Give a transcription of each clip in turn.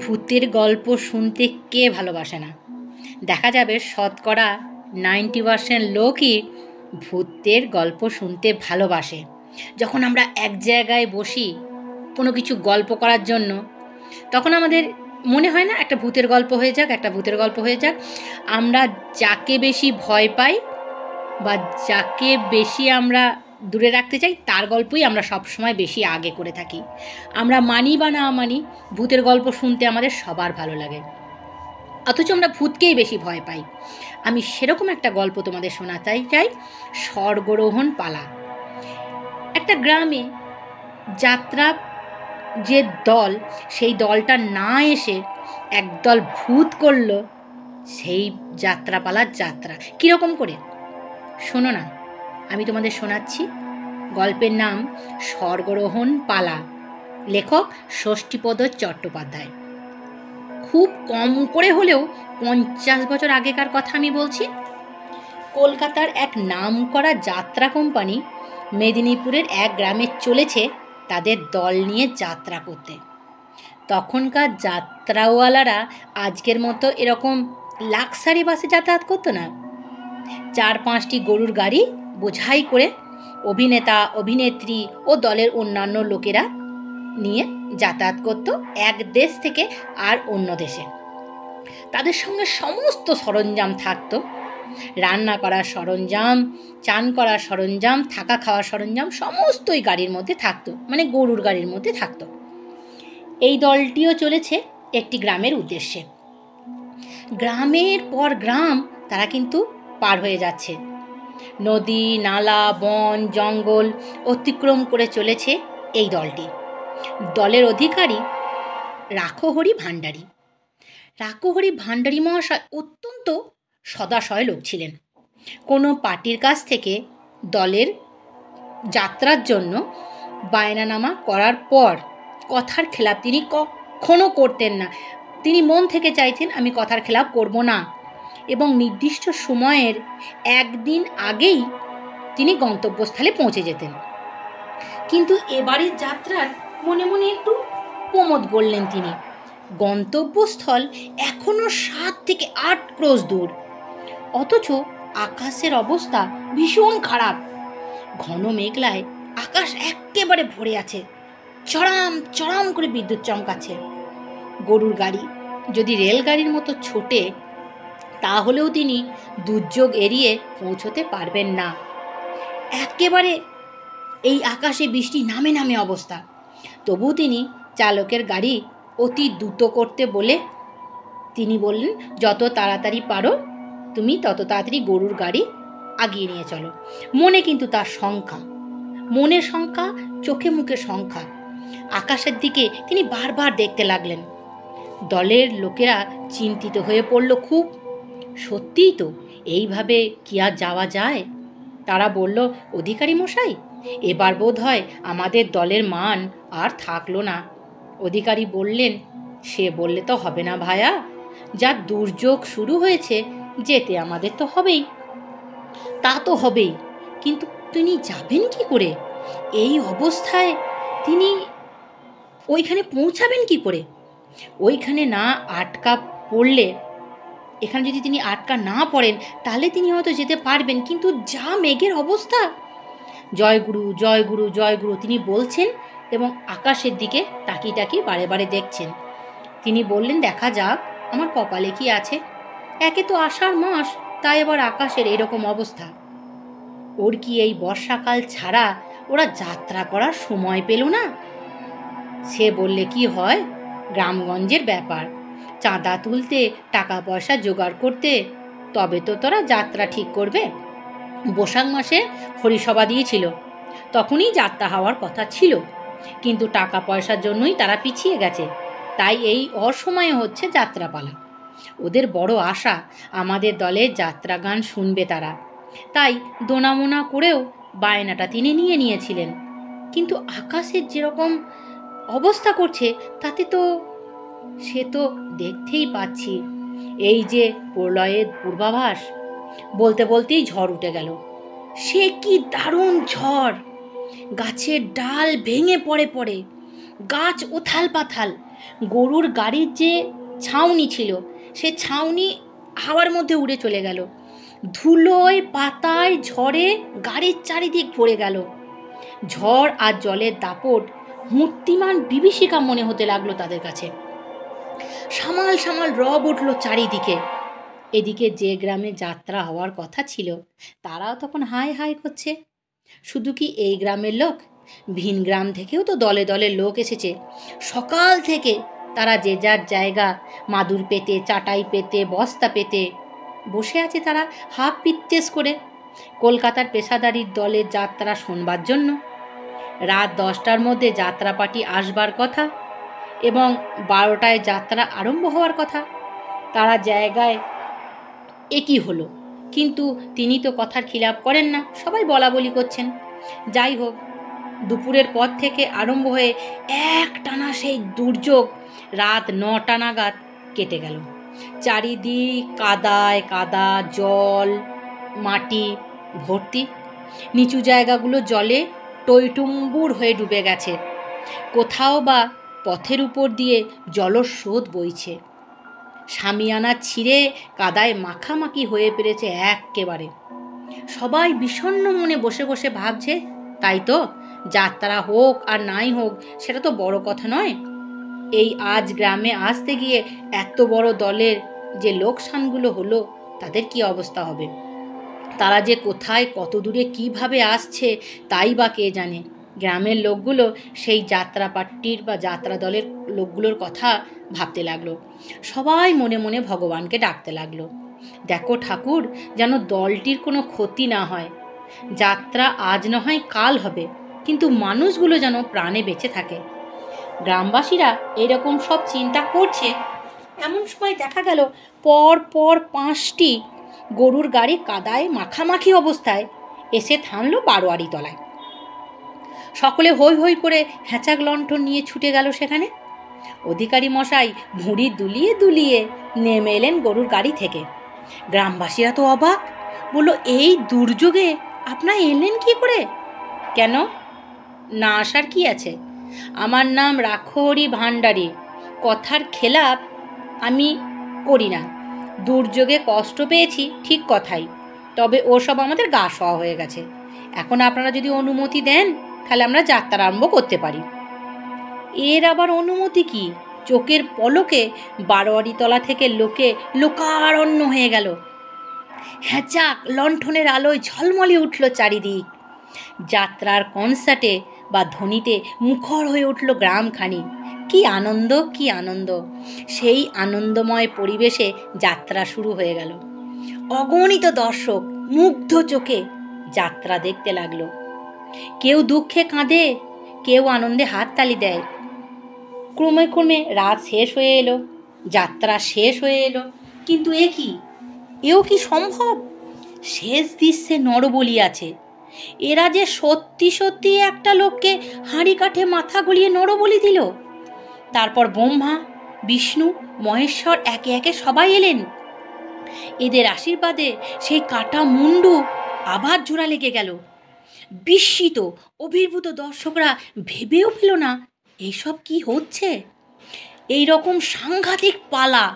ভূতের গল্প শুনতে কে ভালোবাসে না? দেখা যাবে শতকরা 90% লোকই ভূতের গল্প শুনতে ভালোবাসে। যখন আমরা এক জায়গায় বসি কোনো কিছু গল্প করার জন্য, তখন আমাদের মনে হয় না একটা ভূতের গল্প হয়ে যাক, একটা ভূতের গল্প হয়ে যাক। আমরা যাকে বেশি ভয় পাই বা যাকে বেশি আমরা দূরে রাখতে চাই, তার গল্পই আমরা সবসময় বেশি আগে করে থাকি। আমরা মানি বা না মানি, ভূতের গল্প শুনতে আমাদের সবার ভালো লাগে, অথচ আমরা ভূতকেই বেশি ভয় পাই। আমি সেরকম একটা গল্প তোমাদের শোনাতে চাই, স্বর্গরোহণ পালা। একটা গ্রামে যাত্রা যে দল, সেই দলটা না এসে একদল ভূত করল সেই যাত্রাপালার যাত্রা। কীরকম করে শোনো না, আমি তোমাদের শোনাচ্ছি। গল্পের নাম স্বর্গরোহণ পালা, লেখক ষষ্ঠীপদ চট্টোপাধ্যায়। খুব কম করে হলেও 50 বছর আগেকার কথা আমি বলছি। কলকাতার এক নামকরা যাত্রা কোম্পানি মেদিনীপুরের এক গ্রামে চলেছে তাদের দল নিয়ে যাত্রা করতে। তখনকার যাত্রাওয়ালারা আজকের মতো এরকম লাক্সারি বাসে যাতায়াত করতো না। 4-5টি গরুর গাড়ি বোঝাই করে অভিনেতা, অভিনেত্রী ও দলের অন্যান্য লোকেরা নিয়ে যাতায়াত করত এক দেশ থেকে আর অন্য দেশে। তাদের সঙ্গে সমস্ত সরঞ্জাম থাকতো, রান্না করার সরঞ্জাম, চান করার সরঞ্জাম, থাকা খাওয়ার সরঞ্জাম সমস্তই গাড়ির মধ্যে থাকতো, মানে গরুর গাড়ির মধ্যে থাকতো। এই দলটিও চলেছে একটি গ্রামের উদ্দেশ্যে। গ্রামের পর গ্রাম তারা কিন্তু পার হয়ে যাচ্ছে। নদী, নালা, বন, জঙ্গল অতিক্রম করে চলেছে এই দলটি। দলের অধিকারী রাখহরি ভাণ্ডারী। রাখহরি ভাণ্ডারী মহাশয় অত্যন্ত সদাশয় লোক ছিলেন। কোনো পার্টির কাছ থেকে দলের যাত্রার জন্য বায়নানামা করার পর কথার খেলাপ তিনি কখনো করতেন না। তিনি মন থেকে চাইতেন আমি কথার খেলাপ করব না, এবং নির্দিষ্ট সময়ের একদিন আগেই তিনি গন্তব্যস্থলে পৌঁছে যেতেন। কিন্তু এবারের যাত্রার মনে মনে একটু প্রমোদ গড়লেন তিনি। গন্তব্যস্থল এখনো 7 থেকে 8 ক্রোশ দূর, অথচ আকাশের অবস্থা ভীষণ খারাপ। ঘন মেঘলায় আকাশ একেবারে ভরে আছে, চড়াম চড়াম করে বিদ্যুৎ চমকাচ্ছে। গরুর গাড়ি যদি রেলগাড়ির মতো ছোটে, তাহলেও তিনি দুর্যোগ এড়িয়ে পৌঁছতে পারবেন না। একেবারে এই আকাশে বৃষ্টি নামে নামে অবস্থা। তবু তিনি চালকের গাড়ি অতি দ্রুত করতে বলে তিনি বললেন, যত তাড়াতাড়ি পারো তুমি তত তাড়াতাড়ি গরুর গাড়ি আগিয়ে নিয়ে চলো। মনে কিন্তু তার শঙ্কা, মনের শঙ্কা, চোখে মুখে শঙ্কা। আকাশের দিকে তিনি বারবার দেখতে লাগলেন। দলের লোকেরা চিন্তিত হয়ে পড়ল খুব। সত্যিই তো, এইভাবে কি আর যাওয়া যায়? তারা বলল, অধিকারী মশাই, এবার বোধ হয় আমাদের দলের মান আর থাকলো না। অধিকারী বললেন, সে বললে তো হবে না ভায়া, যা দুর্যোগ শুরু হয়েছে যেতে আমাদের তো হবেই। তা তো হবেই, কিন্তু তিনি যাবেন কি করে? এই অবস্থায় তিনি ওইখানে পৌঁছাবেন কি করে? ওইখানে না আটকা পড়লে, এখানে যদি তিনি আটকা না পড়েন তাহলে তিনি হয়তো যেতে পারবেন, কিন্তু যা মেঘের অবস্থা! জয় গুরু, জয় গুরু, জয় গুরু তিনি বলছেন এবং আকাশের দিকে তাকিয়ে তাকিয়ে বারে বারে দেখছেন। তিনি বললেন, দেখা যাক আমার কপালে কি আছে। একে তো আষাঢ় মাস, তাই এবার আকাশের এরকম অবস্থা। ওর কি এই বর্ষাকাল ছাড়া ওরা যাত্রা করার সময় পেল না? সে বললে কি হয়, গ্রামগঞ্জের ব্যাপার, চাঁদা তুলতে, টাকা পয়সা জোগাড় করতে, তবে তো তোরা যাত্রা ঠিক করবে। বৈশাখ মাসে হরিসভা দিয়েছিল, তখনই যাত্রা হওয়ার কথা ছিল, কিন্তু টাকা পয়সার জন্যই তারা পিছিয়ে গেছে, তাই এই অসময়ে হচ্ছে যাত্রাপালা। ওদের বড় আশা আমাদের দলের যাত্রা গান শুনবে তারা, তাই দোনামোনা করেও বায়নাটা তিনি নিয়ে নিয়েছিলেন। কিন্তু আকাশের যেরকম অবস্থা করছে তাতে তো, সে তো দেখতেই পাচ্ছি, এই যে প্রলয়ের পূর্বাভাস। বলতে বলতেই ঝড় উঠে গেল। সে কি দারুণ ঝড়! গাছের ডাল ভেঙে পড়ে পড়ে, গাছ উথাল পাথাল। গরুর গাড়ির যে ছাউনি ছিল সে ছাউনি হাওয়ার মধ্যে উড়ে চলে গেল। ধুলোয় পাতায় ঝড়ে গাড়ির চারিদিক ভরে গেল। ঝড় আর জলের দাপট মূর্তিমান বিভীষিকা মনে হতে লাগলো তাদের কাছে। সামাল সামাল রব উঠল চারিদিকে। এদিকে যে গ্রামে যাত্রা হওয়ার কথা ছিল তারাও তখন হাই হাই করছে। শুধু কি এই গ্রামের লোক, ভিন গ্রাম থেকেও তো দলে দলে লোক এসেছে। সকাল থেকে তারা যে যার জায়গা মাদুর পেতে, চাটাই পেতে, বস্তা পেতে বসে আছে তারা হাফ পিত্তেস করে কলকাতার পেশাদারির দলের যাত্রা শোনবার জন্য। রাত 10টার মধ্যে যাত্রা পার্টি আসবার কথা এবং 12টায় যাত্রা আরম্ভ হওয়ার কথা। তারা জায়গায় একই হলো, কিন্তু তিনি তো কথার খিলাপ করেন না, সবাই বলা বলি করছেন। যাই হোক, দুপুরের পর থেকে আরম্ভ হয়ে একটানা সেই দুর্যোগ রাত 9টা নাগাদ কেটে গেল। চারিদিক কাদায় কাদা, জল মাটি ভর্তি। নিচু জায়গাগুলো জলে টইটুম্বুর হয়ে ডুবে গেছে। কোথাও বা পথের উপর দিয়ে জলস্রোত বইছে। শামিয়ানা ছিঁড়ে কাদায় মাখামাখি হয়ে পেরেছে এক্কেবারে। সবাই বিষণ্ণ মনে বসে বসে ভাবছে, তাই তো, যাত্রা হোক আর নাই হোক সেটা তো বড় কথা নয়। এই আজ গ্রামে আসতে গিয়ে এত বড় দলের যে লোকসানগুলো হলো তাদের কি অবস্থা হবে। তারা যে কোথায় কত দূরে কিভাবে আসছে তাই বা কে জানে। গ্রামের লোকগুলো সেই যাত্রা পার্টির বা যাত্রা দলের লোকগুলোর কথা ভাবতে লাগলো। সবাই মনে মনে ভগবানকে ডাকতে লাগলো, দেখো ঠাকুর, যেন দলটির কোনো ক্ষতি না হয়। যাত্রা আজ না হয় কাল হবে, কিন্তু মানুষগুলো যেন প্রাণে বেঁচে থাকে। গ্রামবাসীরা এরকম সব চিন্তা করছে, এমন সময় দেখা গেল পর পর 5টি গরুর গাড়ি কাদায় মাখামাখি অবস্থায় এসে থামলো বারোয়ারি তলায়। সকলে হৈ হৈ করে হ্যাঁচাক লণ্ঠন নিয়ে ছুটে গেল সেখানে। অধিকারী মশাই ভুঁড়ি দুলিয়ে দুলিয়ে নেমে এলেন গরুর গাড়ি থেকে। গ্রামবাসীরা তো অবাক, বলল, এই দুর্যোগে আপনারা এলেন কি করে? কেন, না আসার কি আছে? আমার নাম রাখহরি ভাণ্ডারী, কথার খেলাপ আমি করি না। দুর্যোগে কষ্ট পেয়েছি ঠিক কথাই, তবে ওসব আমাদের গা সওয়া হয়ে গেছে। এখন আপনারা যদি অনুমতি দেন তাহলে আমরা যাত্রা আরম্ভ করতে পারি। এর আবার অনুমতি কি? চোখের পলকে বারোয়ারিতলা থেকে লোকে লোকারণ্য হয়ে গেল। হ্যাঁচাক লণ্ঠনের আলোয় ঝলমলে উঠল চারিদিক। যাত্রার কনসার্টে বা ধ্বনিতে মুখর হয়ে উঠল গ্রামখানি। কি আনন্দ, কি আনন্দ! সেই আনন্দময় পরিবেশে যাত্রা শুরু হয়ে গেল। অগণিত দর্শক মুগ্ধ চোখে যাত্রা দেখতে লাগলো। কেউ দুঃখে কাঁদে, কেউ আনন্দে হাততালি দেয়। ক্রমে ক্রমে রাত শেষ হয়ে এলো, যাত্রা শেষ হয়ে এলো, কিন্তু এও কি সম্ভব? শেষ দৃশ্যে নরবলি আছে। এরা যে সত্যি সত্যি একটা লোককে হাঁড়ি কাঠে মাথা গলিয়ে নরবলি দিল। তারপর ব্রহ্মা, বিষ্ণু, মহেশ্বর একে একে সবাই এলেন। এদের আশীর্বাদে সেই কাটা মুন্ডু আবার জোড়া লেগে গেল। বিস্মিত অভিভূত দর্শকরা ভেবেও পেল না এইসব কি হচ্ছে। এই রকম সাংঘাতিক পালা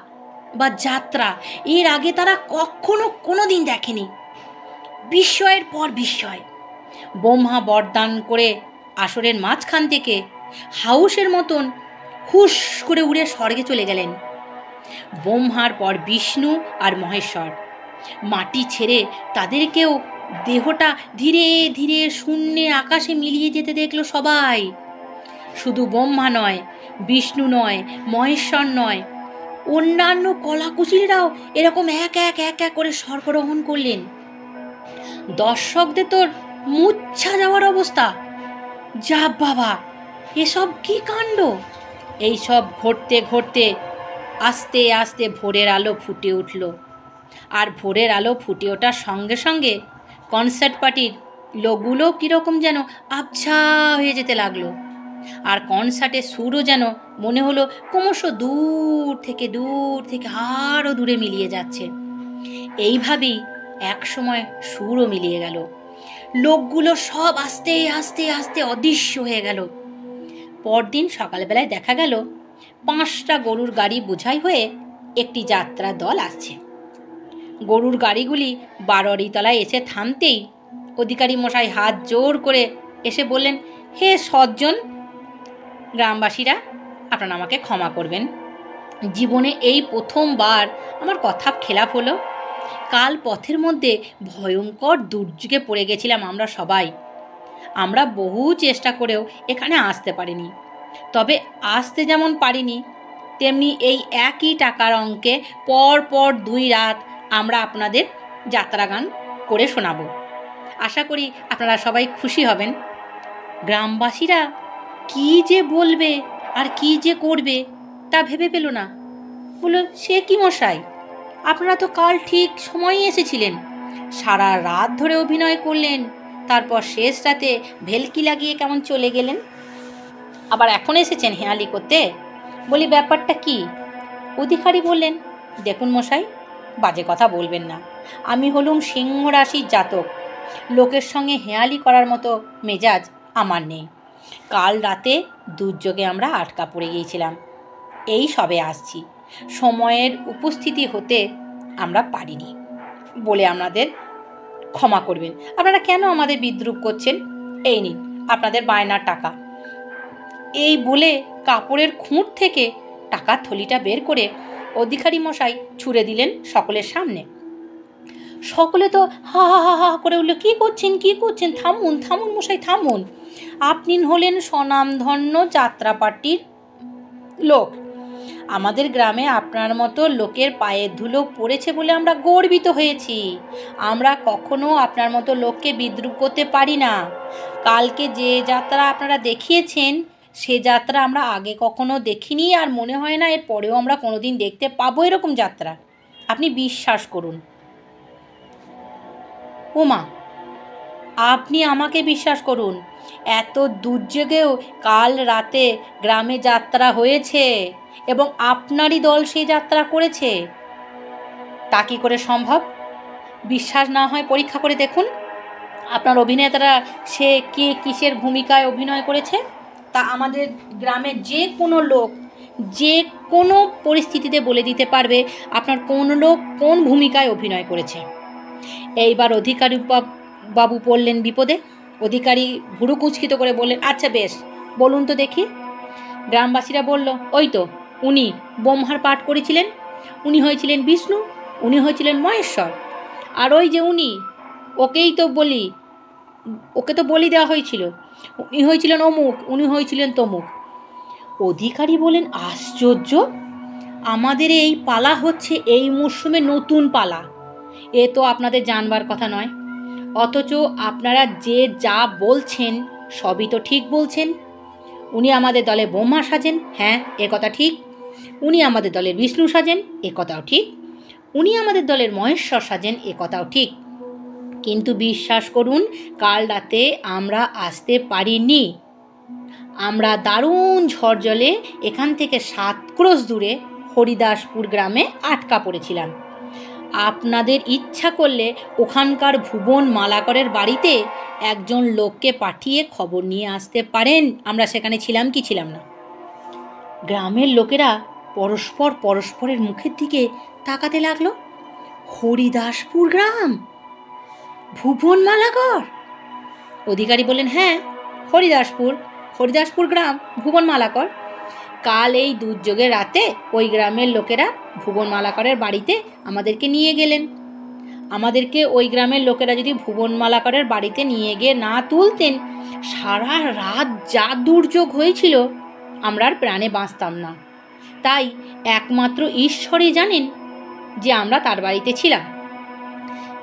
বা যাত্রা এর আগে তারা কখনো কোনোদিন দেখেনি। বিস্ময়ের পর বিস্ময়। ব্রহ্মা বরদান করে আসরের মাঝখান থেকে হাউসের মতন হুস করে উড়ে স্বর্গে চলে গেলেন। ব্রহ্মার পর বিষ্ণু আর মহেশ্বর। মাটি ছেড়ে তাদেরকেও দেহটা ধীরে ধীরে শূন্যে আকাশে মিলিয়ে যেতে দেখলো সবাই। শুধু ব্রহ্মা নয়, বিষ্ণু নয়, মহেশ্বর নয়, অন্যান্য কলাকুশলীরাও এরকম এক এক এক এক করে স্বর্গরোহণ করলেন। দর্শকদের তোর মূর্ছা যাওয়ার অবস্থা। যা বাবা, এসব কি কাণ্ড! এইসব ঘটতে ঘটতে আস্তে আস্তে ভোরের আলো ফুটে উঠল। আর ভোরের আলো ফুটে ওঠার সঙ্গে সঙ্গে কনসার্ট পার্টির লোকগুলো কীরকম যেন আবছা হয়ে যেতে লাগলো। আর কনসার্টের সুরও যেন মনে হলো ক্রমশ দূর থেকে আরও দূরে মিলিয়ে যাচ্ছে। এইভাবেই এক সময় সুরও মিলিয়ে গেল। লোকগুলো সব আস্তে আস্তে আস্তে অদৃশ্য হয়ে গেল। পরদিন সকালবেলায় দেখা গেল 5টা গরুর গাড়ি বোঝাই হয়ে একটি যাত্রা দল আসছে। গরুর গাড়িগুলি বারোয়ারিতলায় এসে থামতেই অধিকারী মশাই হাত জোর করে এসে বললেন, হে সজ্জন গ্রামবাসীরা, আপনারা আমাকে ক্ষমা করবেন। জীবনে এই প্রথমবার আমার কথা খেলাপ হলো। কাল পথের মধ্যে ভয়ঙ্কর দুর্যোগে পড়ে গেছিলাম আমরা সবাই। আমরা বহু চেষ্টা করেও এখানে আসতে পারিনি। তবে আসতে যেমন পারিনি, তেমনি এই একই টাকার অঙ্কে পর পর 2 রাত আমরা আপনাদের যাত্রাগান করে শোনাব। আশা করি আপনারা সবাই খুশি হবেন। গ্রামবাসীরা কি যে বলবে আর কি যে করবে তা ভেবে পেল না। বলল, সে কি মশাই, আপনারা তো কাল ঠিক সময়ই এসেছিলেন, সারা রাত ধরে অভিনয় করলেন, তারপর শেষ রাতে ভেলকি লাগিয়ে কেমন চলে গেলেন, আবার এখন এসেছেন হেঁয়ালি করতে। বলি, ব্যাপারটা কি? অধিকারী বললেন, দেখুন মশাই, বাজে কথা বলবেন না। আমি হলুম সিংহ রাশির জাতক। লোকের সঙ্গে হেঁয়ালি করার মতো মেজাজ আমার নেই। কাল রাতে দুর্যোগে আমরা আটকা পড়ে গিয়েছিলাম, এই সবে আসছি। সময়ের উপস্থিতি হতে আমরা পারিনি বলে আপনাদের ক্ষমা করবেন। আপনারা কেন আমাদের বিদ্রূপ করছেন? এই নিন আপনাদের বায়নার টাকা। এই বলে কাপড়ের খুঁট থেকে টাকার থলিটা বের করে অধিকারী মশাই ছুঁড়ে দিলেন সকলের সামনে। সকলে তো হা হা হা হা করে উঠল, কী করছেন, কী করছেন? থামুন থামুন মশাই, থামুন। আপনি হলেন স্বনামধন্য যাত্রাপার্টির লোক। আমাদের গ্রামে আপনার মতো লোকের পায়ের ধুলো পড়েছে বলে আমরা গর্বিত হয়েছি। আমরা কখনো আপনার মতো লোককে বিদ্রূপ করতে পারি না। কালকে যে যাত্রা আপনারা দেখিয়েছেন, সে যাত্রা আমরা আগে কখনো দেখিনি, আর মনে হয় না এর পরেও আমরা কোনোদিন দেখতে পাবো এরকম যাত্রা। আপনি বিশ্বাস করুন। ওমা, আপনি আমাকে বিশ্বাস করুন, এত দুর্যোগেও কাল রাতে গ্রামে যাত্রা হয়েছে এবং আপনারই দল সেই যাত্রা করেছে। তা কী করে সম্ভব? বিশ্বাস না হয় পরীক্ষা করে দেখুন। আপনার অভিনেতারা সে কে কিসের ভূমিকায় অভিনয় করেছে তা আমাদের গ্রামের যে কোনো লোক যে কোনো পরিস্থিতিতে বলে দিতে পারবে আপনার কোন লোক কোন ভূমিকায় অভিনয় করেছে। এইবার অধিকারী বাবু পড়লেন বিপদে। অধিকারী ভুরু কুঁচকিত করে বললেন, আচ্ছা বেশ, বলুন তো দেখি। গ্রামবাসীরা বলল, ওই তো, উনি ব্রহ্মার পাঠ করেছিলেন, উনি হয়েছিলেন বিষ্ণু, উনি হয়েছিলেন মহেশ্বর, আর ওই যে উনি, ওকে তো বলি দেওয়া হয়েছিল, উনি হয়েছিলেন অমুক, উনি হয়েছিলেন তমুক। অধিকারী বলেন, আশ্চর্য, আমাদের এই পালা হচ্ছে এই মরশুমে নতুন পালা, এ তো আপনাদের জানবার কথা নয়, অথচ আপনারা যে যা বলছেন সবই তো ঠিক বলছেন। উনি আমাদের দলে ব্রহ্মা সাজেন, হ্যাঁ এ কথা ঠিক। উনি আমাদের দলের বিষ্ণু সাজেন, এ কথাও ঠিক। উনি আমাদের দলের মহেশ্বর সাজেন, এ কথাও ঠিক। কিন্তু বিশ্বাস করুন, কাল রাতে আমরা আসতে পারিনি। আমরা দারুণ ঝড় জলে এখান থেকে 7 ক্রোশ দূরে হরিদাসপুর গ্রামে আটকা পড়েছিলাম। আপনাদের ইচ্ছা করলে ওখানকার ভুবন মালাকরের বাড়িতে একজন লোককে পাঠিয়ে খবর নিয়ে আসতে পারেন আমরা সেখানে ছিলাম কি ছিলাম না। গ্রামের লোকেরা পরস্পরের মুখের দিকে তাকাতে লাগলো। হরিদাসপুর গ্রাম, ভুবন মালাকর? অধিকারী বললেন, হ্যাঁ, হরিদাসপুর গ্রাম, ভুবন মালাকর। কাল এই দুর্যোগের রাতে ওই গ্রামের লোকেরা ভুবন মালাকরের বাড়িতে আমাদেরকে নিয়ে গেলেন। আমাদেরকে ওই গ্রামের লোকেরা যদি ভুবন মালাকরের বাড়িতে নিয়ে গিয়ে না তুলতেন, সারা রাত যা দুর্যোগ হয়েছিল আমরা আর প্রাণে বাঁচতাম না। তাই একমাত্র ঈশ্বরই জানেন যে আমরা তার বাড়িতে ছিলাম।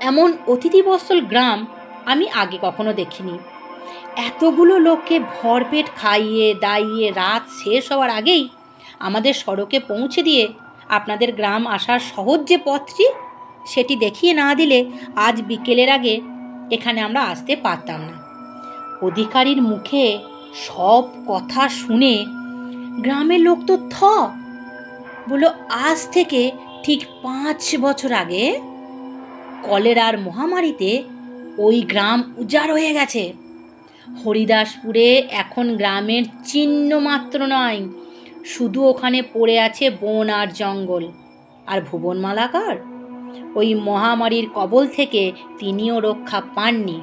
এমন অতিথিবৎসল গ্রাম আমি আগে কখনো দেখিনি। এতগুলো লোককে ভরপেট খাইয়ে দাইয়ে রাত শেষ হওয়ার আগেই আমাদের সড়কে পৌঁছে দিয়ে আপনাদের গ্রাম আসার সহজ যে পথটি, সেটি দেখিয়ে না দিলে আজ বিকেলের আগে এখানে আমরা আসতে পারতাম না। অধিকারীর মুখে সব কথা শুনে গ্রামের লোক তো বলল, আজ থেকে ঠিক 5 বছর আগে কলেরার মহামারীতে ওই গ্রাম উজাড় হয়ে গেছে। হরিদাসপুরে এখন গ্রামের চিহ্ন মাত্র নয়, শুধু ওখানে পড়ে আছে বন আর জঙ্গল। আর ভুবন মালাকার, ওই মহামারীর কবল থেকে তিনিও রক্ষা পাননি।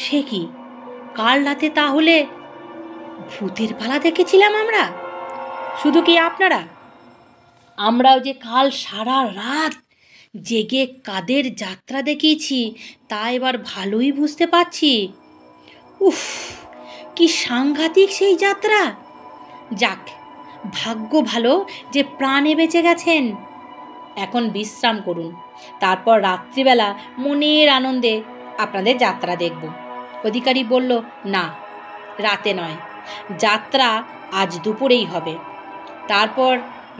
সে কি, কাল রাতে তাহলে ভূতের পালা দেখেছিলাম আমরা? শুধু কি আপনারা, আমরাও যে কাল সারা রাত জেগে কাদের যাত্রা দেখিয়েছি তা এবার ভালোই বুঝতে পারছি। উফ, কি সাংঘাতিক সেই যাত্রা! যাক, ভাগ্য ভালো যে প্রাণে বেঁচে গেছেন। এখন বিশ্রাম করুন, তারপর রাত্রিবেলা মনের আনন্দে আপনাদের যাত্রা দেখব। অধিকারী বলল, না, রাতে নয়, যাত্রা আজ দুপুরেই হবে। তারপর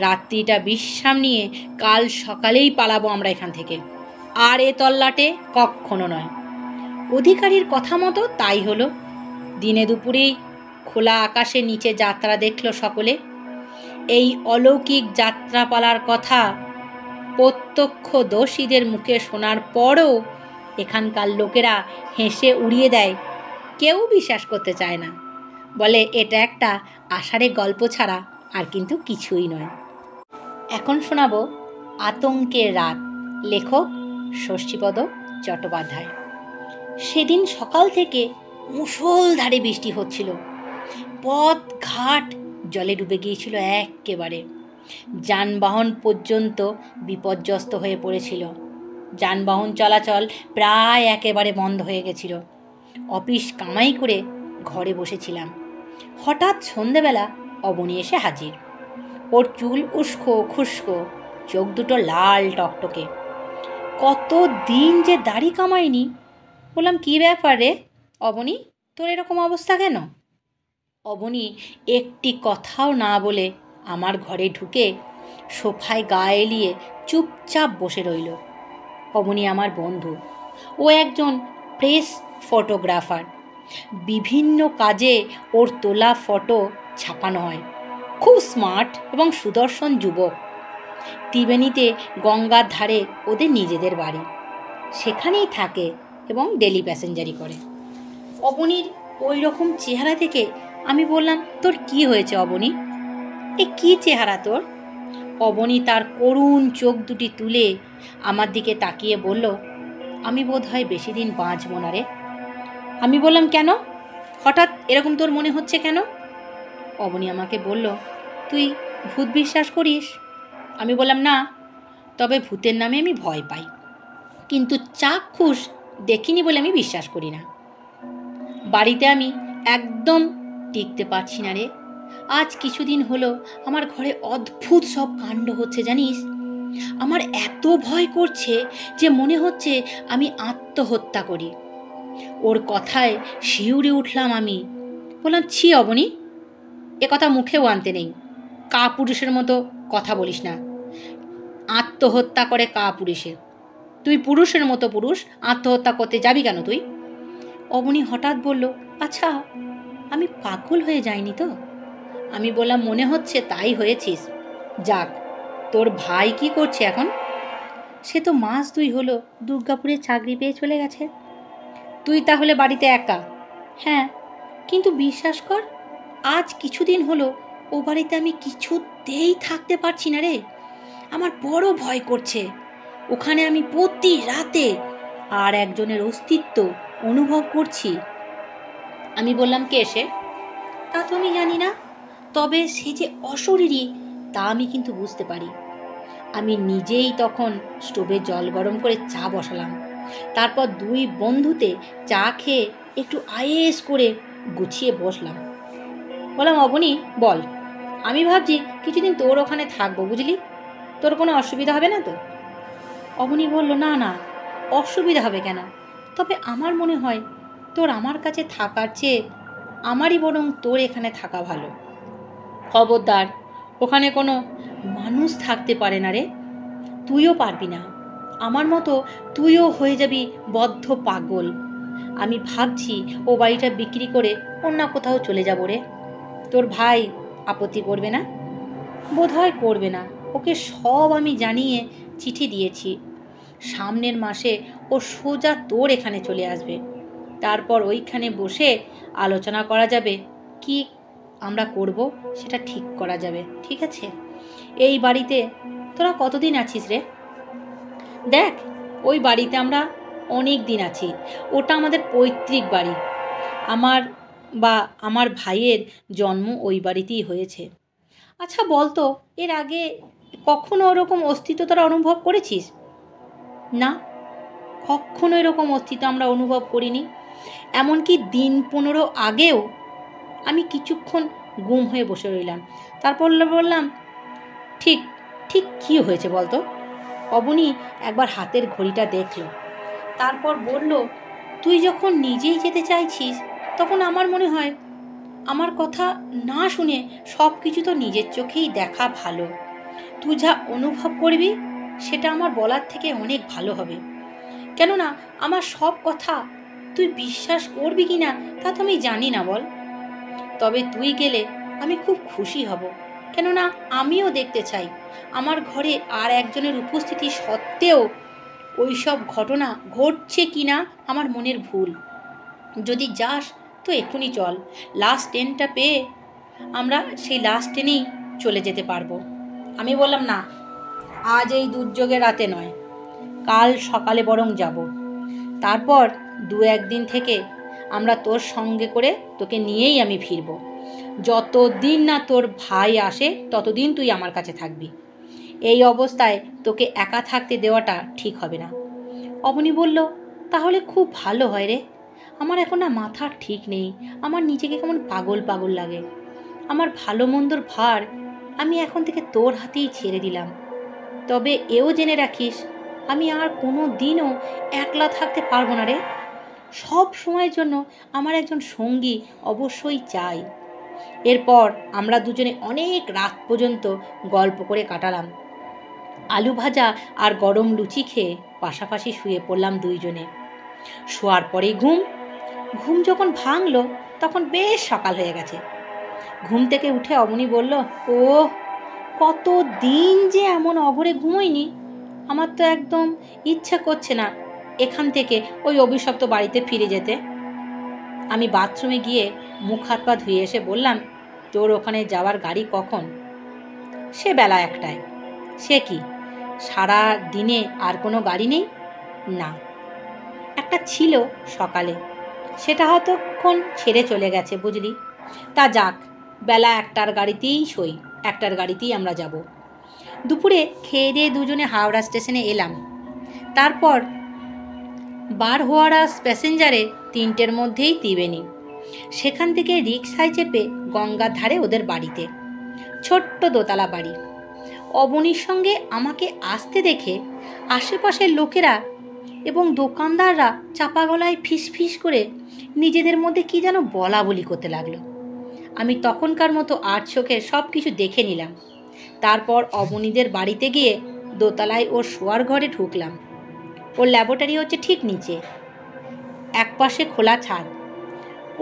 রাত্রিটা বিশ্রাম নিয়ে কাল সকালেই পালাবো আমরা এখান থেকে। আর এ তল্লাটে কখনো নয়। অধিকারীর কথা মতো তাই হলো। দিনে দুপুরেই খোলা আকাশের নিচে যাত্রা দেখল সকলে। এই অলৌকিক যাত্রাপালার কথা প্রত্যক্ষদর্শীদের মুখে শোনার পরও এখানকার লোকেরা হেসে উড়িয়ে দেয়। কেউ বিশ্বাস করতে চায় না, বলে এটা একটা আষাঢ়ে গল্প ছাড়া আর কিন্তু কিছুই নয়। এখন শোনাবো আতঙ্কের রাত, লেখক ষষ্ঠীপদ চট্টোপাধ্যায়। সেদিন সকাল থেকে মুষলধারে বৃষ্টি হচ্ছিল। পথ ঘাট জলে ডুবে গিয়েছিল একেবারে। যানবাহন পর্যন্ত বিপর্যস্ত হয়ে পড়েছিল। যানবাহন চলাচল প্রায় একেবারে বন্ধ হয়ে গেছিল। অফিস কামাই করে ঘরে বসেছিলাম। হঠাৎ সন্ধেবেলা অবনী এসে হাজির। ওর চুল উস্কো খুস্কো, চোখ দুটো লাল টকটকে। কত দিন যে দাড়ি কামাইনি। বললাম, কী ব্যাপার রে অবনী, তোর এরকম অবস্থা কেন? অবনী একটি কথাও না বলে আমার ঘরে ঢুকে সোফায় গা এলিয়ে চুপচাপ বসে রইল। অবনী আমার বন্ধু। ও একজন প্রেস ফটোগ্রাফার। বিভিন্ন কাজে ওর তোলা ফটো ছাপানো হয়। খুব স্মার্ট এবং সুদর্শন যুবক। ত্রিবেণীতে গঙ্গার ধারে ওদের নিজেদের বাড়ি, সেখানেই থাকে এবং ডেলি প্যাসেঞ্জারি করে। অবনীর ওই রকম চেহারা দেখে আমি বললাম, তোর কি হয়েছে অবনী? এ কি চেহারা তোর? অবনী তার করুণ চোখ দুটি তুলে আমার দিকে তাকিয়ে বলল, আমি বোধ হয় বেশি দিন বাঁচব না রে। আমি বললাম, কেন? হঠাৎ এরকম তোর মনে হচ্ছে কেন? অবনী আমাকে বলল, তুই ভূত বিশ্বাস করিস? আমি বললাম, না, তবে ভূতের নামে আমি ভয় পাই, কিন্তু চাক্ষুষ দেখিনি বলে আমি বিশ্বাস করি না। বাড়িতে আমি একদম টিকতে পারছি না রে। আজ কিছুদিন হলো আমার ঘরে অদ্ভুত সব কাণ্ড হচ্ছে জানিস। আমার এত ভয় করছে যে মনে হচ্ছে আমি আত্মহত্যা করি। ওর কথায় শিউরে উঠলাম আমি। বললাম, ছি অবনী, এ কথা মুখেও আনতে নেই। কা পুরুষের মতো কথা বলিস না। আত্মহত্যা করে কা পুরুষে? তুই পুরুষের মতো পুরুষ, আত্মহত্যা করতে যাবি কেন তুই? অবনী হঠাৎ বলল, আচ্ছা, আমি পাগল হয়ে যাইনি তো? আমি বললাম, মনে হচ্ছে তাই হয়েছিস। যাক, তোর ভাই কি করছে এখন? সে তো মাস 2 হলো দুর্গাপুরে চাকরি পেয়ে চলে গেছে। তুই তাহলে বাড়িতে একা? হ্যাঁ, কিন্তু বিশ্বাস কর, আজ কিছুদিন হলো ও বাড়িতে আমি কিছুতেই থাকতে পারছি না রে। আমার বড় ভয় করছে। ওখানে আমি প্রতি রাতে আর একজনের অস্তিত্ব অনুভব করছি। আমি বললাম, কে সে? তা তো আমি জানি না, তবে সে যে অশরীরী তা আমি কিন্তু বুঝতে পারি। আমি নিজেই তখন স্টোভে জল গরম করে চা বসালাম। তারপর 2 বন্ধুতে চা খেয়ে একটু আয়েস করে গুছিয়ে বসলাম। বললাম, অবনী বল, আমি ভাবছি কিছুদিন তোর ওখানে থাকবো, বুঝলি? তোর কোনো অসুবিধা হবে না তো? অবনী বলল, না না, অসুবিধা হবে কেন? তবে আমার মনে হয় তোর আমার কাছে থাকার চেয়ে আমারই বরং তোর এখানে থাকা ভালো। খবরদার, ওখানে কোনো মানুষ থাকতে পারে না রে। তুইও পারবি না। আমার মতো তুইও হয়ে যাবি বদ্ধ পাগল। আমি ভাবছি ও বাড়িটা বিক্রি করে অন্য কোথাও চলে যাব রে। তোর ভাই আপত্তি করবে না? বোধহয় করবে না। ওকে সব আমি জানিয়ে চিঠি দিয়েছি। সামনের মাসে ও সোজা তোর এখানে চলে আসবে। তারপর ওইখানে বসে আলোচনা করা যাবে, কি আমরা করব সেটা ঠিক করা যাবে। ঠিক আছে? এই বাড়িতে তোরা কতদিন আছিস রে? দেখ, ওই বাড়িতে আমরা অনেক দিন আছি। ওটা আমাদের পৈতৃক বাড়ি। আমার আমার ভাইয়ের জন্ম ওই বাড়িতেই হয়েছে। আচ্ছা বলতো, এর আগে কখনো ওরকম অস্তিত্ব তোরা অনুভব করেছিস? না, কখনো এরকম অস্তিত্ব আমরা অনুভব করিনি। এমনকি দিন 15 আগেও আমি কিছুক্ষণ গুম হয়ে বসে রইলাম। তারপর বললাম, ঠিক ঠিক কী হয়েছে বলতো? অবনী একবার হাতের ঘড়িটা দেখল, তারপর বলল, তুই যখন নিজেই যেতে চাইছিস তখন আমার মনে হয় আমার কথা না শুনে সব কিছু তো নিজের চোখেই দেখা ভালো। তুই যা অনুভব করবি সেটা আমার বলার থেকে অনেক ভালো হবে। কেননা আমার সব কথা তুই বিশ্বাস করবি কি না তা তো আমি জানি না বল। তবে তুই গেলে আমি খুব খুশি হব, কেননা আমিও দেখতে চাই আমার ঘরে আর একজনের উপস্থিতি সত্ত্বেও ওই সব ঘটনা ঘটছে কি না আমার মনের ভুল। যদি যাস তো এক্ষুনি চল, লাস্ট ট্রেনটা পেয়ে আমরা সেই লাস্ট ট্রেনেই চলে যেতে পারবো। আমি বললাম, না, আজ এই দুর্যোগের রাতে নয়, কাল সকালে বরং যাব। তারপর 2-1 দিন থেকে আমরা তোর সঙ্গে করে তোকে নিয়েই আমি ফিরব। যতদিন না তোর ভাই আসে ততদিন তুই আমার কাছে থাকবি। এই অবস্থায় তোকে একা থাকতে দেওয়াটা ঠিক হবে না। অবনী বলল, তাহলে খুব ভালো হয় রে। আমার এখন না মাথা ঠিক নেই, আমার নিজেকে কেমন পাগল পাগল লাগে। আমার ভালো মন্দর ভার আমি এখন থেকে তোর হাতেই ছেড়ে দিলাম। তবে এও জেনে রাখিস, আমি আর কোনো দিনও একলা থাকতে পারবো না রে। সব সময়ের জন্য আমার একজন সঙ্গী অবশ্যই চাই। এরপর আমরা দুজনে অনেক রাত পর্যন্ত গল্প করে কাটালাম। আলু ভাজা আর গরম লুচি খেয়ে পাশাপাশি শুয়ে পড়লাম দুইজনে। শোয়ার পরেই ঘুম যখন ভাঙলো তখন বেশ সকাল হয়ে গেছে। ঘুম থেকে উঠে অবনী বলল, ও কত দিন যে এমন অঘরে ঘুমোইনি, আমার তো একদম ইচ্ছা করছে না এখান থেকে ওই অভিশপ্ত বাড়িতে ফিরে যেতে। আমি বাথরুমে গিয়ে মুখ হাত পা ধুয়ে এসে বললাম, তোর ওখানে যাওয়ার গাড়ি কখন? সে বেলা 1টায়। সে কি, সারা দিনে আর কোনো গাড়ি নেই? না, একটা ছিল সকালে, সেটা হয়তোক্ষণ ছেড়ে চলে গেছে বুঝলি। তা যাক, বেলা 1টার গাড়িতেই সই, 1টার গাড়িতেই আমরা যাব। দুপুরে খেয়ে দিয়ে দুজনে হাওড়া স্টেশনে এলাম। তারপর বারহাওয়ারা প্যাসেঞ্জারে 3টের মধ্যেই ত্রিবেণী। সেখান থেকে রিকশায় চেপে গঙ্গার ধারে ওদের বাড়িতে। ছোট্ট দোতলা বাড়ি। অবনীর সঙ্গে আমাকে আসতে দেখে আশেপাশের লোকেরা এবং দোকানদাররা চাপা গলায় ফিসফিস করে নিজেদের মধ্যে কি যেন বলা বলি করতে লাগলো। আমি তখনকার মতো আর চোখে সব কিছু দেখে নিলাম। তারপর অবনীদের বাড়িতে গিয়ে দোতলায় ওর শোয়ার ঘরে ঢুকলাম। ওর ল্যাবরেটরি হচ্ছে ঠিক নিচে, একপাশে খোলা ছাদ।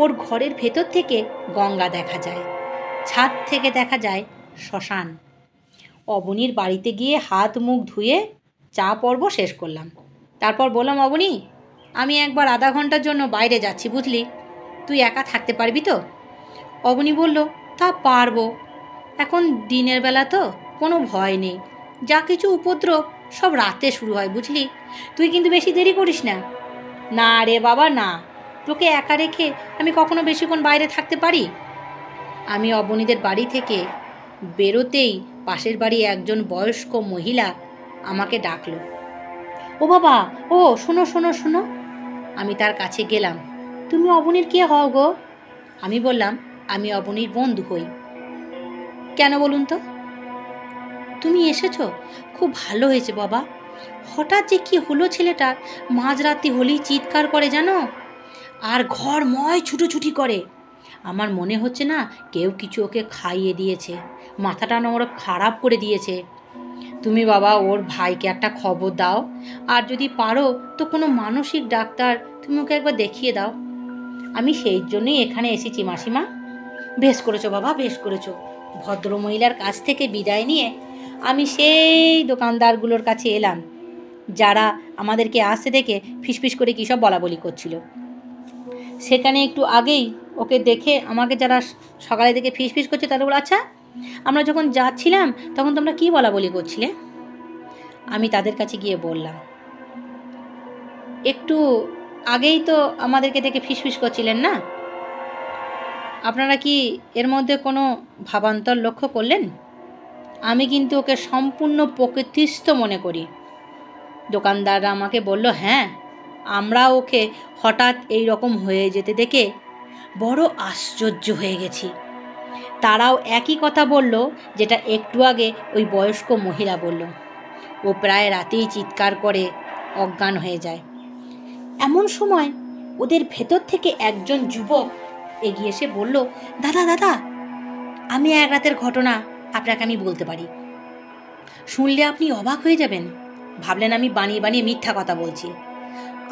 ওর ঘরের ভেতর থেকে গঙ্গা দেখা যায়, ছাদ থেকে দেখা যায় শ্মশান। অবনীর বাড়িতে গিয়ে হাত মুখ ধুয়ে চা পর্ব শেষ করলাম। তারপর বললাম, অবনী, আমি একবার আধা ঘন্টার জন্য বাইরে যাচ্ছি বুঝলি, তুই একা থাকতে পারবি তো? অবনী বলল, তা পারবো, এখন দিনের বেলা তো কোনো ভয় নেই, যা কিছু উপদ্রব সব রাতে শুরু হয় বুঝলি, তুই কিন্তু বেশি দেরি করিস না। না রে বাবা না, তোকে একা রেখে আমি কখনো বেশিক্ষণ বাইরে থাকতে পারি? আমি অবনীদের বাড়ি থেকে বেরোতেই পাশের বাড়ি একজন বয়স্ক মহিলা আমাকে ডাকলো, ও বাবা, ও শোনো শোনো শোনো। আমি তার কাছে গেলাম। তুমি অবনীর কে হও গো? আমি বললাম, আমি অবনীর বন্ধু হই। কেন বলুন তো? তুমি এসেছো, খুব ভালো হয়েছে বাবা। হঠাৎ যে কি হলো ছেলেটার, মাঝরাত্রি হলেই চিৎকার করে জানো, আর ঘরময় ছুটোছুটি করে। আমার মনে হচ্ছে না কেউ কিছু ওকে খাইয়ে দিয়েছে, মাথাটা না ওরা খারাপ করে দিয়েছে। তুমি বাবা ওর ভাইকে একটা খবর দাও, আর যদি পারো তো কোনো মানসিক ডাক্তার তুমি ওকে একবার দেখিয়ে দাও। আমি সেই জন্যই এখানে এসেছি মাসিমা। বেশ করেছো বাবা, বেশ করেছো। ভদ্রমহিলার কাছ থেকে বিদায় নিয়ে আমি সেই দোকানদারগুলোর কাছে এলাম, যারা আমাদেরকে আসতে দেখে ফিসফিস করে কী সব বলা বলি করছিল। সেখানে একটু আগেই ওকে দেখে আমাকে যারা সকালে দেখে ফিস করছে তারা বলে, আচ্ছা আমরা যখন যাচ্ছিলাম তখন তোমরা কী বলাবলি করছিলে? আমি তাদের কাছে গিয়ে বললাম, একটু আগেই তো আমাদেরকে দেখে ফিস করছিলেন না? আপনারা কি এর মধ্যে কোনো ভাবান্তর লক্ষ্য করলেন? আমি কিন্তু ওকে সম্পূর্ণ প্রকৃতিস্থ মনে করি। দোকানদাররা আমাকে বলল, হ্যাঁ, আমরা ওকে হঠাৎ এই রকম হয়ে যেতে দেখে বড় আশ্চর্য হয়ে গেছি। তারাও একই কথা বলল যেটা একটু আগে ওই বয়স্ক মহিলা বলল। ও প্রায় রাতেই চিৎকার করে অজ্ঞান হয়ে যায়। এমন সময় ওদের ভেতর থেকে একজন যুবক এগিয়ে এসে বলল, দাদা দাদা, আমি এক রাতের ঘটনা আপনাকে আমি বলতে পারি, শুনলে আপনি অবাক হয়ে যাবেন। ভাবলেন আমি বানিয়ে বানিয়ে মিথ্যা কথা বলছি।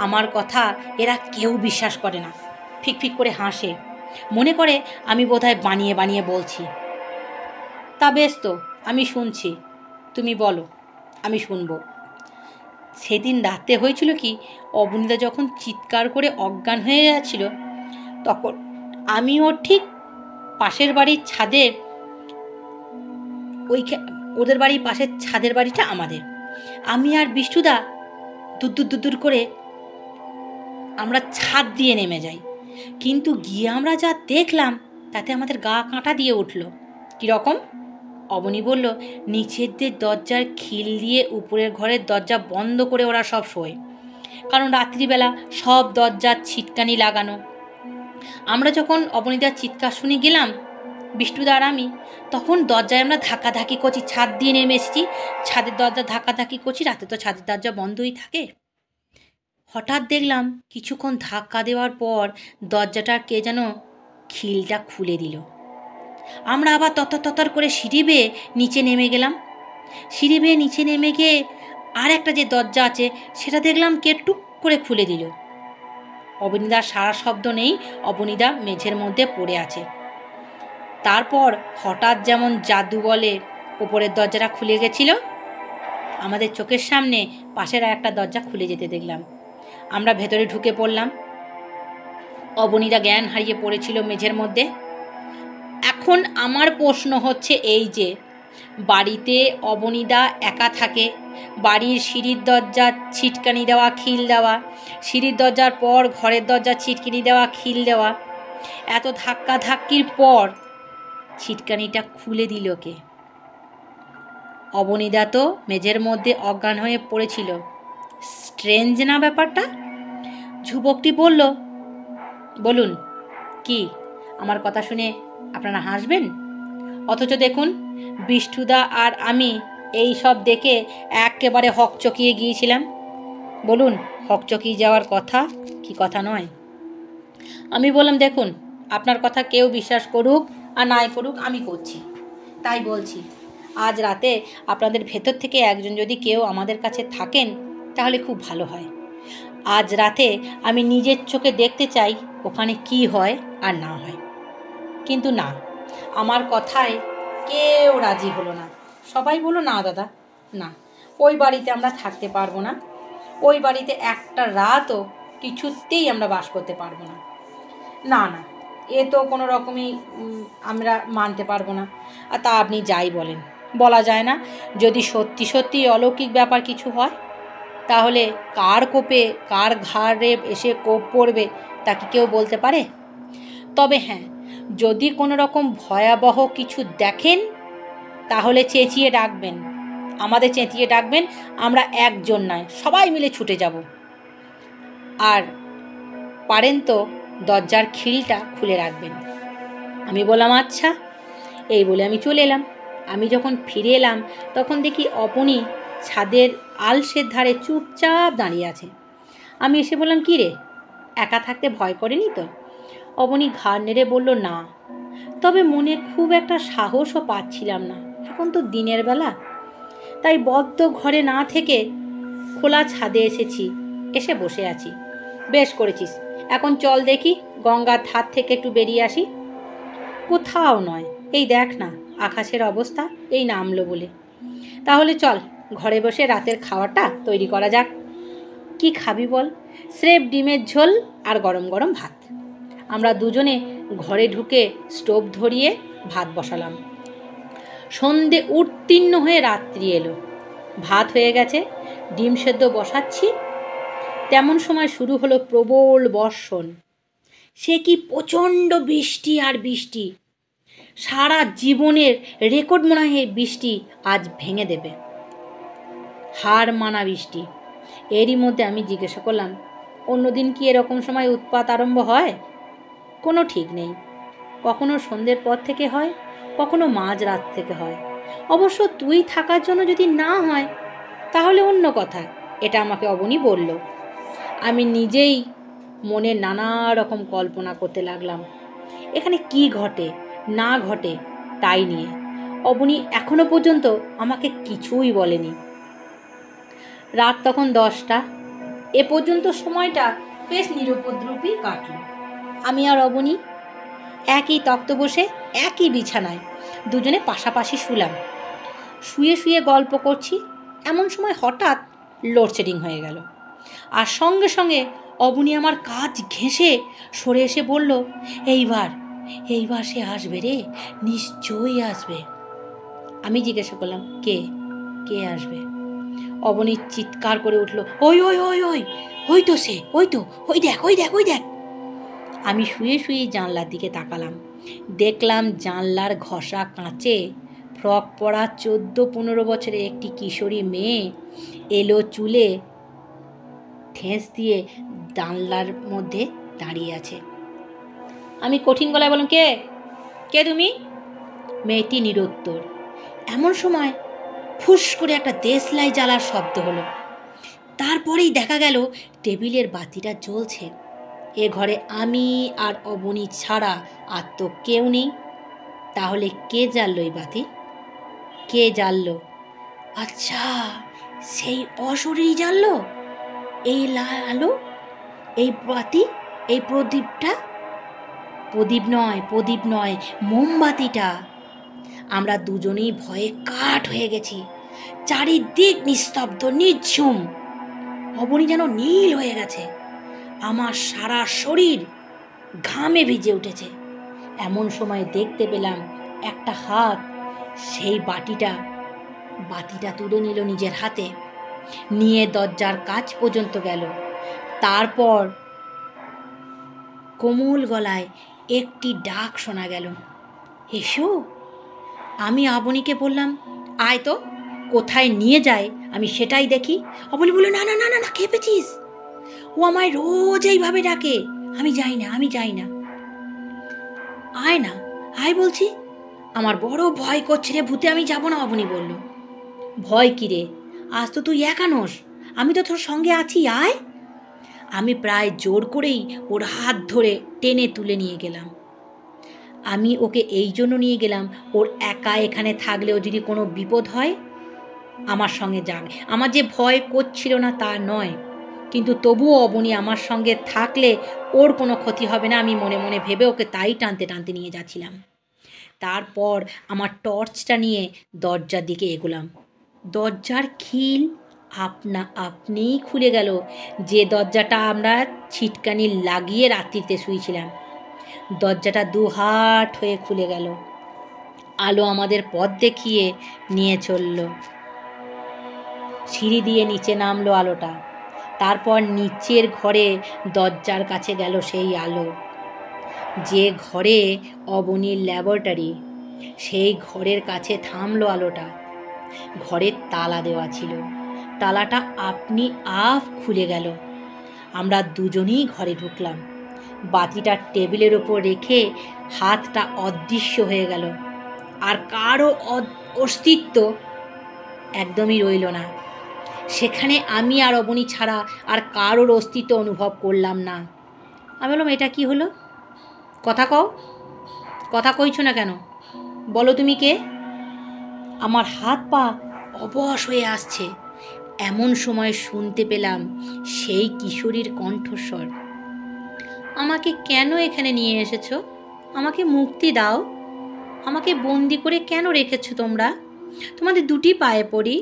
আমার কথা এরা কেউ বিশ্বাস করে না, ফিক করে হাসে, মনে করে আমি বোধহয় বানিয়ে বানিয়ে বলছি। তা বেশ তো, আমি শুনছি, তুমি বলো, আমি শুনবো। সেদিন রাতে হয়েছিল কি, অবনীতা যখন চিৎকার করে অজ্ঞান হয়ে যাচ্ছিল, তখন আমি ওর ঠিক পাশের বাড়ির ছাদে, ওদের বাড়ির পাশের ছাদের বাড়িটা আমাদের, আমি আর বিষ্টুদা দূর করে আমরা ছাদ দিয়ে নেমে যাই। কিন্তু গিয়ে আমরা যা দেখলাম তাতে আমাদের গা কাঁটা দিয়ে উঠল। কীরকম? অবনী বলল, নিচের দরজার খিল দিয়ে উপরের ঘরের দরজা বন্ধ করে ওরা সব শোয়, কারণ রাত্রিবেলা সব দরজার ছিটকানি লাগানো। আমরা যখন অবনীদার চিৎকার শুনে গেলাম, বিষ্টুদা আর আমি, তখন দরজায় আমরা ধাক্কাধাক্কি করছি, ছাদ দিয়ে নেমে এসেছি, ছাদের দরজা ধাক্কাধাক্কি করছি, রাতে তো ছাদের দরজা বন্ধই থাকে। হঠাৎ দেখলাম কিছুক্ষণ ধাক্কা দেওয়ার পর দরজাটার কে যেন খিলটা খুলে দিল। আমরা আবার ততর করে সিঁড়ি বেয়ে নিচে নেমে গেলাম। সিঁড়ি বেয়ে নিচে নেমে গিয়ে আর একটা যে দরজা আছে সেটা দেখলাম কে টুক করে খুলে দিল। অবনীদার সারা শব্দ নেই, অবনীদা মেঝের মধ্যে পড়ে আছে। তারপর হঠাৎ যেমন জাদু বলে ওপরের দরজাটা খুলে গেছিল, আমাদের চোখের সামনে পাশের আর একটা দরজা খুলে যেতে দেখলাম। আমরা ভেতরে ঢুকে পড়লাম। অবনীদা জ্ঞান হারিয়ে পড়েছিল মেঝের মধ্যে। এখন আমার প্রশ্ন হচ্ছে এই যে, বাড়িতে অবনীদা একা থাকে, বাড়ির সিঁড়ির দরজা ছিটকানি দেওয়া, খিল দেওয়া, সিঁড়ির দরজার পর ঘরের দরজা ছিটকানি দেওয়া, খিল দেওয়া, এত ধাক্কির পর ছিটকানিটা খুলে দিল কে? অবনীদা তো মেঝের মধ্যে অজ্ঞান হয়ে পড়েছিল। স্ট্রেঞ্জ না ব্যাপারটা? যুবকটি বলল, বলুন কি? আমার কথা শুনে আপনারা হাসবেন, অথচ দেখুন বিষ্টুদা আর আমি এই সব দেখে একেবারে হকচকিয়ে গিয়েছিলাম। বলুন, হকচকিয়ে যাওয়ার কথা কি কথা নয়? আমি বললাম, দেখুন, আপনার কথা কেউ বিশ্বাস করুক আর নাই করুক, আমি করছি, তাই বলছি, আজ রাতে আপনাদের ভেতর থেকে একজন যদি কেউ আমাদের কাছে থাকেন তাহলে খুব ভালো হয়। আজ রাতে আমি নিজের চোখে দেখতে চাই ওখানে কি হয় আর না হয়। কিন্তু না, আমার কথায় কেউ রাজি হলো না। সবাই বলল, না দাদা, না, ওই বাড়িতে আমরা থাকতে পারবো না, ওই বাড়িতে একটা রাতও কিছুতেই আমরা বাস করতে পারবো না। না না, এ তো কোনো রকমই আমরা মানতে পারবো না। আর তা আপনি যাই বলেন, বলা যায় না, যদি সত্যি সত্যি অলৌকিক ব্যাপার কিছু হয় তাহলে কার কোপে কার ঘাড়ে এসে কোপ পড়বে তা কি কেউ বলতে পারে? তবে হ্যাঁ, যদি কোনো রকম ভয়াবহ কিছু দেখেন তাহলে চেঁচিয়ে ডাকবেন, আমাদের চেঁচিয়ে ডাকবেন, আমরা একজন নয় সবাই মিলে ছুটে যাব। আর পারেন তো দরজার খিলটা খুলে রাখবেন। আমি বললাম, আচ্ছা। এই বলে আমি চলে এলাম। আমি যখন ফিরে এলাম তখন দেখি অবনী ছাদের আলসের ধারে চুপচাপ দাঁড়িয়ে আছে। আমি এসে বললাম, কী রে, একা থাকতে ভয় করেনি তো? অবনী ঘাড় নেড়ে বলল, না, তবে মনে খুব একটা সাহসও পাচ্ছিলাম না, এখন তো দিনের বেলা, তাই বদ্ধ ঘরে না থেকে খোলা ছাদে এসেছি, এসে বসে আছি। বেশ করেছিস, এখন চল দেখি গঙ্গার ধার থেকে একটু বেরিয়ে আসি। কোথাও নয়, এই দেখ না আকাশের অবস্থা, এই নামলো বলে। তাহলে চল ঘরে বসে রাতের খাওয়াটা তৈরি করা যাক। কি খাবি বল? স্রেফ ডিমের ঝোল আর গরম গরম ভাত। আমরা দুজনে ঘরে ঢুকে স্টোভ ধরিয়ে ভাত বসালাম। সন্ধে উত্তীর্ণ হয়ে রাত্রি এলো। ভাত হয়ে গেছে, ডিম সেদ্ধ বসাচ্ছি, তেমন সময় শুরু হলো প্রবল বর্ষণ। সে কি প্রচণ্ড বৃষ্টি আর বৃষ্টি! সারা জীবনের রেকর্ড মনে হয় বৃষ্টি আজ ভেঙে দেবে, হার মানা বৃষ্টি। এরই মধ্যে আমি জিজ্ঞাসা করলাম, অন্যদিন কি এরকম সময় উৎপাত আরম্ভ হয়? কোনো ঠিক নেই, কখনো সন্ধ্যের পর থেকে হয়, কখনো মাঝরাত থেকে হয়। অবশ্য তুই থাকার জন্য যদি না হয় তাহলে অন্য কথা, এটা আমাকে অবনী বলল। আমি নিজেই মনে নানা রকম কল্পনা করতে লাগলাম, এখানে কি ঘটে না ঘটে তাই নিয়ে। অবনী এখনো পর্যন্ত আমাকে কিছুই বলেনি। রাত তখন 10টা। এ পর্যন্ত সময়টা বেশ নিরুপদ্রবী কাটল। আমি আর অবনী একই তক্ত বসে একই বিছানায় দুজনে পাশাপাশি শুলাম। শুয়ে শুয়ে গল্প করছি, এমন সময় হঠাৎ লোডশেডিং হয়ে গেল। আর সঙ্গে সঙ্গে অবনী আমার কাজ ঘেঁষে সরে এসে বলল, এইবার সে আসবে রে, নিশ্চয়ই আসবে। আমি জিজ্ঞাসা করলাম, কে আসবে? অবনী চিৎকার করে উঠল, ওই ওই ওই ওই ওই তো সে, ওই দেখ। আমি শুয়ে শুয়ে জানলার দিকে তাকালাম। দেখলাম জানলার ঘষা কাঁচে ফ্রক পরা 14-15 বছরের একটি কিশোরী মেয়ে এলো চুলে ঠেস দিয়ে জানলার মধ্যে দাঁড়িয়ে আছে। আমি কঠিন গলায় বললাম, কে তুমি? মেয়েটি নিরুত্তর। এমন সময় ফুস করে একটা দেশলাই জ্বালার শব্দ হলো। তারপরেই দেখা গেল টেবিলের বাতিটা জ্বলছে। এ ঘরে আমি আর অবনী ছাড়া আর তো কেউ নেই। তাহলে কে জ্বাললো এই বাতি? কে জ্বাললো? আচ্ছা, সেই অশরীরই জ্বাললো এই আলো, এই বাতি, এই প্রদীপটা। প্রদীপ নয়, মোমবাতিটা। আমরা দুজনেই ভয়ে কাঠ হয়ে গেছি। চারিদিক নিস্তব্ধ, নিঝুম। অবনী যেন নীল হয়ে গেছে। আমার সারা শরীর ঘামে ভিজে উঠেছে। এমন সময় দেখতে পেলাম একটা হাত সেই বাতিটা তুলে নিল নিজের হাতে, নিয়ে দরজার কাছ পর্যন্ত গেল। তারপর কোমল গলায় একটি ডাক শোনা গেল, এসো। আমি অবনীকে বললাম, আয় তো, কোথায় নিয়ে যায় আমি সেটাই দেখি। অবনী বলল, না, খেপেছিস? ও আমায় রোজ এইভাবে ডাকে, আমি যাই না। আয় বলছি। আমার বড় ভয় করছে রে ভূতে, আমি যাব না। অবনী বলল, ভয় কি রে? আজ তো তুই একা নোস, আমি তো তোর সঙ্গে আছি, আয়। আমি প্রায় জোর করেই ওর হাত ধরে টেনে তুলে নিয়ে গেলাম। আমি ওকে এই জন্য নিয়ে গেলাম, ওর একা এখানে থাকলেও যদি কোনো বিপদ হয় আমার সঙ্গে যাক। আমার যে ভয় করছিল না তা নয়, কিন্তু তবুও অবনী আমার সঙ্গে থাকলে ওর কোনো ক্ষতি হবে না, আমি মনে মনে ভেবে ওকে তাই টানতে নিয়ে যাচ্ছিলাম। তারপর আমার টর্চটা নিয়ে দরজার দিকে এগোলাম। দরজার খিল আপনিই খুলে গেল, যে দরজাটা আমরা ছিটকানি লাগিয়ে রাত্রিতে শুয়েছিলাম। দরজাটা দুহাট হয়ে খুলে গেল। আলো আমাদের পথ দেখিয়ে নিয়ে চলল। সিঁড়ি দিয়ে নিচে নামলো আলোটা। তারপর নিচের ঘরে দরজার কাছে গেল সেই আলো। যে ঘরে অবনীর ল্যাবরেটরি, সেই ঘরের কাছে থামলো আলোটা। ঘরের তালা দেওয়া ছিল, তালাটা আপনি খুলে গেল। আমরা দুজনেই ঘরে ঢুকলাম। বাতিটা টেবিলের ওপর রেখে হাতটা অদৃশ্য হয়ে গেল, আর কারও অস্তিত্ব একদমই রইল না সেখানে। আমি আর অবনী ছাড়া আর কারোর অস্তিত্ব অনুভব করলাম না। আমি বললাম, এটা কি হলো? কথা কইছো না কেন? বলো তুমি কে? আমার হাত পা অবশ হয়ে আসছে। এমন সময় শুনতে পেলাম সেই কিশোরীর কণ্ঠস্বর, আমাকে কেন এখানে নিয়ে এসেছো? আমাকে মুক্তি দাও। আমাকে বন্দি করে কেন রেখেছো তোমরা? তোমাদের দুটি পায়ে পড়ি।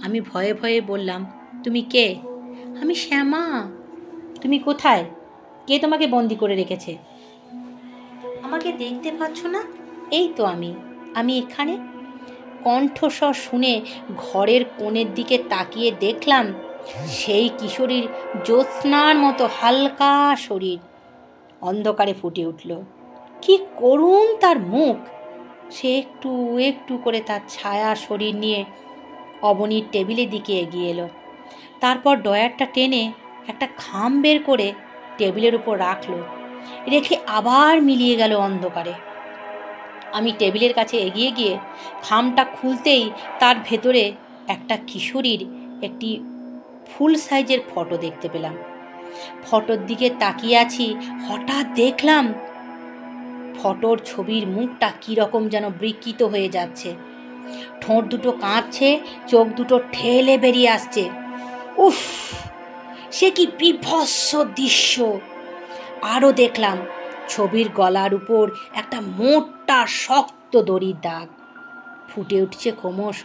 আমি ভয়ে ভয়ে বললাম, তুমি কে? আমি শ্যামা। তুমি কোথায়? কে তোমাকে বন্দি করে রেখেছে? আমাকে দেখতে পাচ্ছ না? এই তো আমি এখানে। কণ্ঠস্বর শুনে ঘরের কোণের দিকে তাকিয়ে দেখলাম সেই কিশোরীর জ্যোৎস্নার মতো হালকা শরীর অন্ধকারে ফুটে উঠল। কি করুণ তার মুখ! সে একটু একটু করে তার ছায়া শরীর নিয়ে অবনীর টেবিলের দিকে এগিয়ে এলো। তারপর ডয়ারটা টেনে একটা খাম বের করে টেবিলের উপর রাখলো, রেখে আবার মিলিয়ে গেল অন্ধকারে। আমি টেবিলের কাছে এগিয়ে গিয়ে খামটা খুলতেই তার ভেতরে একটা কিশোরীর একটি ফুল সাইজের ফটো দেখতে পেলাম। ফটোর দিকে তাকিয়ে আছি, হঠাৎ দেখলাম ফটোর ছবির মুখটা কীরকম যেন বিকৃত হয়ে যাচ্ছে। ঠোঁট দুটো কাঁপছে, চোখ দুটো ঠেলে বেরিয়ে আসছে। উফ, সে কি বিভৎস দৃশ্য! আরও দেখলাম ছবির গলার উপর একটা মোটা শক্ত দড়ির দাগ। ফুটে উঠছে ক্রমশ।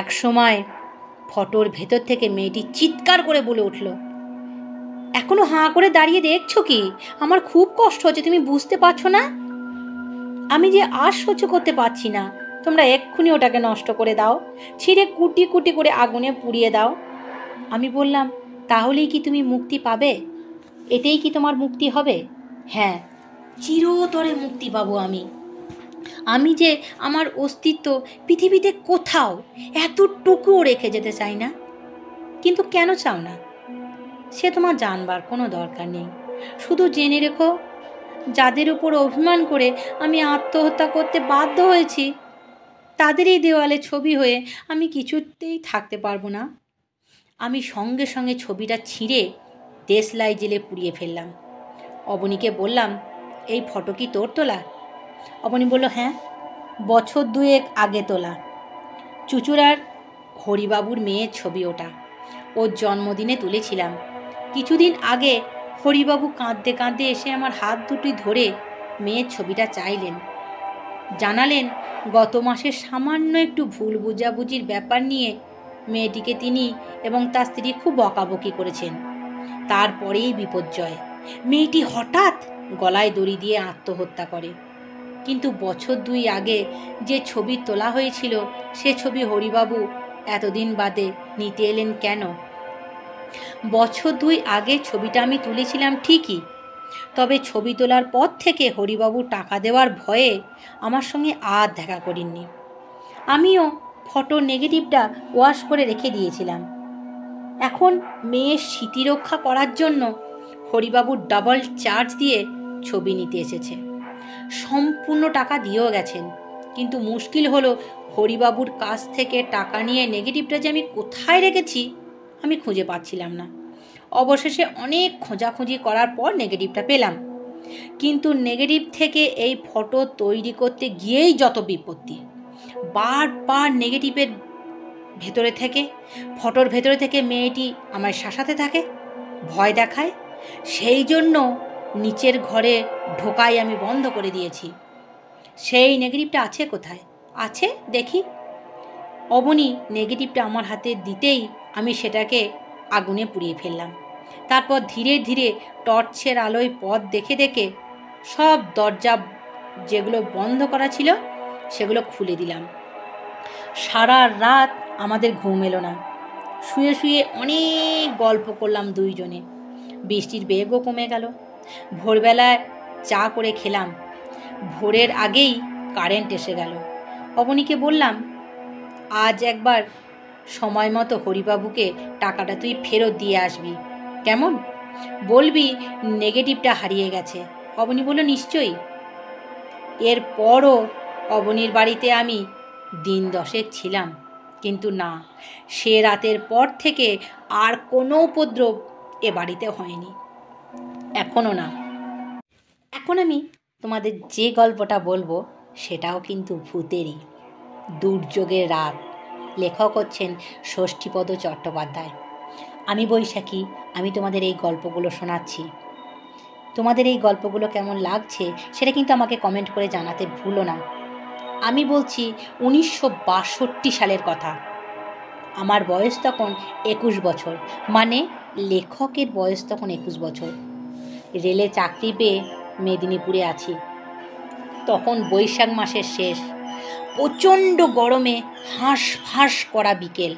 এক সময় ফটোর ভেতর থেকে মেয়েটি চিৎকার করে বলে উঠল, এখনো হাঁ করে দাঁড়িয়ে দেখছো কি? আমার খুব কষ্ট হচ্ছে, তুমি বুঝতে পারছো না? আমি যে আর সহ্য করতে পারছি না। তোমরা এক্ষুনি ওটাকে নষ্ট করে দাও, ছিঁড়ে কুটি কুটি করে আগুনে পুড়িয়ে দাও। আমি বললাম, তাহলেই কি তুমি মুক্তি পাবে? এতেই কি তোমার মুক্তি হবে? হ্যাঁ, চিরতরে মুক্তি পাবো আমি যে আমার অস্তিত্ব পৃথিবীতে কোথাও এতটুকুও রেখে যেতে চাই না। কিন্তু কেন চাও না সে তোমার জানবার কোনো দরকার নেই। শুধু জেনে রেখো, যাদের উপর অভিমান করে আমি আত্মহত্যা করতে বাধ্য হয়েছি, তাদের এই দেওয়ালে ছবি হয়ে আমি কিছুতেই থাকতে পারবো না। আমি সঙ্গে সঙ্গে ছবিটা ছিঁড়ে দেশলাই জেলে পুড়িয়ে ফেললাম। অবনীকে বললাম, এই ফটো কি তোর তোলা? অবনী বলল, হ্যাঁ, বছর 2 আগে তোলা। চুচুড়ার হরিবাবুর মেয়ের ছবি ওটা। ওর জন্মদিনে তুলেছিলাম। কিছুদিন আগে হরিবাবু কাঁদতে কাঁদতে এসে আমার হাত দুটি ধরে মেয়ের ছবিটা চাইলেন। জানালেন গত মাসে সামান্য একটু ভুল বুঝাবুঝির ব্যাপার নিয়ে মেয়েটিকে তিনি এবং তার স্ত্রী খুব বকাবকি করেছেন। তারপরেই বিপর্যয়। মেয়েটি হঠাৎ গলায় দড়ি দিয়ে আত্মহত্যা করে। কিন্তু বছর 2 আগে যে ছবি তোলা হয়েছিল সে ছবি হরিবাবু এতদিন বাদে নিতে এলেন কেন? বছর 2 আগে ছবিটা আমি তুলেছিলাম ঠিকই, তবে ছবি তোলার পর থেকে হরিবাবু টাকা দেওয়ার ভয়ে আমার সঙ্গে আর দেখা করেননি। আমিও ফটোর নেগেটিভটা ওয়াশ করে রেখে দিয়েছিলাম। এখন মেয়ের স্মৃতি রক্ষা করার জন্য হরিবাবু ডাবল চার্জ দিয়ে ছবি নিতে এসেছে। সম্পূর্ণ টাকা দিয়েও গেছেন, কিন্তু মুশকিল হলো হরিবাবুর কাছ থেকে টাকা নিয়ে নেগেটিভটা যে আমি কোথায় রেখেছি আমি খুঁজে পাচ্ছিলাম না। অবশেষে অনেক খোঁজাখুঁজি করার পর নেগেটিভটা পেলাম, কিন্তু নেগেটিভ থেকে এই ফটো তৈরি করতে গিয়েই যত বিপত্তি। বারবার নেগেটিভের ভেতরে থেকে, ফটোর ভেতরে থেকে মেয়েটি আমায় শাসাতে থাকে, ভয় দেখায়। সেই জন্য নিচের ঘরে ঢোকাই আমি বন্ধ করে দিয়েছি। সেই নেগেটিভটা আছে কোথায়? আছে, দেখি। অবনী নেগেটিভটা আমার হাতে দিতেই আমি সেটাকে আগুনে পুড়িয়ে ফেললাম। তারপর ধীরে ধীরে টর্চের আলোয় পথ দেখে দেখে সব দরজা যেগুলো বন্ধ করা ছিল সেগুলো খুলে দিলাম। সারা রাত আমাদের ঘুম এলো না। শুয়ে শুয়ে অনেক গল্প করলাম দুইজনে। বৃষ্টির বেগও কমে গেল। ভোরবেলায় চা করে খেলাম। ভোরের আগেই কারেন্ট এসে গেল। অবনীকে বললাম, আজ একবার সময় মতো হরিবাবুকে টাকাটা তুই ফেরত দিয়ে আসবি, কেমন? বলবি নেগেটিভটা হারিয়ে গেছে। অবনী বলল, নিশ্চয়ই। এরপরও অবনীর বাড়িতে আমি 10 ছিলাম, কিন্তু না, সে রাতের পর থেকে আর কোনো উপদ্রব এ বাড়িতে হয়নি, এখনও না। এখন আমি তোমাদের যে গল্পটা বলবো সেটাও কিন্তু ভূতেরই। দুর্যোগের রাত। লেখক হচ্ছেন ষষ্ঠীপদ চট্টোপাধ্যায়। আমি বৈশাখী, আমি তোমাদের এই গল্পগুলো শোনাচ্ছি। তোমাদের এই গল্পগুলো কেমন লাগছে সেটা কিন্তু আমাকে কমেন্ট করে জানাতে ভুলো না। আমি বলছি 1962 সালের কথা। আমার বয়স তখন 21 বছর, মানে লেখকের বয়স তখন 21 বছর। রেলে চাকরি পেয়ে মেদিনীপুরে আছি। তখন বৈশাখ মাসের শেষ, প্রচণ্ড গরমে হাঁসফাঁস করা বিকেল,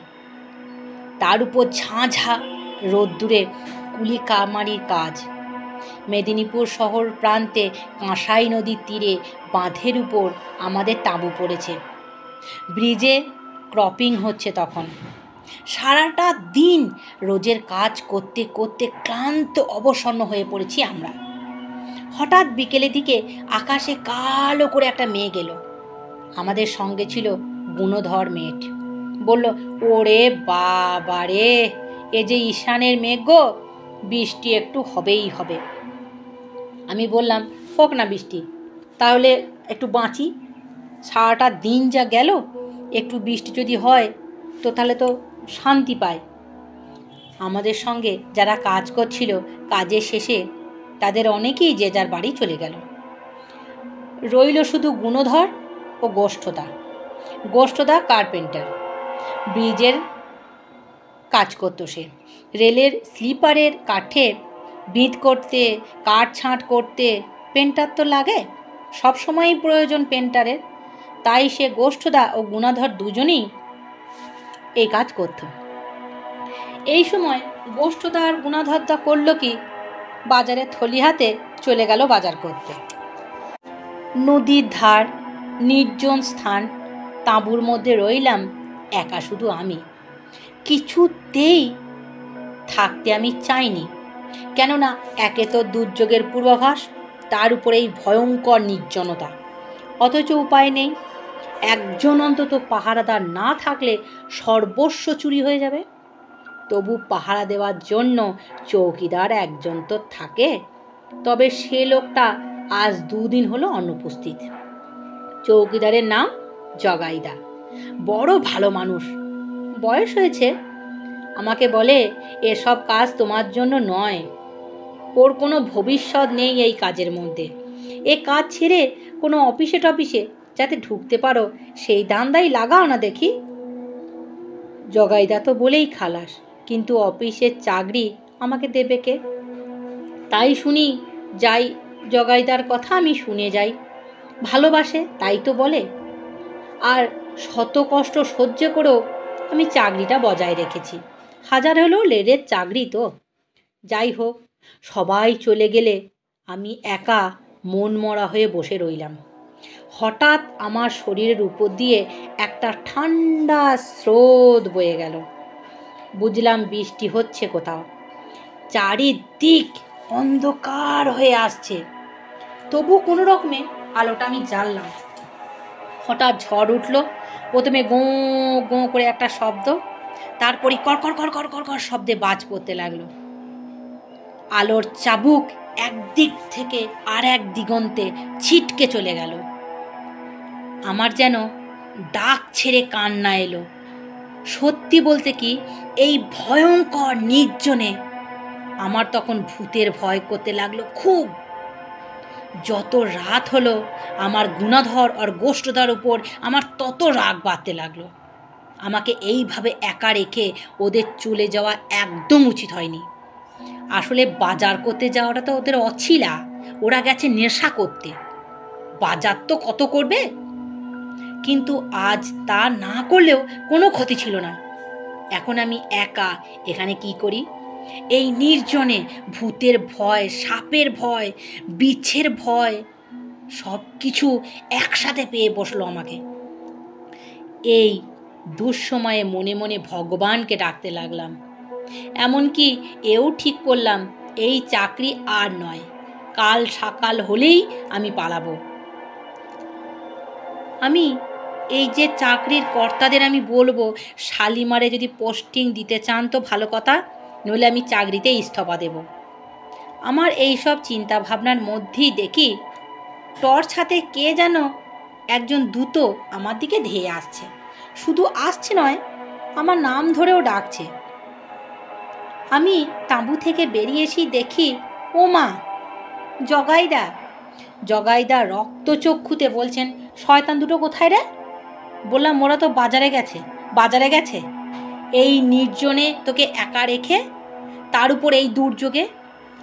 তার উপর ঝাঁঝা রোদ্দুরে কুলি কামারির কাজ। মেদিনীপুর শহর প্রান্তে কাঁসাই নদীর তীরে বাঁধের উপর আমাদের তাঁবু পড়েছে। ব্রিজে ক্রপিং হচ্ছে তখন। সারাটা দিন রোজের কাজ করতে করতে ক্লান্ত অবসন্ন হয়ে পড়েছি আমরা। হঠাৎ বিকেলের দিকে আকাশে কালো করে একটা মেঘ এলো। আমাদের সঙ্গে ছিল গুণধর মেট। বলল, ওরে বাবা রে, এ যে ঈশানের মেঘ গো, বৃষ্টি একটু হবেই হবে। আমি বললাম, হোক না বৃষ্টি, তাহলে একটু বাঁচি। সারাটা দিন যা গেল, একটু বৃষ্টি যদি হয় তো তাহলে তো শান্তি পায়। আমাদের সঙ্গে যারা কাজ করছিল, কাজের শেষে তাদের অনেকেই যে যার বাড়ি চলে গেল। রইল শুধু গুণধর ও গোষ্ঠদা। গোষ্ঠদা কার্পেন্টার, ব্রিজের কাজ করতো সে। রেলের স্লিপারের কাঠে বিঁধ করতে, কাঠ ছাঁট করতে পেন্টার তো লাগে, সবসময়ই প্রয়োজন পেন্টারের। তাই সে গোষ্ঠদা ও গুণাধর দুজনেই এই কাজ করত। এই সময় গোষ্ঠদা আর গুণাধরদা করল কি, বাজারে থলি হাতে চলে গেল বাজার করতে। নদীর ধার, নির্জন স্থান, তাঁবুর মধ্যে রইলাম একা শুধু আমি। কিছুতেই থাকতে আমি চাইনি, কেননা একে তো দুর্যোগের পূর্বাভাস, তার উপরে এই ভয়ঙ্কর নির্জনতা। অথচ উপায় নেই, একজন অন্তত পাহারাদার না থাকলে সর্বস্ব চুরি হয়ে যাবে। তবু পাহারা দেওয়ার জন্য চৌকিদার একজন তো থাকে, তবে সে লোকটা আজ 2 দিন হলো অনুপস্থিত। চৌকিদারের নাম জগাইদা, বড় ভালো মানুষ, বয়স হয়েছে। আমাকে বলে, এসব কাজ তোমার জন্য নয়, ওর কোনো ভবিষ্যৎ নেই এই কাজের মধ্যে। এ কাজ ছেড়ে কোনো অফিসে টফিসে যাতে ঢুকতে পারো, সেই ধান্দাই লাগাও না দেখি। জগাইদা তো বলেই খালাস, কিন্তু অফিসের চাকরি আমাকে দেবে কে? তাই শুনি যাই, জগাইদার কথা আমি শুনে যাই। ভালোবাসে তাই তো বলে। আর শত কষ্ট সহ্য করেও আমি চাকরিটা বজায় রেখেছি। হাজার হলেও লেডের চাকরি তো। যাই হোক, সবাই চলে গেলে আমি একা মন মরা হয়ে বসে রইলাম। হঠাৎ আমার শরীরের উপর দিয়ে একটা ঠান্ডা স্রোত বয়ে গেল। বুঝলাম বৃষ্টি হচ্ছে কোথাও। চারিদিক অন্ধকার হয়ে আসছে, তবু কোনো রকমে আলোটা আমি জ্বাললাম। হঠাৎ ঝড় উঠল। প্রথমে গোঁ গোঁ করে একটা শব্দ, তারপরে কড়কড় কড়কড় কড়কড় শব্দে বাজ পড়তে লাগলো। আলোর চাবুক একদিক থেকে আর এক দিগন্তে ছিটকে চলে গেল। আমার যেন ডাক ছেড়ে কান্না এলো। সত্যি বলতে কি, এই ভয়ঙ্কর নির্জনে আমার তখন ভূতের ভয় করতে লাগলো খুব। যত রাত হলো, আমার গুণাধর আর গোষ্ঠদার উপর আমার তত রাগ বাড়তে লাগলো। আমাকে এইভাবে একা রেখে ওদের চলে যাওয়া একদম উচিত হয়নি। আসলে বাজার করতে যাওয়াটা তো ওদের অছিলা, ওরা গেছে নেশা করতে। বাজার তো কত করবে, কিন্তু আজ তা না করলেও কোনো ক্ষতি ছিল না। এখন আমি একা এখানে কি করি? এই নির্জনে ভূতের ভয়, সাপের ভয়, বিচ্ছের ভয়, সব কিছু একসাথে পেয়ে বসলো আমাকে। এই দুঃসময়ে মনে মনে ভগবানকে ডাকতে লাগলাম। এমনকি এও ঠিক করলাম, এই চাকরি আর নয়, কাল সকাল হলেই আমি পালাবো। আমি এই যে চাকরির কর্তাদের আমি বলবো, শালিমারে যদি পোস্টিং দিতে চান তো ভালো কথা, নইলে আমি চাকরিতে ইস্তফা দেব। আমার এই সব চিন্তা ভাবনার মধ্যেই দেখি টর্চ হাতে কে যেন একজন দ্রুত আমার দিকে ধেয়ে আসছে। শুধু আসছে নয়, আমার নাম ধরেও ডাকছে। আমি তাঁবু থেকে বেরিয়ে এসেই দেখি, ও মা, জগাইদা। জগাইদা রক্তচক্ষুতে বলছেন, শয়তান দুটো কোথায় রে? বললাম, ওরা তো বাজারে গেছে। এই নির্জনে তোকে একা রেখে, তার উপর এই দুর্যোগে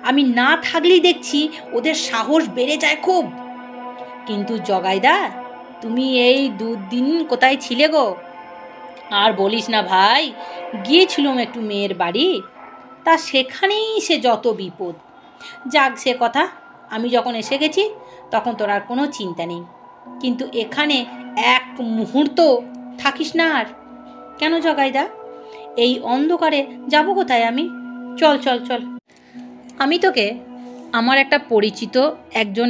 আমি না থাকলেই দেখছি ওদের সাহস বেড়ে যায় খুব। কিন্তু জগাইদা, তুমি এই 2 দিন কোথায় ছিলে গো? আর বলিস না ভাই, গিয়েছিলাম একটু মেয়ের বাড়ি, তা সেখানেই সে যত বিপদ। যাক সে কথা, আমি যখন এসে গেছি তখন তোর আর কোনো চিন্তা নেই, কিন্তু এখানে এক মুহূর্ত থাকিস না আর। কেন জগাইদা? এই অন্ধকারে যাব কোথায় আমি? চল চল চল, আমি তোকে আমার একটা পরিচিত একজন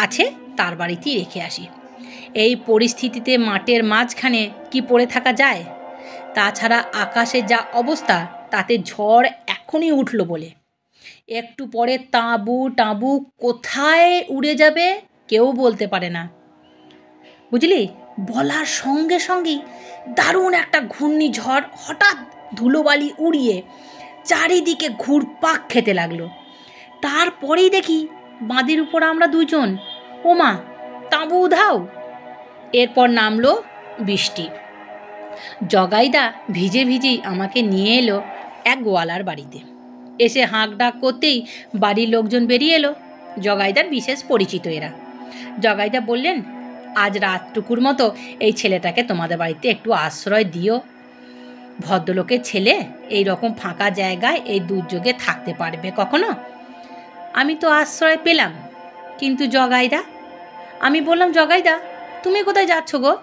আছে তার বাড়িতেই রেখে আসি। এই পরিস্থিতিতে মাঠের মাঝখানে কি পড়ে থাকা যায়? তাছাড়া আকাশের যা অবস্থা, তাতে ঝড় এখনই উঠল বলে একটু পরে তাঁবু টাঁবু কোথায় উড়ে যাবে কেউ বলতে পারে না, বুঝলি? বলার সঙ্গে সঙ্গেই দারুণ একটা ঘূর্ণিঝড় হঠাৎ ধুলোবালি উড়িয়ে চারিদিকে ঘুরপাক খেতে লাগলো। তারপরেই দেখি বাঁধের উপর আমরা 2জন। ওমা, তাঁবু উধাও। এরপর নামলো বৃষ্টি। জগাইদা ভিজে ভিজেই আমাকে নিয়ে এলো এক গোয়ালার বাড়িতে। এসে হাঁক ডাক করতেই বাড়ির লোকজন বেরিয়ে এলো। জগাইদার বিশেষ পরিচিত এরা। জগাইদা বললেন, আজ রাতটুকুর মতো এই ছেলেটাকে তোমাদের বাড়িতে একটু আশ্রয় দিও। ভদ্রলোকের ছেলে এই রকম ফাঁকা জায়গায় এই দুর্যোগে থাকতে পারবে কখনো? আমি তো আশ্রয় পেলাম, কিন্তু জগাইদা, আমি বললাম, জগাইদা তুমি কোথায় যাচ্ছ গো?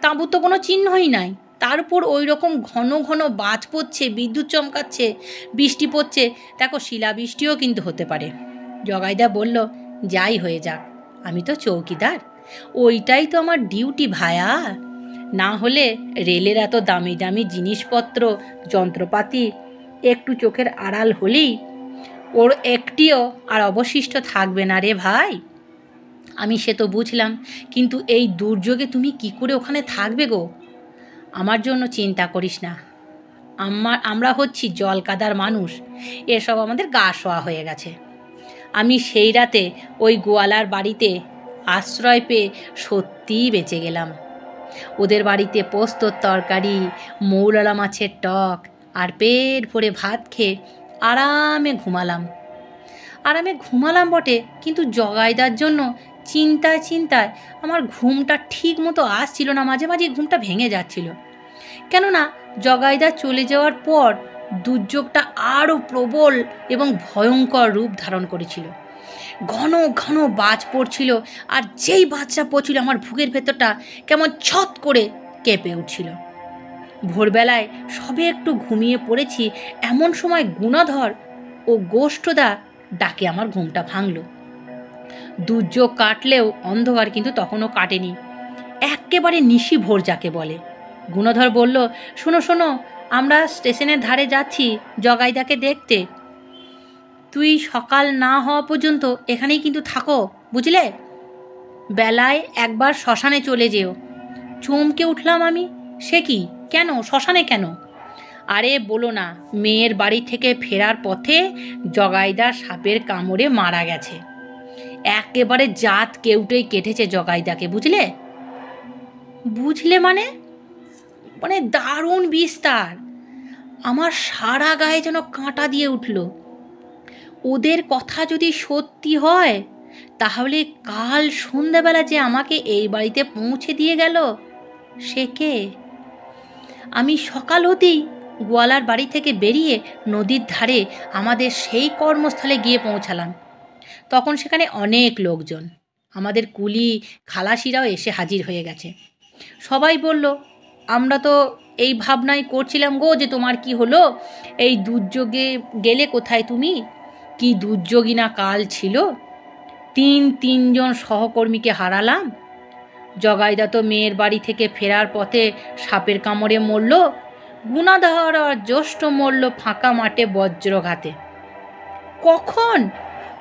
তাঁবুর তো কোনো চিহ্নই নাই, তার উপর ওই রকম ঘন ঘন বাজ পড়ছে, বিদ্যুৎ চমকাচ্ছে, বৃষ্টি পড়ছে, দেখো শিলাবৃষ্টিও কিন্তু হতে পারে। জগাইদা বলল, যাই হয়ে যাক, আমি তো চৌকিদার, ওইটাই তো আমার ডিউটি ভায়া। না হলে রেলের এত দামি দামি জিনিসপত্র যন্ত্রপাতি একটু চোখের আড়াল হলেই ওর একটিও আর অবশিষ্ট থাকবে না রে ভাই। আমি সে তো বুঝলাম, কিন্তু এই দুর্যোগে তুমি কি করে ওখানে থাকবে গো? আমার জন্য চিন্তা করিস না, আমরা হচ্ছি জল কাদার মানুষ, এসব আমাদের গা শোয়া হয়ে গেছে। আমি সেই রাতে ওই গোয়ালার বাড়িতে আশ্রয় পেয়ে সত্যিই বেঁচে গেলাম। ওদের বাড়িতে পোস্তর তরকারি, মৌলালা মাছের টক আর পেট ভরে ভাত খেয়ে আরামে ঘুমালাম বটে, কিন্তু জগাইদার জন্য চিন্তায় চিন্তায় আমার ঘুমটা ঠিক মতো আসছিল না, মাঝে মাঝে ঘুমটা ভেঙে যাচ্ছিল। কেননা জগাইদা চলে যাওয়ার পর দুর্যোগটা আরও প্রবল এবং ভয়ঙ্কর রূপ ধারণ করেছিল। ঘন ঘন বাজ পড়ছিল, আর যেই বাজটা পড়ছিল আমার বুকের ভেতরটা কেমন ছট করে কেঁপে উঠছিল। ভোরবেলায় সবে একটু ঘুমিয়ে পড়েছি, এমন সময় গুণধর ও গোষ্ঠদা ডাকে আমার ঘুমটা ভাঙল। দুর্যোগ কাটলেও অন্ধকার কিন্তু তখনও কাটেনি, একেবারে নিশি ভোর যাকে বলে। গুণধর বলল, শোনো শোনো, আমরা স্টেশনের ধারে যাচ্ছি জগাইদাকে দেখতে। তুই সকাল না হওয়া পর্যন্ত এখানেই কিন্তু থাকো, বুঝলে? বেলায় একবার শ্মশানে চলে যেও। চমকে উঠলাম আমি, সে কি, কেন শ্মশানে কেন? আরে বলো না, মেয়ের বাড়ি থেকে ফেরার পথে জগাইদা সাপের কামড়ে মারা গেছে। একেবারে জাত কেউটেই কেটেছে জগাইদাকে, বুঝলে? বুঝলে মানে? মানে দারুণ বিস্তার। আমার সারা গায়ে যেন কাঁটা দিয়ে উঠল। ওদের কথা যদি সত্যি হয়, তাহলে কাল সন্ধ্যাবেলা যে আমাকে এই বাড়িতে পৌঁছে দিয়ে গেল, সে কে? আমি সকাল হতেই গোয়ালার বাড়ি থেকে বেরিয়ে নদীর ধারে আমাদের সেই কর্মস্থলে গিয়ে পৌঁছালাম। তখন সেখানে অনেক লোকজন, আমাদের কুলি খালাসিরাও এসে হাজির হয়ে গেছে। সবাই বলল, আমরা তো এই ভাবনাই করছিলাম গো যে তোমার কি হলো, এই দুর্যোগে গেলে কোথায় তুমি? কি দুর্যোগী না কাল ছিল, তিনজন সহকর্মীকে হারালাম। জগাইদা তো মেয়ের বাড়ি থেকে ফেরার পথে সাপের কামড়ে মরল, গুণাধর আর জ্যৈষ্ঠ মরল ফাঁকা মাঠে বজ্রঘাতে। কখন?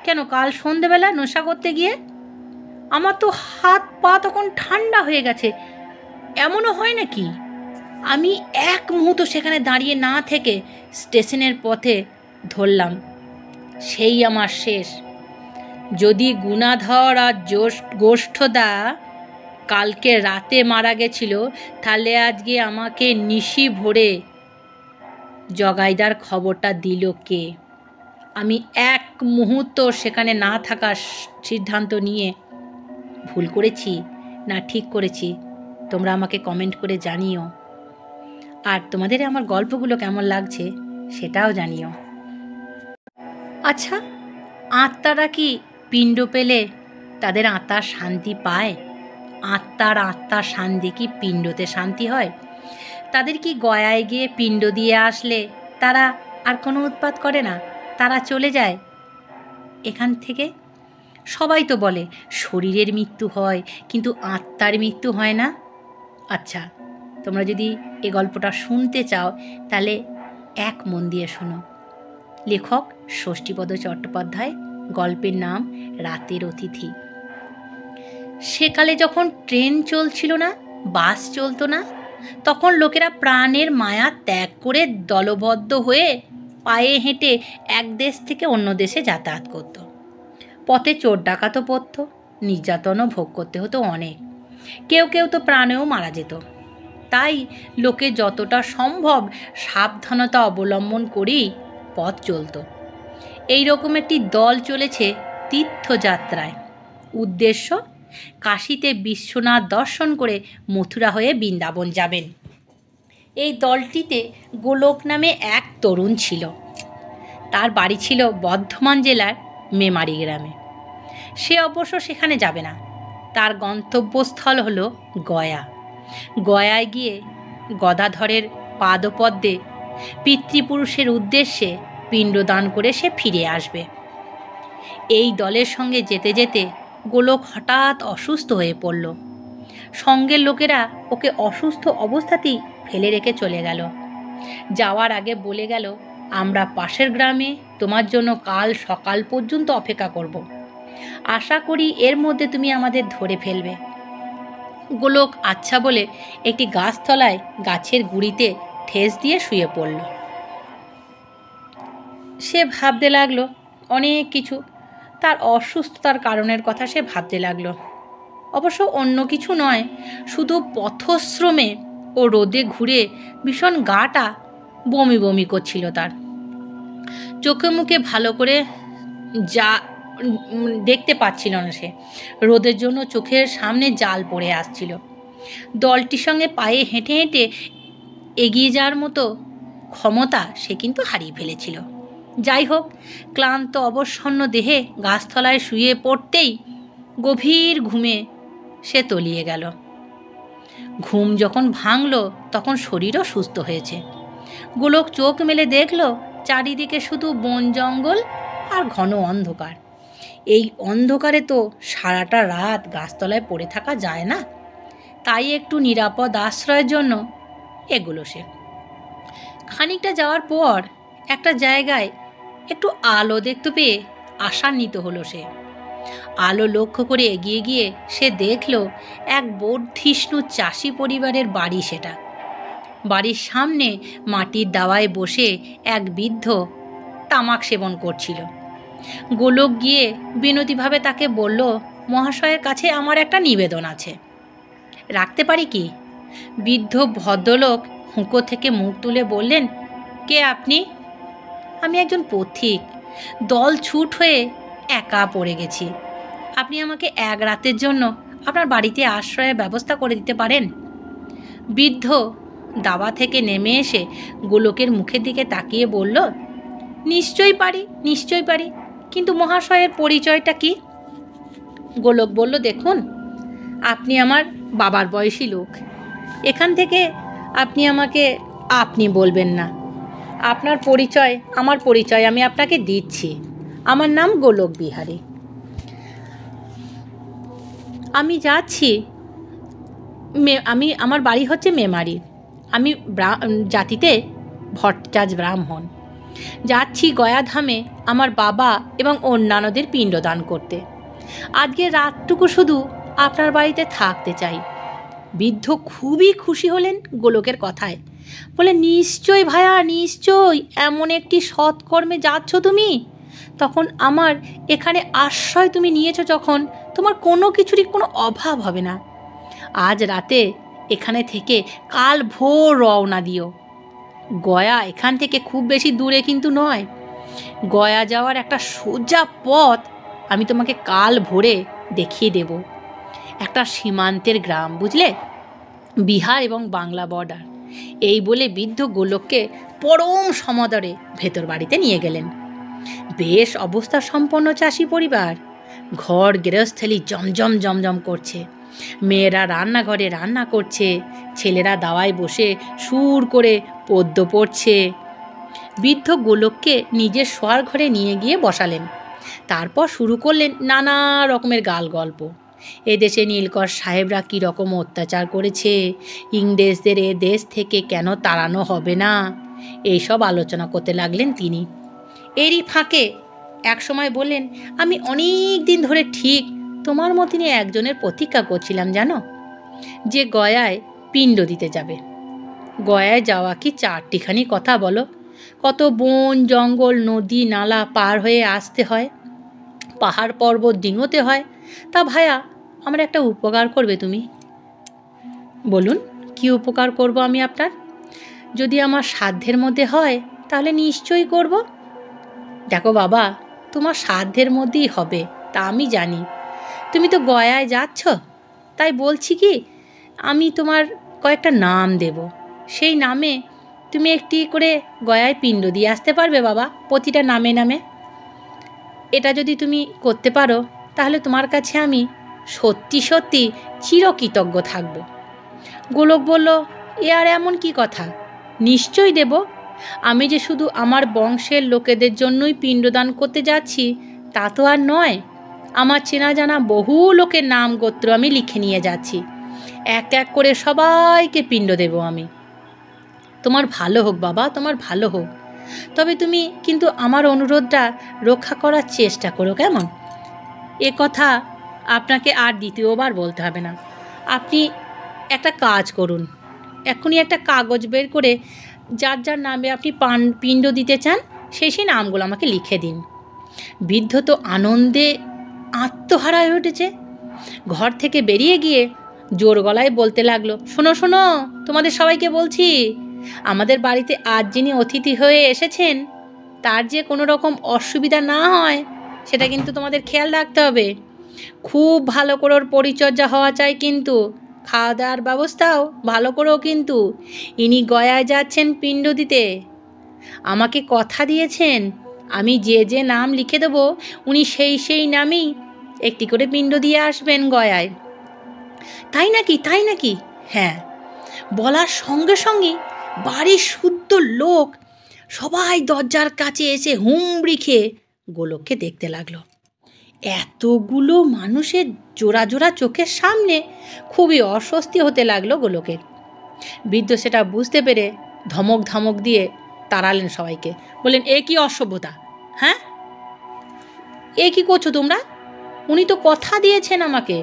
কেন, কাল সন্ধেবেলা নেশা করতে গিয়ে। আমার তো হাত পা তখন ঠান্ডা হয়ে গেছে। এমনও হয় নাকি? আমি এক মুহূর্ত সেখানে দাঁড়িয়ে না থেকে স্টেশনের পথে ধরলাম। সেই আমার শেষ। যদি গুণাধর আর গোষ্ঠদা কালকে রাতে মারা গেছিল, তাহলে আজকে আমাকে নিশি ভোরে জগাইদার খবরটা দিল কে? আমি এক মুহূর্ত সেখানে না থাকার সিদ্ধান্ত নিয়ে ভুল করেছি না ঠিক করেছি তোমরা আমাকে কমেন্ট করে জানিও। আর তোমাদের আমার গল্পগুলো কেমন লাগছে সেটাও জানিও। আচ্ছা, আত্মারা কি পিণ্ড পেলে তাদের আত্মার শান্তি পায়? আত্মার শান্তি কি পিণ্ডতে শান্তি হয়? তাদের কি গয়ায় গিয়ে পিণ্ড দিয়ে আসলে তারা আর কোনো উৎপাত করে না, তারা চলে যায় এখান থেকে? সবাই তো বলে শরীরের মৃত্যু হয় কিন্তু আত্মার মৃত্যু হয় না। আচ্ছা, তোমরা যদি এই গল্পটা শুনতে চাও তাহলে এক মন দিয়ে শোনো। লেখক ষষ্ঠীপদ চট্টোপাধ্যায়, গল্পের নাম রাতের অতিথি। সেকালে যখন ট্রেন চলছিল না, বাস চলতো না, তখন লোকেরা প্রাণের মায়া ত্যাগ করে দলবদ্ধ হয়ে পায়ে হেঁটে এক দেশ থেকে অন্য দেশে যাতায়াত করত। পথে চোর ডাকাতও পড়ত, নির্যাতনও ভোগ করতে হতো অনেক, কেউ কেউ তো প্রাণেও মারা যেত। তাই লোকে যতটা সম্ভব সাবধানতা অবলম্বন করেই পথ চলত। এই রকম একটি দল চলেছে তীর্থযাত্রায়। উদ্দেশ্য কাশীতে বিশ্বনাথ দর্শন করে মথুরা হয়ে বৃন্দাবন যাবেন। এই দলটিতে গোলক নামে এক তরুণ ছিল। তার বাড়ি ছিল বর্ধমান জেলার মেমারি গ্রামে। সে অবশ্য সেখানে যাবে না, তার গন্তব্যস্থল হলো গয়া। গয়ায় গিয়ে গদাধরের পাদপদ্মে পিতৃপুরুষের উদ্দেশ্যে পিণ্ডদান করে সে ফিরে আসবে। এই দলের সঙ্গে যেতে যেতে গোলক হঠাৎ অসুস্থ হয়ে পড়ল। সঙ্গের লোকেরা ওকে অসুস্থ অবস্থাতেই ফেলে রেখে চলে গেল। যাওয়ার আগে বলে গেল, আমরা পাশের গ্রামে তোমার জন্য কাল সকাল পর্যন্ত অপেক্ষা করব। আশা করি এর মধ্যে তুমি আমাদের ধরে ফেলবে। গোলক আচ্ছা বলে একটি গাছতলায় গাছের গুঁড়িতে ঠেস দিয়ে শুয়ে পড়ল। সে ভাবতে লাগলো অনেক কিছু, তার অসুস্থতার কারণের কথা সে ভাবতে লাগলো। অবশ্য অন্য কিছু নয়, শুধু পথশ্রমে ও রোদে ঘুরে ভীষণ গাটা বমি বমি করছিল তার। চোখে মুখে ভালো করে যা দেখতে পাচ্ছিল না সে, রোদের জন্য চোখের সামনে জাল পড়ে আসছিল। দলটির সঙ্গে পায়ে হেঁটে হেঁটে এগিয়ে যাওয়ার মতো ক্ষমতা সে কিন্তু হারিয়ে ফেলেছিল। যাই হোক, ক্লান্ত অবসন্ন দেহে গাছতলায় শুয়ে পড়তেই গভীর ঘুমে সে তলিয়ে গেল। ঘুম যখন ভাঙল তখন শরীরও সুস্থ হয়েছে। গোলক চোখ মেলে দেখল চারিদিকে শুধু বন জঙ্গল আর ঘন অন্ধকার। এই অন্ধকারে তো সারাটা রাত গাছতলায় পড়ে থাকা যায় না, তাই একটু নিরাপদ আশ্রয়ের জন্য এগুলো সে। খানিকটা যাওয়ার পর একটা জায়গায় একটু আলো দেখতে পেয়ে আশান্বিত হলো সে। আলো লক্ষ্য করে এগিয়ে গিয়ে সে দেখল এক বর্ধিষ্ণু চাষি পরিবারের বাড়ি সেটা। বাড়ির সামনে মাটির দাওয়ায় বসে এক বৃদ্ধ তামাক সেবন করছিল। গোলক গিয়ে বিনতিভাবে তাকে বলল, মহাশয়ের কাছে আমার একটা নিবেদন আছে, রাখতে পারি কি? বৃদ্ধ ভদ্রলোক হুঁকো থেকে মুখ তুলে বললেন, কে আপনি? আমি একজন পথিক, দল ছুট হয়ে একা পড়ে গেছি। আপনি আমাকে এক রাতের জন্য আপনার বাড়িতে আশ্রয়ের ব্যবস্থা করে দিতে পারেন? বৃদ্ধ দাবা থেকে নেমে এসে গোলকের মুখের দিকে তাকিয়ে বলল, নিশ্চয়ই পারি, নিশ্চয়ই পারি, কিন্তু মহাশয়ের পরিচয়টা কি? গোলক বলল, দেখুন, আপনি আমার বাবার বয়সী লোক, এখান থেকে আপনি আমাকে আপনি বলবেন না। আপনার পরিচয় আমার পরিচয় আমি আপনাকে দিচ্ছি। আমার নাম গোলক বিহারী। আমি যাচ্ছি, আমার বাড়ি হচ্ছে মেমারি। আমি জাতিতে ভট্টাচার্য ব্রাহ্মণ। যাচ্ছি গয়াধামে আমার বাবা এবং অন্যান্যদের পিণ্ডদান করতে। আজকে রাতটুকু শুধু আপনার বাড়িতে থাকতে চাই। বৃদ্ধ খুবই খুশি হলেন গোলকের কথায়, বলে, নিশ্চয় ভায়া, নিশ্চয়, এমন একটি সৎকর্মে যাচ্ছ তুমি, তখন আমার এখানে আশ্রয় তুমি নিয়েছো যখন, তোমার কোনো কিছুরই কোনো অভাব হবে না। আজ রাতে এখানে থেকে কাল ভোর রওনা দিও। গয়া এখান থেকে খুব বেশি দূরে কিন্তু নয়। গয়া যাওয়ার একটা সোজা পথ আমি তোমাকে কাল ভোরে দেখিয়ে দেব। একটা সীমান্তের গ্রাম, বুঝলে, বিহার এবং বাংলা বর্ডার। এই বলে বৃদ্ধ গোলককে পরম সমাদরে ভেতর বাড়িতে নিয়ে গেলেন। বেশ অবস্থা সম্পন্ন চাষি পরিবার, ঘর গৃহস্থলী জমজম জমজম করছে, মেয়েরা রান্নাঘরে রান্না করছে, ছেলেরা দাওয়ায় বসে সুর করে পদ্য পড়ছে। বৃদ্ধ গোলককে নিজের শোয়ার ঘরে নিয়ে গিয়ে বসালেন। তারপর শুরু করলেন নানা রকমের গাল গল্প। এদেশে নীলকর সাহেবরা কী রকম অত্যাচার করেছে, ইংরেজদের এ দেশ থেকে কেন তাড়ানো হবে না, এইসব আলোচনা করতে লাগলেন তিনি। এরই ফাঁকে একসময় বললেন, আমি অনেক দিন ধরে ঠিক তোমার মতনই একজনের প্রতীক্ষা করছিলাম জানো, যে গয়ায় পিণ্ড দিতে যাবে। গয়ায় যাওয়া কি চারটিখানি কথা বলো, কত বন জঙ্গল নদী নালা পার হয়ে আসতে হয়, পাহাড় পর্বত ডিঙোতে হয়। তা ভায়া, আমার একটা উপকার করবে তুমি? বলুন, কি উপকার করব আমি আপনার? যদি আমার সাধ্যের মধ্যে হয় তাহলে নিশ্চয়ই করব। দেখো বাবা, তোমার সাধ্যের মধ্যেই হবে তা আমি জানি। তুমি তো গয়ায় যাচ্ছ, তাই বলছি কি, আমি তোমার কয়েকটা নাম দেব, সেই নামে তুমি একটি করে গয়ায় পিণ্ড দিয়ে আসতে পারবে বাবা, প্রতিটা নামে নামে। এটা যদি তুমি করতে পারো তাহলে তোমার কাছে আমি সত্যি সত্যি চিরকৃতজ্ঞ থাকব। গোলক বলল, এ আর এমন কি কথা, নিশ্চয়ই দেব। আমি যে শুধু আমার বংশের লোকেদের জন্যই পিণ্ডদান করতে যাচ্ছি তা তো আর নয়, আমার চেনা জানা বহু লোকের নাম গোত্র আমি লিখে নিয়ে যাচ্ছি, এক এক করে সবাইকে পিণ্ড দেব আমি। তোমার ভালো হোক বাবা, তোমার ভালো হোক। তবে তুমি কিন্তু আমার অনুরোধটা রক্ষা করার চেষ্টা করো, কেমন? এ কথা আপনাকে আর দ্বিতীয়বার বলতে হবে না। আপনি একটা কাজ করুন, এখনই একটা কাগজ বের করে যার যার নামে আপনি পিণ্ড দিতে চান সেই সেই নামগুলো আমাকে লিখে দিন। বৃদ্ধ তো আনন্দে আত্মহারা হয়ে উঠেছে। ঘর থেকে বেরিয়ে গিয়ে জোর গলায় বলতে লাগলো, শোনো শোনো, তোমাদের সবাইকে বলছি, আমাদের বাড়িতে আজ যিনি অতিথি হয়ে এসেছেন তার যে কোনো রকম অসুবিধা না হয় সেটা কিন্তু তোমাদের খেয়াল রাখতে হবে। খুব ভালো করে ওর পরিচর্যা হওয়া চাই, কিন্তু খাওয়া দাওয়ার ব্যবস্থাও ভালো করেও। কিন্তু ইনি গয়ায় যাচ্ছেন পিণ্ড দিতে, আমাকে কথা দিয়েছেন, আমি যে যে নাম লিখে দেবো উনি সেই সেই নামেই একটি করে পিণ্ড দিয়ে আসবেন গয়ায়। তাই নাকি, তাই নাকি? হ্যাঁ। বলার সঙ্গে সঙ্গে বাড়ির শুদ্ধ লোক সবাই দরজার কাছে এসে হুমড়ি খেয়ে গোলককে দেখতে লাগলো। এতগুলো মানুষের জোড়া জোড়া চোখের সামনে খুবই অস্বস্তি হতে লাগলো গোলকের। বৃদ্ধ সেটা বুঝতে পেরে ধমক ধমক দিয়ে তাড়ালেন সবাইকে। বললেন, এ কি অসভ্যতা, হ্যাঁ? এ কি করছো তোমরা? উনি তো কথা দিয়েছেন আমাকে।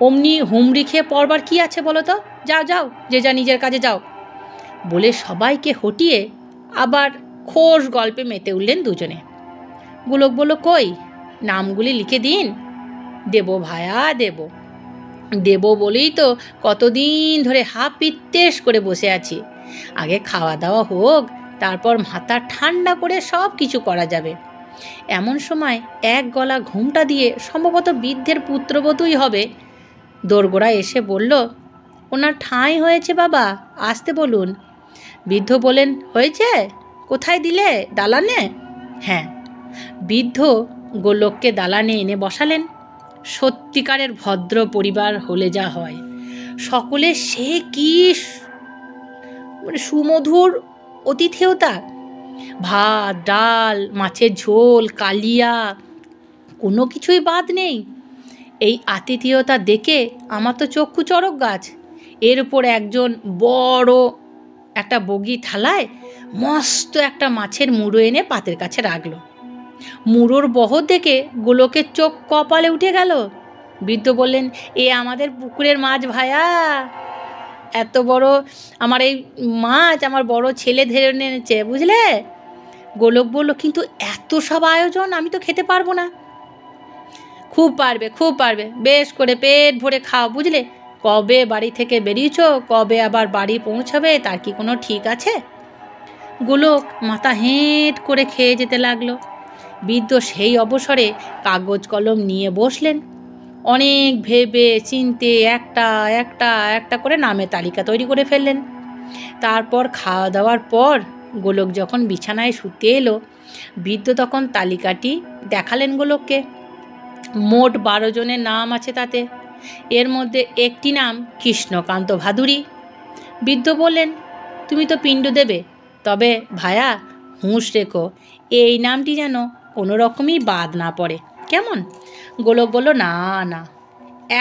অমনি হুমড়ি খেয়ে পড়বার কি আছে বলো তো? যাও যাও, যে যা নিজের কাজে যাও বলে সবাইকে হটিয়ে আবার খোশ গল্পে মেতে উঠলেন দুজনে। গোলক বলল, কই নামগুলি লিখে দিন। দেব ভায়া, দেব দেব বলেই তো কতদিন ধরে হাপিত্তেশ করে বসে আছি। আগে খাওয়া দাওয়া হোক, তারপর মাথা ঠান্ডা করে সব কিছু করা যাবে। এমন সময় এক গলা ঘুমটা দিয়ে সম্ভবত বৃদ্ধের পুত্রবধূই হবে, দোরগোড়া এসে বলল, ওনার ঠাঁই হয়েছে বাবা, আসতে বলুন। বৃদ্ধ বলেন, হয়েছে? কোথায় দিলে, দালানে? হ্যাঁ। বৃদ্ধ গোলককে দালানে এনে বসালেন। সত্যিকারের ভদ্র পরিবার হলে যা হয়, সকলে সে কি সুমধুর অতিথেয়তা, ভাত ডাল মাছের ঝোল কালিয়া কোনো কিছুই বাদ নেই। এই আতিথেয়তা দেখে আমার তো চক্ষু চড়ক গাছ। এর উপর একজন বড় একটা বগি থালায় মস্ত একটা মাছের মুড়ো এনে পাতের কাছে রাখলো। মুড়োর বহর দেখে গোলকের চোখ কপালে উঠে গেল। বৃদ্ধ বললেন, এ আমাদের পুকুরের মাছ ভায়া, এত বড় আমার এই মাছ আমার বড় ছেলে ধরে এনেছে, বুঝলে? গোলক বলল, কিন্তু এত সব আয়োজন আমি তো খেতে পারবো না। খুব পারবে, খুব পারবে, বেশ করে পেট ভরে খাও, বুঝলে? কবে বাড়ি থেকে বেরিয়েছ, কবে আবার বাড়ি পৌঁছাবে তার কি কোনো ঠিক আছে? গোলক মাথা হেঁট করে খেয়ে যেতে লাগলো। বৃদ্ধ সেই অবসরে কাগজ কলম নিয়ে বসলেন। অনেক ভেবে চিন্তে একটা একটা একটা করে নামের তালিকা তৈরি করে ফেললেন। তারপর খাওয়া দাওয়ার পর গোলক যখন বিছানায় শুতে এলো, বৃদ্ধ তখন তালিকাটি দেখালেন গোলককে। মোট 12 জনের নাম আছে তাতে। এর মধ্যে একটি নাম কৃষ্ণকান্ত ভাদুরী। বৃদ্ধ বললেন, তুমি তো পিণ্ড দেবে, তবে ভায়া হুঁশ রেখো, এই নামটি যেন কোনো রকমই বাদ না পড়ে, কেমন? গোলক বলল, না না,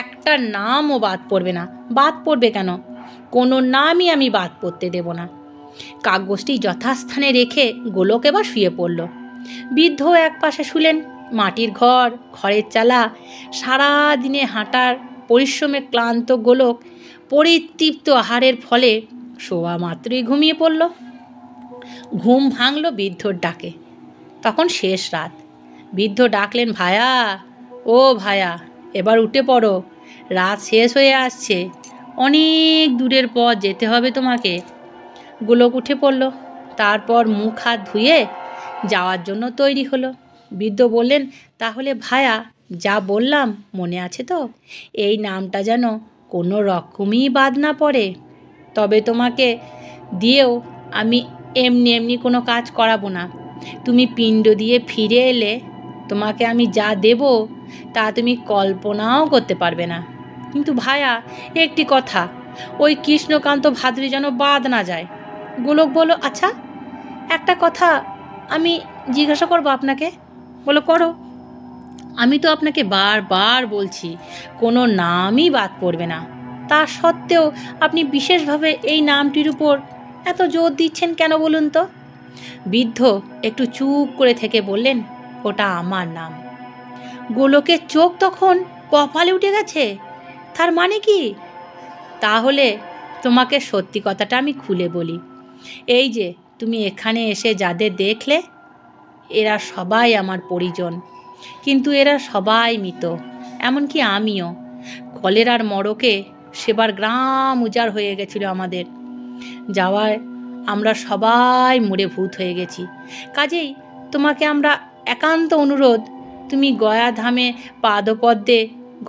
একটা নামও বাদ পড়বে না। বাদ পড়বে কেন? কোনো নামই আমি বাদ পড়তে দেব না। কাগজটি যথাস্থানে রেখে গোলক এবার শুয়ে পড়ল। বৃদ্ধ এক পাশে শুলেন। মাটির ঘর, খড়ের চালা, সারা দিনে হাঁটার পরিশ্রমে ক্লান্ত গোলক পরিতৃপ্ত আহারের ফলে শোয়া মাত্রই ঘুমিয়ে পড়ল। ঘুম ভাঙল বৃদ্ধর ডাকে। তখন শেষ রাত। বৃদ্ধ ডাকলেন, ভায়া, ও ভায়া, এবার উঠে পড়ো, রাত শেষ হয়ে আসছে, অনেক দূরের পথ যেতে হবে তোমাকে। গোলক উঠে পড়ল। তারপর মুখ হাত ধুয়ে যাওয়ার জন্য তৈরি হলো। বৃদ্ধ বললেন, তাহলে ভায়া, যা বললাম মনে আছে তো? এই নামটা যেন কোনো রকমই বাদ না পড়ে। তবে তোমাকে দিয়েও আমি এমনি এমনি কোনো কাজ করাবো না। তুমি পিণ্ড দিয়ে ফিরে এলে তোমাকে আমি যা দেব তা তুমি কল্পনাও করতে পারবে না। কিন্তু ভায়া, একটি কথা, ওই কৃষ্ণকান্ত ভাদুরী যেন বাদ না যায়। গোলক বলল, আচ্ছা, একটা কথা আমি জিজ্ঞাসা করবো আপনাকে। বলো, করো। আমি তো আপনাকে বারবার বলছি কোনো নামই বাদ পড়বে না, তা সত্ত্বেও আপনি বিশেষভাবে এই নামটির উপর এত জোর দিচ্ছেন কেন বলুন তো? বৃদ্ধ একটু চুপ করে থেকে বললেন, ওটা আমার নাম। গোলকের চোখ তখন কপালে উঠে গেছে। তার মানে কি? তাহলে তোমাকে সত্যি কথাটা আমি খুলে বলি। এই যে তুমি এখানে এসে যাদের দেখলে, এরা সবাই আমার পরিজন, কিন্তু এরা সবাই মৃত, এমনকি আমিও। কলেরার মড়কে সেবার গ্রাম উজাড় হয়ে গেছিল আমাদের যাওয়ায়, আমরা সবাই মরে ভূত হয়ে গেছি। কাজেই তোমাকে আমরা একান্ত অনুরোধ, তুমি গয়া ধামে পাদপদ্মে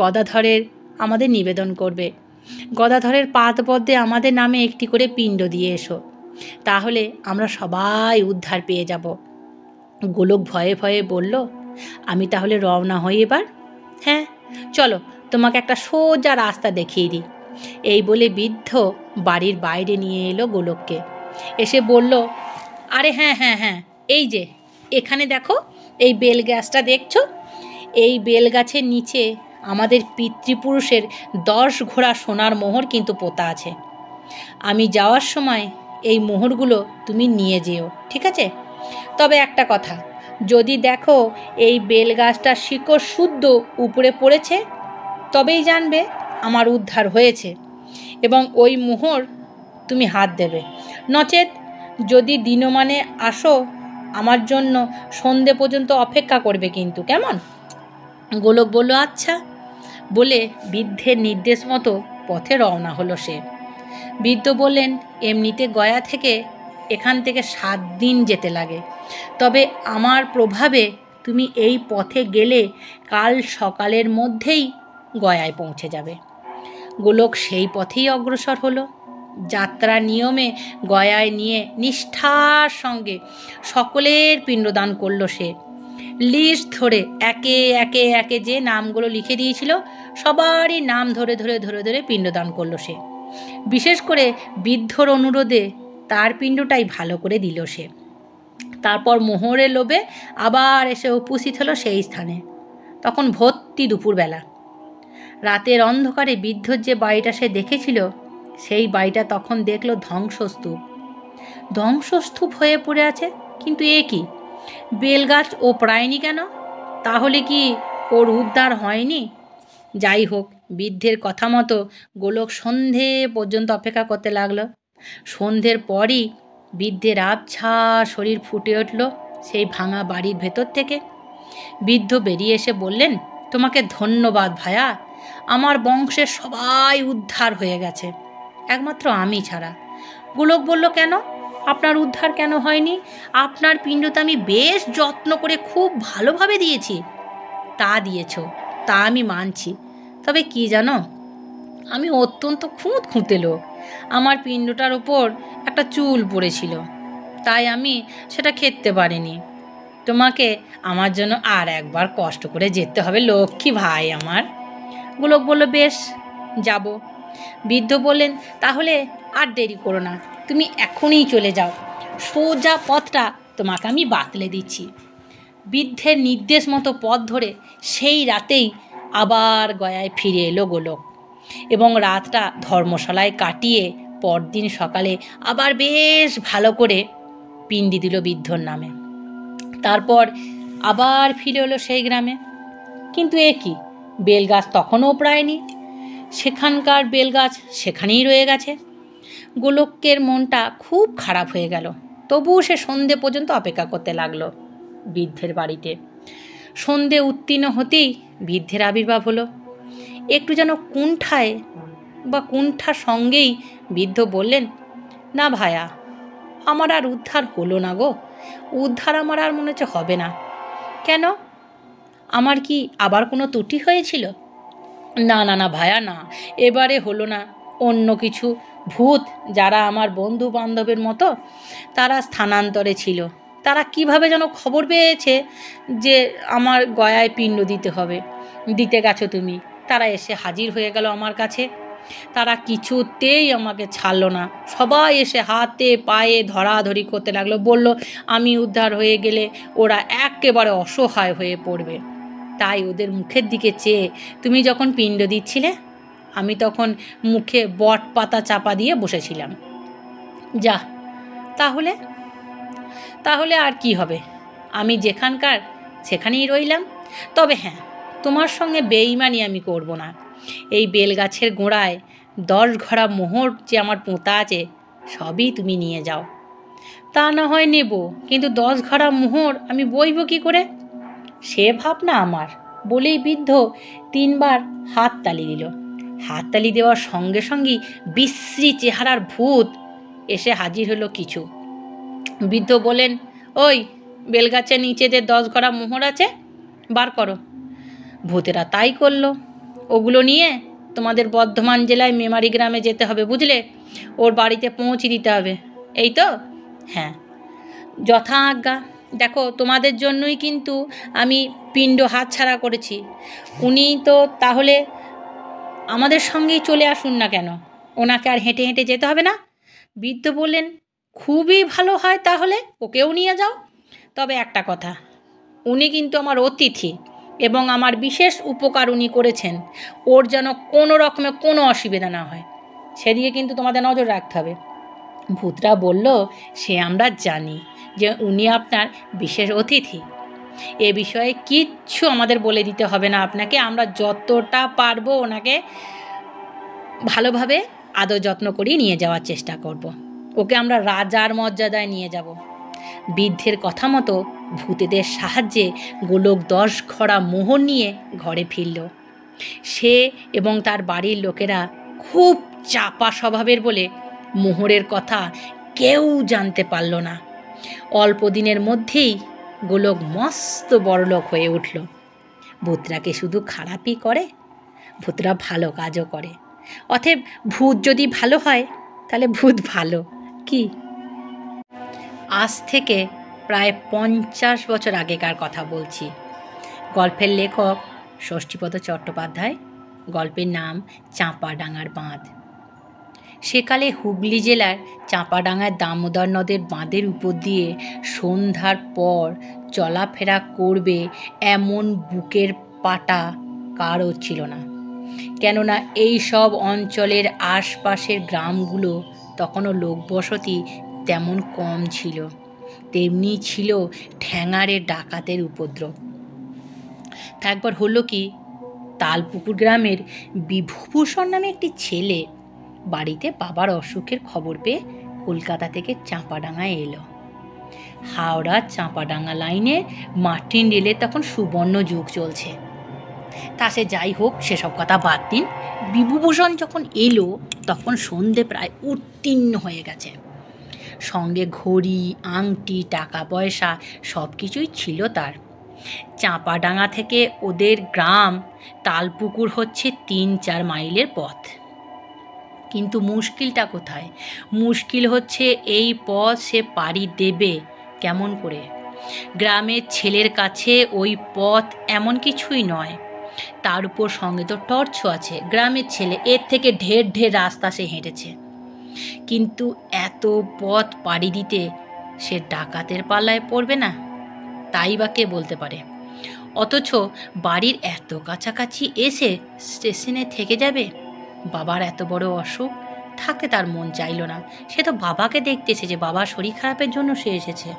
গদাধরের আমাদের নিবেদন করবে। গদাধরের পাদপদ্মে আমাদের নামে একটি করে পিণ্ড দিয়ে এসো, তাহলে আমরা সবাই উদ্ধার পেয়ে যাব। গোলক ভয়ে ভয়ে বলল, আমি তাহলে রওনা হই এবার? হ্যাঁ, চলো, তোমাকে একটা সোজা রাস্তা দেখিয়ে দিই। এই বলে বৃদ্ধ বাড়ির বাইরে নিয়ে এলো গোলককে। এসে বলল, আরে হ্যাঁ হ্যাঁ হ্যাঁ, এই যে এখানে দেখো, এই বেল গাছটা দেখছো? এই বেল গাছের নিচে আমাদের পিতৃপুরুষের 10 ঘোড়া সোনার মোহর কিন্তু পোতা আছে। আমি যাওয়ার সময় এই মোহরগুলো তুমি নিয়ে যেও, ঠিক আছে? তবে একটা কথা, যদি দেখো এই বেল গাছটার শিকড় শুদ্ধ উপরে পড়েছে, তবেই জানবে আমার উদ্ধার হয়েছে এবং ওই মোহর তুমি হাত দেবে। নচেত যদি দিনমানে আসো, আমার জন্য সন্ধে পর্যন্ত অপেক্ষা করবে কিন্তু, কেমন? গোলক বলল, আচ্ছা, বলে বৃদ্ধের নির্দেশ মতো পথে রওনা হলো সে। বৃদ্ধ বললেন, এমনিতে গয়া থেকে এখান থেকে 7 দিন যেতে লাগে, তবে আমার প্রভাবে তুমি এই পথে গেলে কাল সকালের মধ্যেই গয়ায় পৌঁছে যাবে। গোলক সেই পথেই অগ্রসর হলো। যাত্রা নিয়মে গয়ায় নিয়ে নিষ্ঠার সঙ্গে সকলের পিণ্ডদান করল সে। লিস্ট ধরে একে একে একে যে নামগুলো লিখে দিয়েছিল, সবারই নাম ধরে ধরে ধরে ধরে পিণ্ডদান করল সে। বিশেষ করে বৃদ্ধর অনুরোধে তার পিণ্ডটাই ভালো করে দিল সে। তারপর মোহরের লোভে আবার এসে উপস্থিত হলো সেই স্থানে। তখন ভর্তি দুপুরবেলা। রাতের অন্ধকারে বৃদ্ধর যে বাড়িটা সে দেখেছিল, সেই বাড়িটা তখন দেখল ধ্বংসস্তূপ। ধ্বংসস্তূপ হয়ে পড়ে আছে, কিন্তু এ কি? বেলগাছ ও প্রায়নি কেন? তাহলে কি ওর উদ্ধার হয়নি? যাই হোক, বৃদ্ধের কথা মতো গোলক সন্ধে পর্যন্ত অপেক্ষা করতে লাগলো। সন্ধ্যের পরই বৃদ্ধের আবছা শরীর ফুটে উঠল সেই ভাঙা বাড়ির ভেতর থেকে। বৃদ্ধ বেরিয়ে এসে বললেন, তোমাকে ধন্যবাদ ভায়া, আমার বংশের সবাই উদ্ধার হয়ে গেছে, একমাত্র আমি ছাড়া। গোলক বলল, কেন? আপনার উদ্ধার কেন হয়নি? আপনার পিণ্ড তো আমি বেশ যত্ন করে খুব ভালোভাবে দিয়েছি। তা দিয়েছ, তা আমি মানছি, তবে কি জানো, আমি অত্যন্ত খুঁতখুঁতে লোক। আমার পিণ্ডটার ওপর একটা চুল পড়েছিল, তাই আমি সেটা খেতে পারিনি। তোমাকে আমার জন্য আর একবার কষ্ট করে যেতে হবে লক্ষ্মী ভাই আমার। গোলক বলল, বেশ, যাব। বৃদ্ধ বললেন, তাহলে আর দেরি করো না, তুমি এখনই চলে যাও, সোজা পথটা তোমাকে আমি বাতলে দিচ্ছি। বৃদ্ধের নির্দেশ মতো পথ ধরে সেই রাতেই আবার গয়ায় ফিরে এলো গোলক, এবং রাতটা ধর্মশালায় কাটিয়ে পরদিন সকালে আবার বেশ ভালো করে পিণ্ডি দিল বৃদ্ধর নামে। তারপর আবার ফিরে এলো সেই গ্রামে। কিন্তু এ কি, বেলগাছ তখনও প্রায়নি, সেখানকার বেলগাছ সেখানেই রয়ে গেছে। গোলকের মনটা খুব খারাপ হয়ে গেল। তবুও সে সন্ধে পর্যন্ত অপেক্ষা করতে লাগলো বৃদ্ধের বাড়িতে। সন্ধে উত্তীর্ণ হতেই বৃদ্ধের আবির্ভাব হলো। একটু যেন কুণ্ঠার সঙ্গেই বৃদ্ধ বললেন, না ভায়া, আমার আর উদ্ধার হলো না গো, উদ্ধার আমার আর মনে হচ্ছে হবে না। কেন, আমার কি আবার কোনো ত্রুটি হয়েছিল? না না না ভায়া, না, এবারে হলো না। অন্য কিছু ভূত, যারা আমার বন্ধু বান্ধবের মতো, তারা স্থানান্তরে ছিল। তারা কিভাবে যেন খবর পেয়েছে যে আমার গয়ায় পিণ্ড দিতে গেছো তুমি। তারা এসে হাজির হয়ে গেল আমার কাছে। তারা কিছুতেই আমাকে ছাড়লো না। সবাই এসে হাতে পায়ে ধরাধরি করতে লাগলো। বলল, আমি উদ্ধার হয়ে গেলে ওরা একেবারে অসহায় হয়ে পড়বে। তাই ওদের মুখের দিকে চেয়ে তুমি যখন পিণ্ড দিচ্ছিলে, আমি তখন মুখে বট পাতা চাপা দিয়ে বসেছিলাম। যা, তাহলে আর কি হবে, আমি যেখানকার সেখানেই রইলাম। তবে হ্যাঁ, তোমার সঙ্গে বেইমানি আমি করব না। এই বেলগাছের গোড়ায় 10 ঘড়া মোহর যে আমার পোঁতা আছে, সবই তুমি নিয়ে যাও। তা না হয় নেব, কিন্তু 10 ঘড়া মোহর আমি বইব কি করে? সে ভাবনা আমার, বলেই বৃদ্ধ 3 বার হাততালি দিল। হাততালি দেওয়ার সঙ্গে সঙ্গেই বিশ্রী চেহারার ভূত এসে হাজির হলো কিছু। বৃদ্ধ বলেন, ওই বেলগাছের নিচে যে 10 ঘড়া মোহর আছে, বার করো। ভূতেরা তাই করলো। ওগুলো নিয়ে তোমাদের বর্ধমান জেলায় মেমারি গ্রামে যেতে হবে, বুঝলে? ওর বাড়িতে পৌঁছে দিতে হবে। এই তো? হ্যাঁ, যথা আজ্ঞা। দেখো, তোমাদের জন্যই কিন্তু আমি পিণ্ড হাতছাড়া করেছি। উনি তো তাহলে আমাদের সঙ্গেই চলে আসুন না কেন? ওনাকে আর হেঁটে হেঁটে যেতে হবে না। বৃদ্ধ বললেন, খুবই ভালো হয়, তাহলে ওকেও নিয়ে যাও। তবে একটা কথা, উনি কিন্তু আমার অতিথি এবং আমার বিশেষ উপকার উনি করেছেন। ওর যেন কোনো রকমের কোনো অসুবিধা না হয়, সেদিকে কিন্তু তোমাদের নজর রাখতে হবে। ভূতরা বলল, সে আমরা জানি যে উনি আপনার বিশেষ অতিথি। এ বিষয়ে কিচ্ছু আমাদের বলে দিতে হবে না আপনাকে। আমরা যতটা পারবো ওনাকে ভালোভাবে আদর যত্ন করিয়ে নিয়ে যাওয়ার চেষ্টা করব। ওকে আমরা রাজার মর্যাদায় নিয়ে যাব। বৃদ্ধের কথা মতো ভূতেদের সাহায্যে গোলক 10 ঘড়া মোহর নিয়ে ঘরে ফিরল। সে এবং তার বাড়ির লোকেরা খুব চাপা স্বভাবের বলে মোহরের কথা কেউ জানতে পারল না। অল্প দিনের মধ্যেই গোলক মস্ত বড়লোক হয়ে উঠল। ভূতরাকে শুধু খারাপই করে, ভূতরা ভালো কাজও করে। অতএব ভূত যদি ভালো হয়, তাহলে ভূত ভালো কি? আজ থেকে প্রায় 50 বছর আগেকার কথা বলছি। গল্পের লেখক ষষ্ঠীপদ চট্টোপাধ্যায়। গল্পের নাম চাঁপাডাঙ্গার বাঁধ। সেকালে হুগলি জেলার চাঁপাডাঙ্গায় দামোদর নদের বাঁধের উপর দিয়ে সন্ধ্যার পর চলাফেরা করবে এমন বুকের পাটা কারও ছিল না। কেননা এই সব অঞ্চলের আশপাশের গ্রামগুলো তখনও লোকবসতি তেমন কম ছিল। তেমনি ছিল ঠ্যাঙাড়ে ডাকাতের উপদ্রব। তা একবার হলো কি, তালপুকুর গ্রামের বিভূভূষণ নামে একটি ছেলে বাড়িতে বাবার অসুখের খবর পেয়ে কলকাতা থেকে চাঁপাডাঙ্গায় এলো। হাওড়া চাঁপাডাঙ্গা লাইনে মার্টিন রেলে তখন সুবর্ণ যুগ চলছে। তা সে যাই হোক, সেসব কথা বাদ দিন। বিভূভূষণ যখন এলো তখন সন্ধে প্রায় উত্তীর্ণ হয়ে গেছে। সঙ্গে ঘড়ি, আংটি, টাকা পয়সা সব কিছুই ছিল তার। চাঁপাডাঙ্গা থেকে ওদের গ্রাম তালপুকুর হচ্ছে ৩-৪ মাইলের পথ। কিন্তু মুশকিলটা কোথায়? মুশকিল হচ্ছে এই পথ সে পাড়ি দেবে কেমন করে? গ্রামের ছেলের কাছে ওই পথ এমন কিছুই নয়, তার উপর সঙ্গে তো টর্চও আছে। গ্রামের ছেলে, এর থেকে ঢের ঢের রাস্তা সে হেঁটেছে, কিন্তু এত পথ পাড়ি দিতে সে ডাকাতের পাল্লায় পড়বে না? তাই বা কে বলতে পারে? অথচ বাড়ির এত কাছাকাছি এসে স্টেশনে থেকে যাবে। বাবার এত বড় অসুখ, থাকতে তার মন চাইল না। সে তো বাবাকে দেখতে এসেছে, বাবার শরীর খারাপের জন্য সে এসেছে।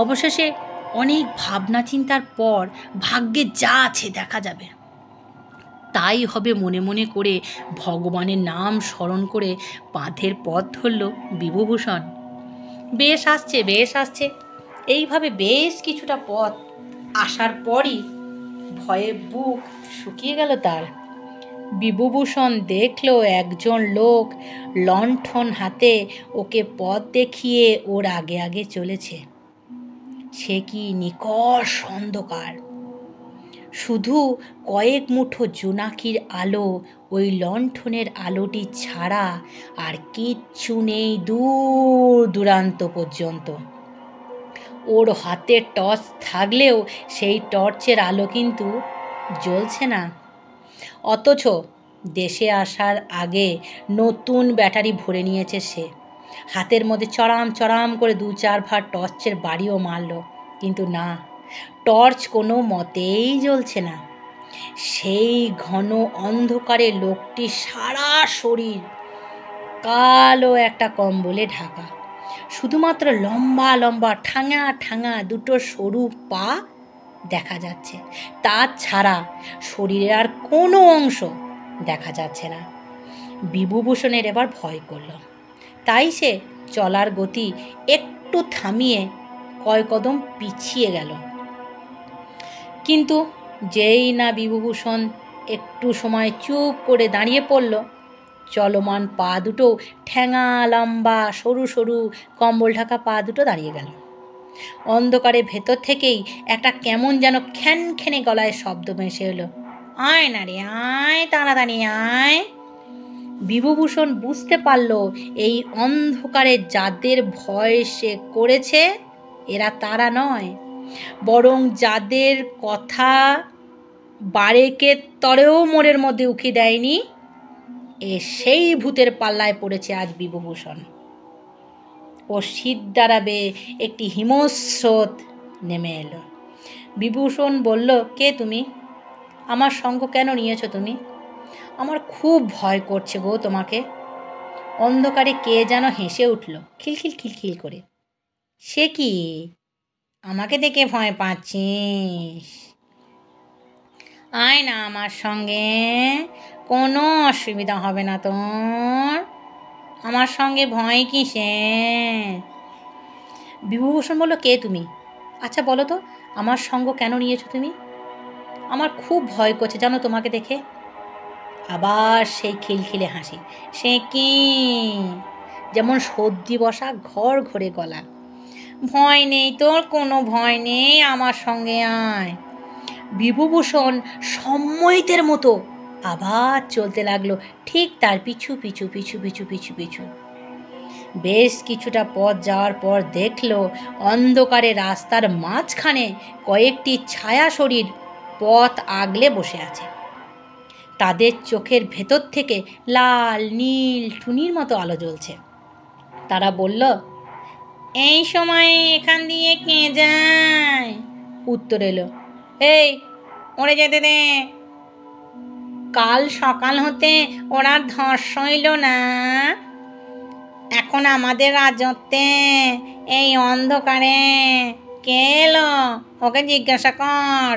অবশেষে অনেক ভাবনা চিন্তার পর ভাগ্যে যা আছে দেখা যাবে তাই হবে মনে মনে করে ভগবানের নাম স্মরণ করে বাঁধের পথ ধরল বিভূভূষণ। বেশ আসছে, বেশ আসছে। এইভাবে বেশ কিছুটা পথ আসার পরই ভয়ে বুক শুকিয়ে গেল তার। বিভূভূষণ দেখল একজন লোক লণ্ঠন হাতে ওকে পথ দেখিয়ে ওর আগে আগে চলেছে। সে কি নিকষ অন্ধকার, শুধু কয়েক মুঠো জোনাকির আলো, ওই লণ্ঠনের আলোটি ছাড়া আর কিচ্ছু নেই দূর দূরান্ত পর্যন্ত। ওর হাতে টর্চ থাকলেও সেই টর্চের আলো কিন্তু জ্বলছে না। অথচ দেশে আসার আগে নতুন ব্যাটারি ভরে নিয়েছে সে। হাতের মধ্যে চড়াম চড়াম করে ২-৪ ভার টর্চের বাড়িও মারল, কিন্তু না, টর্চ কোনো মতেই জ্বলছে না। সেই ঘন অন্ধকারে লোকটি সারা শরীর কালো একটা কম্বলে ঢাকা, শুধুমাত্র লম্বা লম্বা ঠাঙা ঠাঙা দুটো সরু পা দেখা যাচ্ছে। তাছাড়া শরীরের আর কোনো অংশ দেখা যাচ্ছে না। বিভূভূষণের এবার ভয় করল, তাই সে চলার গতি একটু থামিয়ে কয় কদম পিছিয়ে গেল। কিন্তু যেই না বিভূভূষণ একটু সময় চুপ করে দাঁড়িয়ে পড়ল, চলমান পা দুটো, ঠ্যাঙা লম্বা সরু সরু কম্বল ঢাকা পা দুটো দাঁড়িয়ে গেল। অন্ধকারে ভেতর থেকেই একটা কেমন যেন খ্যানখ্যানে গলায় শব্দ ভেসে এলো, আয় না রে আয়, তাড়াতাড়ি আয়। বিভূভূষণ বুঝতে পারল এই অন্ধকারে যাদের ভয় সে করেছে এরা তারা নয়, বরং যাদের কথা বারেকের তরেও মোড়ের মধ্যে উকি দেয়নি, সেই ভূতের পাল্লায় পড়েছে আজ বিভূভূষণ। ও শীত দাঁড়াবে একটি হিমস্রোত নেমে এলো। বিভূষণ বলল, কে তুমি? আমার সঙ্গ কেন নিয়েছ তুমি? আমার খুব ভয় করছে গো তোমাকে। অন্ধকারে কে যেন হেসে উঠল খিলখিল খিলখিল করে। সে কি, আমাকে দেখে ভয় পাচ্ছিস? আয় না আমার সঙ্গে, কোনো অসুবিধা হবে না তোর। আমার সঙ্গে ভয় কিসে? বিভূভূষণ বলল, কে তুমি? আচ্ছা বলো তো, আমার সঙ্গ কেন নিয়েছো তুমি? আমার খুব ভয় করছে জানো তোমাকে দেখে। আবার সেই খিলখিলে হাসি, সে কি, যেমন সর্দি বসা ঘর ঘরে গলা। ভয় নেই তোর, কোনো ভয় নেই, আমার সঙ্গে আয়। বিভূভূষণ সম্মোহিতের মতো আবার চলতে লাগলো, ঠিক তার পিছু পিছু পিছু পিছু পিছু পিছু। বেশ কিছুটা পথ যাওয়ার পর দেখল অন্ধকারে রাস্তার মাঝখানে কয়েকটি ছায়া শরীর পথ আগলে বসে আছে। তাদের চোখের ভেতর থেকে লাল নীল টুনির মতো আলো জ্বলছে। তারা বলল, এই সময়ে এখান দিয়ে কে যায়? উত্তর এলো, এই ওরে যেতে দে, কাল সকাল হতে ওরা ধস হইল না, এখন আমাদের রাজত্বে এই অন্ধকারে কে এলো ওকে জিজ্ঞাসা কর।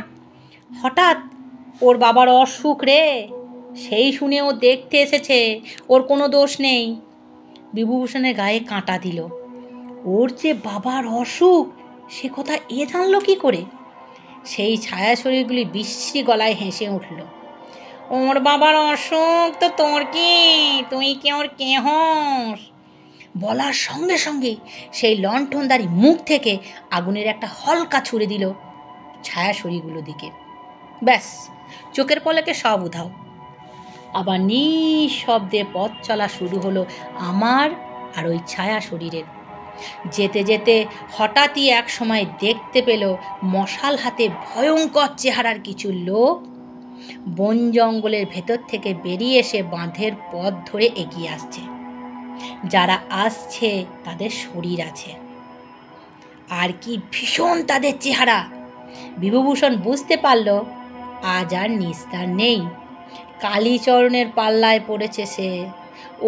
হঠাৎ ওর বাবার অসুখ রে, সেই শুনে ও দেখতে এসেছে, ওর কোনো দোষ নেই। বিভূভূষণের গায়ে কাঁটা দিল। ওর যে বাবার অসুখ সে কথা এ জানলো কি করে? সেই ছায়া শরীরগুলি বিশ্রী গলায় হেসে উঠল, ওর বাবার অসুখ তো তোর কি, তুই কি ওর কে হস? বলার সঙ্গে সঙ্গে সেই লণ্ঠনদারি মুখ থেকে আগুনের একটা হলকা ছুড়ে দিল ছায়াছড়িগুলোর দিকে। ব্যাস, চোখের পলকে সব উধাও। আবার নিঃশব্দে পথ চলা শুরু হলো আমার আর ওই ছায়া শরীরের। যেতে যেতে হঠাৎই এক সময় দেখতে পেল মশাল হাতে ভয়ঙ্কর চেহারার কিছু লোক বন জঙ্গলের ভেতর থেকে বেরিয়ে এসে বাঁধের পথ ধরে এগিয়ে আসছে। যারা আসছে তাদের শরীর আছে, আর কি ভীষণ তাদের চেহারা! বিভূভূষণ বুঝতে পারল আজ আর নিস্তার নেই। কালীচরণের পাল্লায় পড়েছে সে।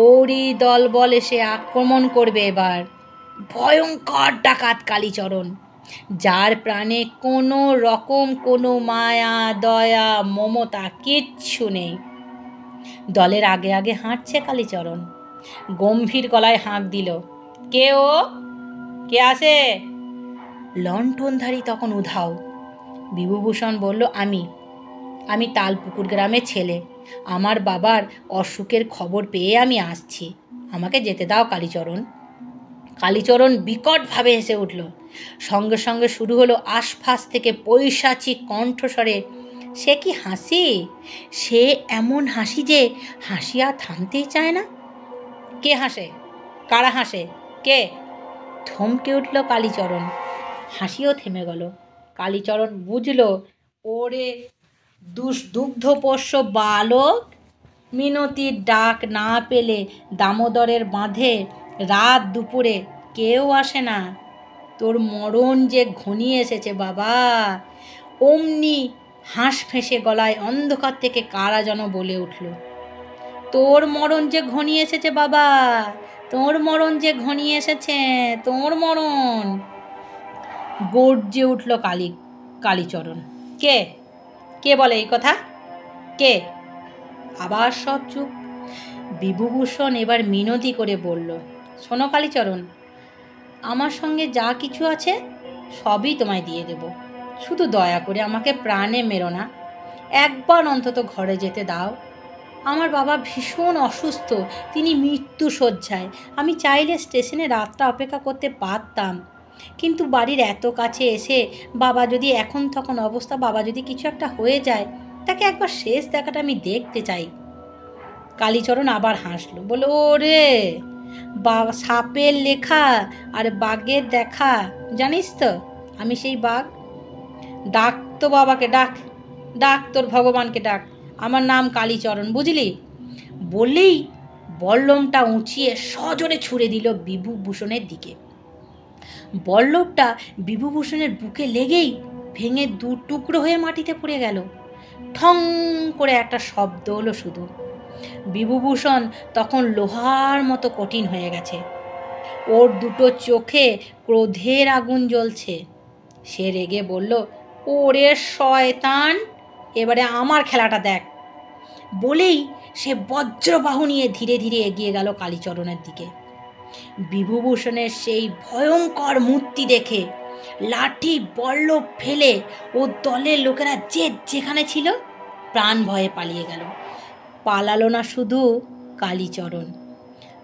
ওরই দলবল এসে আক্রমণ করবে এবার। ভয়ঙ্কর ডাকাত কালীচরণ, যার প্রাণে কোনো রকম কোনো মায়া দয়া মমতা কিচ্ছু নেই। দলের আগে আগে হাঁটছে কালীচরণ। গম্ভীর গলায় হাঁক দিল, কে ও? কে আসে? লণ্ঠনধারী তখন উধাও। বিভূভূষণ বলল, আমি তালপুকুর গ্রামের ছেলে। আমার বাবার অসুখের খবর পেয়ে আমি আসছি, আমাকে যেতে দাও কালীচরণ। কালীচরণ বিকটভাবে হেসে উঠল। সঙ্গে সঙ্গে শুরু হলো আশপাশ থেকে পৈশাচিক কণ্ঠস্বরে, সে কি হাসি! সে এমন হাসি যে হাসি আর থামতেই চায় না। কে হাসে? কারা হাসে? কে? থমকে উঠল কালীচরণ। হাসিও থেমে গেল। কালীচরণ বুঝল, ওরে দুগ্ধপোষ্য বালক, মিনতির ডাক না পেলে দামোদরের বাঁধে রাত দুপুরে কেউ আসে না। তোর মরণ যে ঘনিয়ে এসেছে বাবা। অমনি হাঁস ফেঁসে গলায় অন্ধকার থেকে কারা যেন বলে উঠল, তোর মরণ যে ঘনিয়ে এসেছে বাবা, তোর মরণ যে ঘনিয়ে এসেছে, তোর মরণ। গর্জে উঠল কালীচরণ। কে? কে বলে এই কথা? কে? আবার সব চুপ। বিভূভূষণ এবার মিনতি করে বলল, শোনো কালীচরণ, আমার সঙ্গে যা কিছু আছে সবই তোমায় দিয়ে দেব, শুধু দয়া করে আমাকে প্রাণে মেরো না, একবার অন্তত ঘরে যেতে দাও। আমার বাবা ভীষণ অসুস্থ, তিনি মৃত্যু শয্যায়। আমি চাইলে স্টেশনে রাতটা অপেক্ষা করতে পারতাম, কিন্তু বাড়ির এত কাছে এসে বাবা যদি এখন তখন অবস্থা, বাবা যদি কিছু একটা হয়ে যায়, তাকে একবার শেষ দেখাটা আমি দেখতে চাই। কালীচরণ আবার হাসলো, বলে, ওরে বাবা, সাপের লেখা আর বাঘের দেখা, জানিস তো আমি সেই বাঘ। ডাক তো বাবাকে, ডাক, ডাক তোর ভগবানকে ডাক, আমার নাম কালীচরণ, বুঝলি? বললেই বল্লমটা উঁচিয়ে সজোরে ছুঁড়ে দিল বিভূভূষণের দিকে। বল্লমটা বিভূভূষণের বুকে লেগেই ভেঙে দু টুকরো হয়ে মাটিতে পড়ে গেল। ঠং করে একটা শব্দ হলো শুধু। বিভূভূষণ তখন লোহার মতো কঠিন হয়ে গেছে। ওর দুটো চোখে ক্রোধের আগুন জ্বলছে। সে রেগে বলল, ওরে শয়তান, এবারে আমার খেলাটা দেখ। বলেই সে বজ্রবাহু নিয়ে ধীরে ধীরে এগিয়ে গেল কালীচরণের দিকে। বিভূভূষণের সেই ভয়ঙ্কর মূর্তি দেখে লাঠি বল্লভ ফেলে ও দলের লোকেরা যে যেখানে ছিল প্রাণ ভয়ে পালিয়ে গেল। পালালো না শুধু কালীচরণ,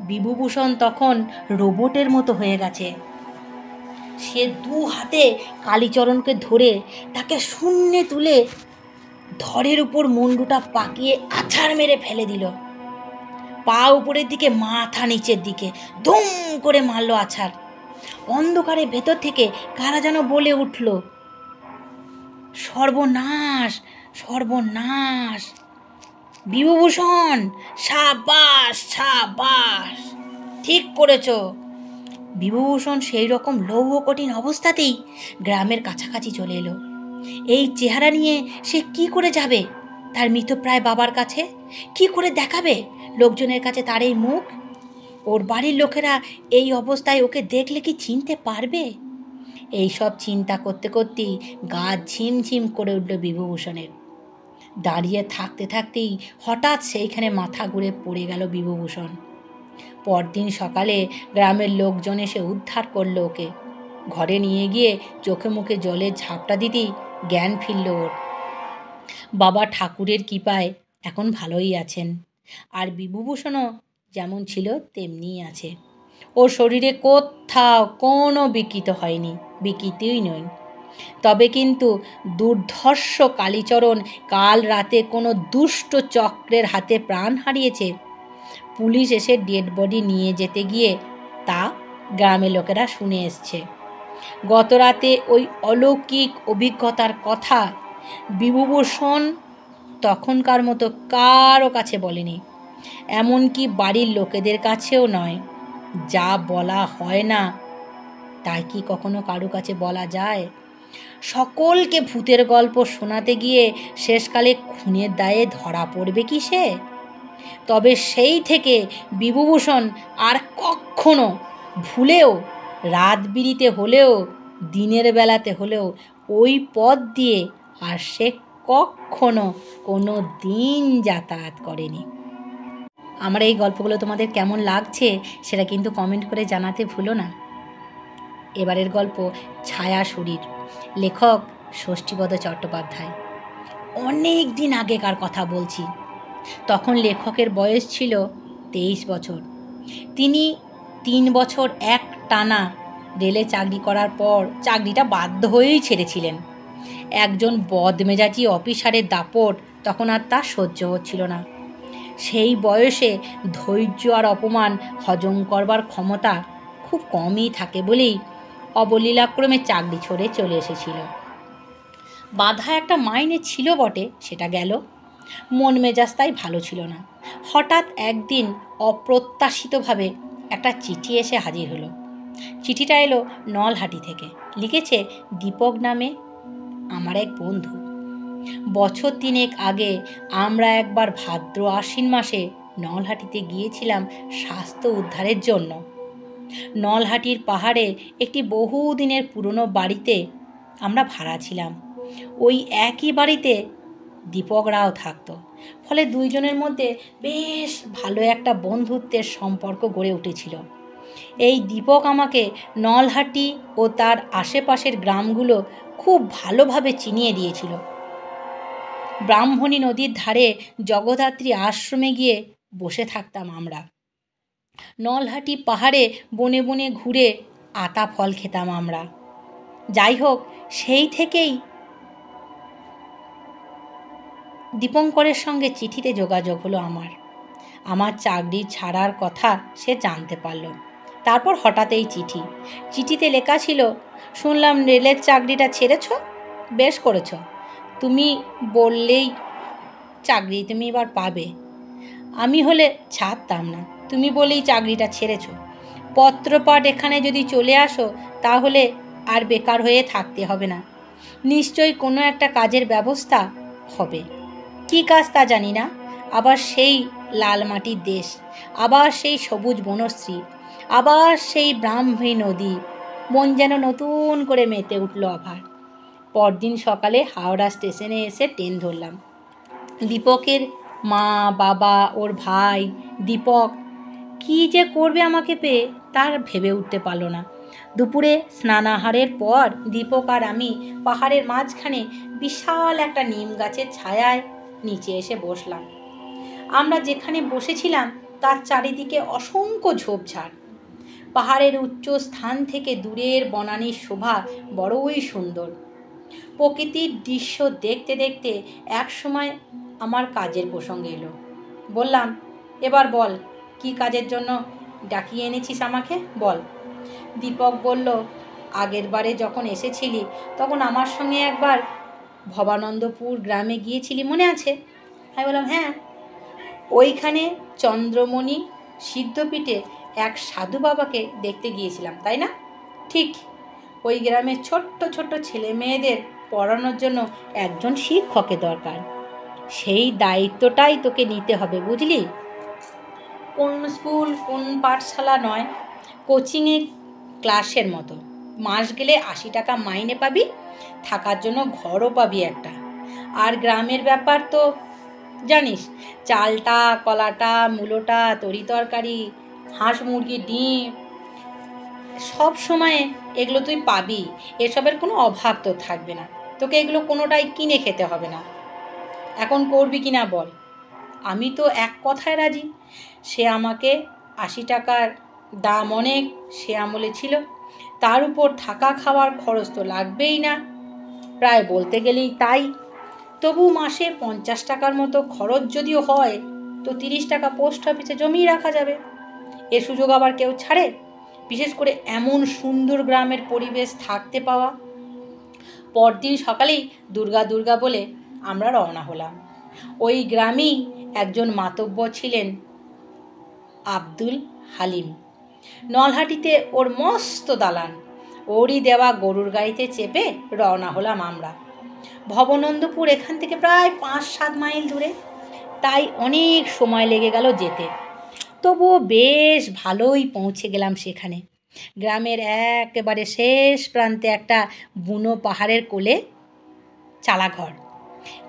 বিভূভূষণ তখন রোবটের মতো হয়ে গেছে। সে দু হাতে কালীচরণকে ধরে তাকে শূন্যে তুলে ধরের উপর মুন্ডুটা পাকিয়ে আছাড় মেরে ফেলে দিল। পা উপরের দিকে, মাথা নিচের দিকে, ধুম করে মারল আছাড়। অন্ধকারে ভেতর থেকে কারা যেন বলে উঠল, সর্বনাশ, সর্বনাশ! বিভূভূষণ, সাবাস, সাবাস, ঠিক করেছ। বিভূভূষণ সেই রকম লৌহ কঠিন অবস্থাতেই গ্রামের কাছাকাছি চলে এলো। এই চেহারা নিয়ে সে কি করে যাবে তার মৃতপ্রায় বাবার কাছে? কি করে দেখাবে লোকজনের কাছে তার এই মুখ? ওর বাড়ির লোকেরা এই অবস্থায় ওকে দেখলে কি চিনতে পারবে? এই সব চিন্তা করতে করতেই গা ঝিমঝিম করে উঠল বিভূভূষণের। দাঁড়িয়ে থাকতে থাকতেই হঠাৎ সেইখানে মাথা ঘুরে পড়ে গেল বিভূভূষণ। পরদিন সকালে গ্রামের লোকজন এসে উদ্ধার করল ওকে। ঘরে নিয়ে গিয়ে চোখে মুখে জলের ঝাপটা দিতেই জ্ঞান ফিরল ওর। বাবা ঠাকুরের কৃপায় এখন ভালোই আছেন, আর বিভূভূষণও যেমন ছিল তেমনিই আছে। ওর শরীরে কোথাও কোনো বিকৃত হয়নি, বিকৃতই নয়। তবে কিন্তু দুর্ধর্ষ কালীচরণ কাল রাতে কোনো দুষ্ট চক্রের হাতে প্রাণ হারিয়েছে। পুলিশ এসে ডেড বডি নিয়ে যেতে গিয়ে তা গ্রামের লোকেরা শুনে এসছে। গত রাতে ওই অলৌকিক অভিজ্ঞতার কথা বিভূভূষণ তখনকার মতো কারো কাছে বলেনি, এমনকি বাড়ির লোকেদের কাছেও নয়। যা বলা হয় না তাই কি কখনো কারো কাছে বলা যায়? সকলকে ভূতের গল্প শোনাতে গিয়ে শেষকালে খুনের দায়ে ধরা পড়বে কি সে? তবে সেই থেকে বিভূভূষণ আর কখনো ভুলেও রাত বিরিতে হলেও দিনের বেলাতে হলেও ওই পথ দিয়ে আর সে কখনো কোনো দিন যাতায়াত করেনি। আমার এই গল্পগুলো তোমাদের কেমন লাগছে সেটা কিন্তু কমেন্ট করে জানাতে ভুলো না। এবারের গল্প ছায়া শরীর, লেখক ষষ্ঠীপদ চট্টোপাধ্যায়। অনেক দিন আগেকার কথা বলছি। তখন লেখকের বয়স ছিল 23 বছর। তিনি 3 বছর এক টানা রেলে চাকরি করার পর চাকরিটা বাধ্য হয়েই ছেড়েছিলেন। একজন বদমেজাজি অফিসারের দাপট তখন আর তার সহ্য হচ্ছিল না। সেই বয়সে ধৈর্য আর অপমান হজম করবার ক্ষমতা খুব কমই থাকে বলেই অবলীলাক্রমে চাকরি ছেড়ে চলে এসেছিল। বাঁধা একটা মাইনে ছিল বটে, সেটা গেল। মন মেজাজ তাই ভালো ছিল না। হঠাৎ একদিন অপ্রত্যাশিতভাবে একটা চিঠি এসে হাজির হলো। চিঠিটা এলো নলহাটি থেকে। লিখেছে দীপক নামে আমার এক বন্ধু। বছর 3 আগে আমরা একবার ভাদ্র আশ্বিন মাসে নলহাটিতে গিয়েছিলাম স্বাস্থ্য উদ্ধারের জন্য। নলহাটির পাহাড়ে একটি বহুদিনের পুরনো বাড়িতে আমরা ভাড়া ছিলাম। ওই একই বাড়িতে দীপক রাও থাকতো। ফলে দুইজনের মধ্যে বেশ ভালো একটা বন্ধুত্বের সম্পর্ক গড়ে উঠেছিল। এই দীপক আমাকে নলহাটি ও তার আশেপাশের গ্রামগুলো খুব ভালোভাবে চিনিয়ে দিয়েছিল। ব্রাহ্মণী নদীর ধারে জগদ্ধাত্রী আশ্রমে গিয়ে বসে থাকতাম আমরা। নলহাটি পাহাড়ে বনে বনে ঘুরে আতা ফল খেতাম আমরা। যাই হোক, সেই থেকেই দীপঙ্করের সঙ্গে চিঠিতে যোগাযোগ হলো আমার চাকরি ছাড়ার কথা সে জানতে পারল। তারপর হঠাৎ এই চিঠিতে লেখা ছিল, শুনলাম রেলের চাকরিটা ছেড়েছ, বেশ করেছ। তুমি বললেই চাকরি তুমি এবার পাবে। আমি হলে ছাড়তাম না, তুমি বলেই চাকরিটা ছেড়েছ। পত্রপাঠ এখানে যদি চলে আসো তাহলে আর বেকার হয়ে থাকতে হবে না। নিশ্চয়ই কোনো একটা কাজের ব্যবস্থা হবে। কী কাজ তা জানি না। আবার সেই লাল মাটির দেশ, আবার সেই সবুজ বনশ্রী, আবার সেই ব্রাহ্মী নদী। মন যেন নতুন করে মেতে উঠল আবার। পরদিন সকালে হাওড়া স্টেশনে এসে ট্রেন ধরলাম। দীপকের মা, বাবা, ওর ভাই দীপক কী যে করবে আমাকে পেয়ে তার ভেবে উঠতে পারল না। দুপুরে স্নানাহারের পর দীপক আর আমি পাহাড়ের মাঝখানে বিশাল একটা নিম গাছের ছায়ায় নিচে এসে বসলাম। আমরা যেখানে বসেছিলাম তার চারিদিকে অসংখ্য ঝোপঝাড়। পাহাড়ের উচ্চ স্থান থেকে দূরের বনানীর শোভা বড়ই সুন্দর। প্রকৃতির দৃশ্য দেখতে দেখতে একসময় আমার কাজের প্রসঙ্গ এলো। বললাম, এবার বল, কি কাজের জন্য ডাকিয়ে এনেছিস আমাকে, বল। দীপক বলল, আগের বারে যখন এসেছিলি তখন আমার সঙ্গে একবার ভবানন্দপুর গ্রামে গিয়েছিলি, মনে আছে? আমি বললাম, হ্যাঁ। ওইখানে চন্দ্রমণি সিদ্ধপীঠে এক সাধু বাবাকে দেখতে গিয়েছিলাম, তাই না? ঠিক। ওই গ্রামের ছোট্ট ছোট্ট ছেলে মেয়েদের পড়ানোর জন্য একজন শিক্ষকের দরকার। সেই দায়িত্বটাই তোকে নিতে হবে, বুঝলি? কোন স্কুল, কোন পাঠশালা নয়, কোচিংয়ে ক্লাসের মতো। মাস গেলে 80 টাকা মাইনে পাবি, থাকার জন্য ঘরও পাবি একটা। আর গ্রামের ব্যাপার তো জানিস, চালটা, কলাটা, মূলোটা, তরি তরকারি, হাঁস মুরগির ডিম, সব সময়ে এগুলো তুই পাবি। এসবের কোনো অভাব তোর থাকবে না। তোকে এগুলো কোনোটাই কিনে খেতে হবে না। এখন করবি কি না বল? আমি তো এক কথায় রাজি। সে আমাকে 80 টাকার দাম অনেক সে আমলে ছিল। তার উপর থাকা খাওয়ার খরচ তো লাগবেই না। প্রায় বলতে গেলেই তাই। তবু মাসে 50 টাকার মতো খরচ যদিও হয়, তো 30 টাকা পোস্ট অফিসে জমিয়ে রাখা যাবে। এ সুযোগ আবার কেউ ছাড়ে? বিশেষ করে এমন সুন্দর গ্রামের পরিবেশ থাকতে পাওয়া। পরদিন সকালেই দুর্গা দুর্গা বলে আমরা রওনা হলাম। ওই গ্রামেই একজন মাতব্বর ছিলেন, আব্দুল হালিম। নলহাটিতে ওর মস্ত দালান। ওরই দেওয়া গরুর গাড়িতে চেপে রওনা হলাম আমরা। ভবনন্দপুর এখান থেকে প্রায় 5-7 মাইল দূরে, তাই অনেক সময় লেগে গেল যেতে। তবুও বেশ ভালোই পৌঁছে গেলাম সেখানে। গ্রামের একেবারে শেষ প্রান্তে একটা বুনো পাহাড়ের কোলে চালাঘর।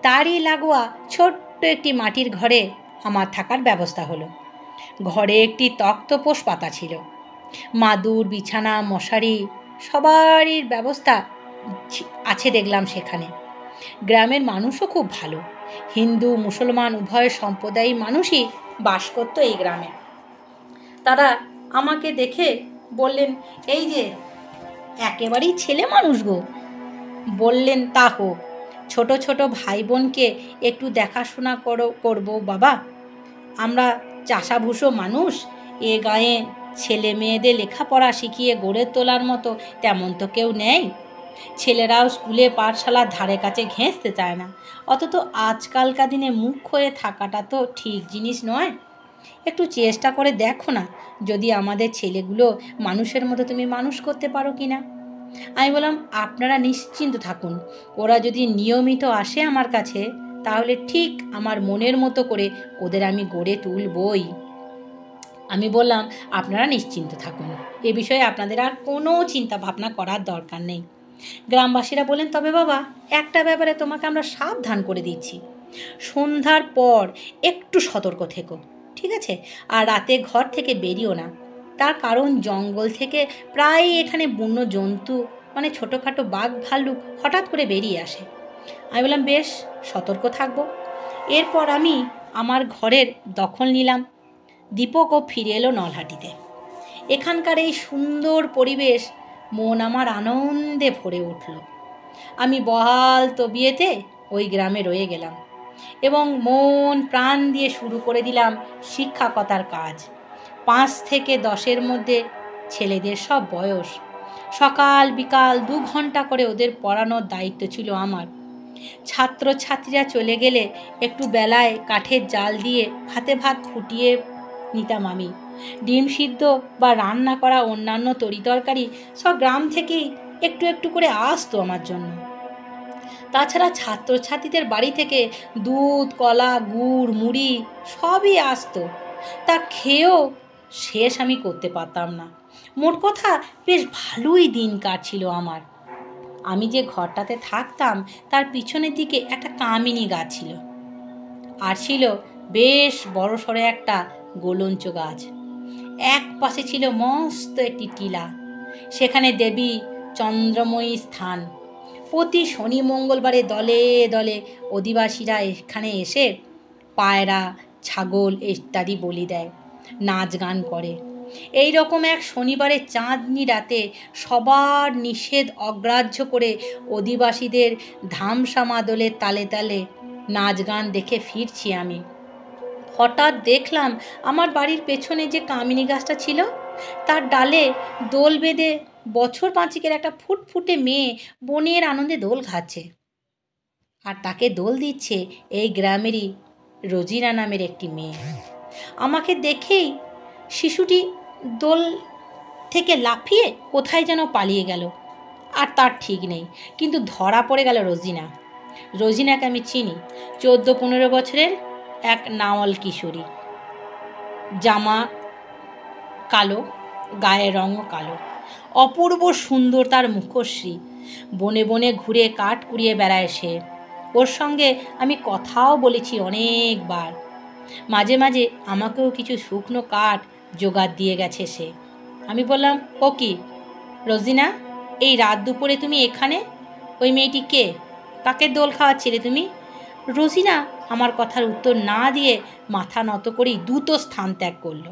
তারই লাগোয়া ছোট্ট একটি মাটির ঘরে আমার থাকার ব্যবস্থা হলো। ঘরে একটি তক্তপোষ পাতা ছিল। মাদুর, বিছানা, মশারি সবারই ব্যবস্থা আছে দেখলাম সেখানে। গ্রামের মানুষও খুব ভালো। হিন্দু মুসলমান উভয় সম্প্রদায়ের মানুষই বাস করত এই গ্রামে। তারা আমাকে দেখে বললেন, এই যে একেবারেই ছেলে মানুষ গো। বললেন, তা হোক, ছোট ছোট ভাই বোনকে একটু দেখাশোনা করবো বাবা। আমরা চাষাভুষো মানুষ, এ গায়ে ছেলে মেয়েদের লেখাপড়া শিখিয়ে গড়ে তোলার মতো তেমন তো কেউ নেই। ছেলেরাও স্কুলে পাঠশালার ধারে কাছে ঘেঁষতে চায় না। অথচ আজকালকার দিনে মুখ হয়ে থাকাটা তো ঠিক জিনিস নয়। একটু চেষ্টা করে দেখো না, যদি আমাদের ছেলেগুলো মানুষের মতো তুমি মানুষ করতে পারো কি না। আমি বললাম, আপনারা নিশ্চিন্ত থাকুন, ওরা যদি নিয়মিত আসে আমার কাছে, তাহলে ঠিক আমার মনের মতো করে ওদের আমি গড়ে তুলবই। আমি বললাম, আপনারা নিশ্চিন্ত থাকুন, এ বিষয়ে আপনাদের আর কোনো চিন্তা ভাবনা করার দরকার নেই। গ্রামবাসীরা বলেন, তবে বাবা, একটা ব্যাপারে তোমাকে আমরা সাবধান করে দিচ্ছি। সন্ধ্যার পর একটু সতর্ক থেকো, ঠিক আছে? আর রাতে ঘর থেকে বেরিও না। তার কারণ জঙ্গল থেকে প্রায় এখানে বন্য জন্তু, মানে ছোটোখাটো বাঘ ভাল্লুক হঠাৎ করে বেরিয়ে আসে। আমি বললাম, বেশ, সতর্ক থাকবো। এরপর আমি আমার ঘরের দখল নিলাম। দীপকও ফিরে এলো নলহাটিতে। এখানকার এই সুন্দর পরিবেশ মন আমার আনন্দে ভরে উঠল। আমি বহাল তবিয়েতে ওই গ্রামে রয়ে গেলাম এবং মন প্রাণ দিয়ে শুরু করে দিলাম শিক্ষকতার কাজ। 5 থেকে 10-এর মধ্যে ছেলেদের সব বয়স। সকাল বিকাল 2 ঘন্টা করে ওদের পড়ানোর দায়িত্ব ছিল আমার। ছাত্রছাত্রীরা চলে গেলে একটু বেলায় কাঠের জাল দিয়ে ভাতে ভাত ফুটিয়ে নিতাম আমি। ডিম সিদ্ধ বা রান্না করা অন্যান্য তরিতরকারি সব গ্রাম থেকেই একটু একটু করে আসতো আমার জন্য। তাছাড়া ছাত্রছাত্রীদের বাড়ি থেকে দুধ, কলা, গুড়, মুড়ি সবই আসতো। তা খেয়েও শেষ আমি করতে পারতাম না। মোট কথা বেশ ভালোই দিন কাটছিল আমার। আমি যে ঘরটাতে থাকতাম তার পিছনের দিকে একটা কামিনী গাছ ছিল, আর ছিল বেশ বড়সড় একটা গোলঞ্চ গাছ। এক পাশে ছিল মস্ত একটি টিলা, সেখানে দেবী চন্দ্রময়ী স্থান। প্রতি শনি মঙ্গলবারে দলে দলে অধিবাসীরা এখানে এসে পায়রা, ছাগল ইত্যাদি বলি দেয়, নাচ গান করে। এই রকম এক শনিবারে চাঁদনি রাতে সবার নিষেধ অগ্রাহ্য করে অধিবাসীদের ধামসা মাদলের তালে তালে নাচ গান দেখে ফিরছি আমি। হঠাৎ দেখলাম আমার বাড়ির পেছনে যে কামিনী গাছটা ছিল, তার ডালে দোল বেঁধে বছর 5-এর একটা ফুটফুটে মেয়ে বনের আনন্দে দোল খাচ্ছে। আর তাকে দোল দিচ্ছে এই গ্রামেরই রোজিনা নামের একটি মেয়ে। আমাকে দেখেই শিশুটি দোল থেকে লাফিয়ে কোথায় যেন পালিয়ে গেল, আর তার ঠিক নেই। কিন্তু ধরা পড়ে গেল রোজিনা। রোজিনাকে আমি চিনি, 14-15 বছরের এক নাওয়াল কিশোরী। জামা কালো, গায়ের রঙও কালো, অপূর্ব সুন্দর তার মুখশ্রী। বনে বনে ঘুরে কাঠ কুড়িয়ে বেড়ায় সে। ওর সঙ্গে আমি কথাও বলেছি অনেকবার। মাঝে মাঝে আমাকেও কিছু শুকনো কাঠ জোগাড় দিয়ে গেছে সে। আমি বললাম, ও কি রোজিনা, এই রাত দুপুরে তুমি এখানে? ওই মেয়েটি কে? কাকে দোল খাওয়াচ্ছিলে তুমি? রোজিনা আমার কথার উত্তর না দিয়ে মাথা নত করেই দ্রুত স্থান ত্যাগ করল।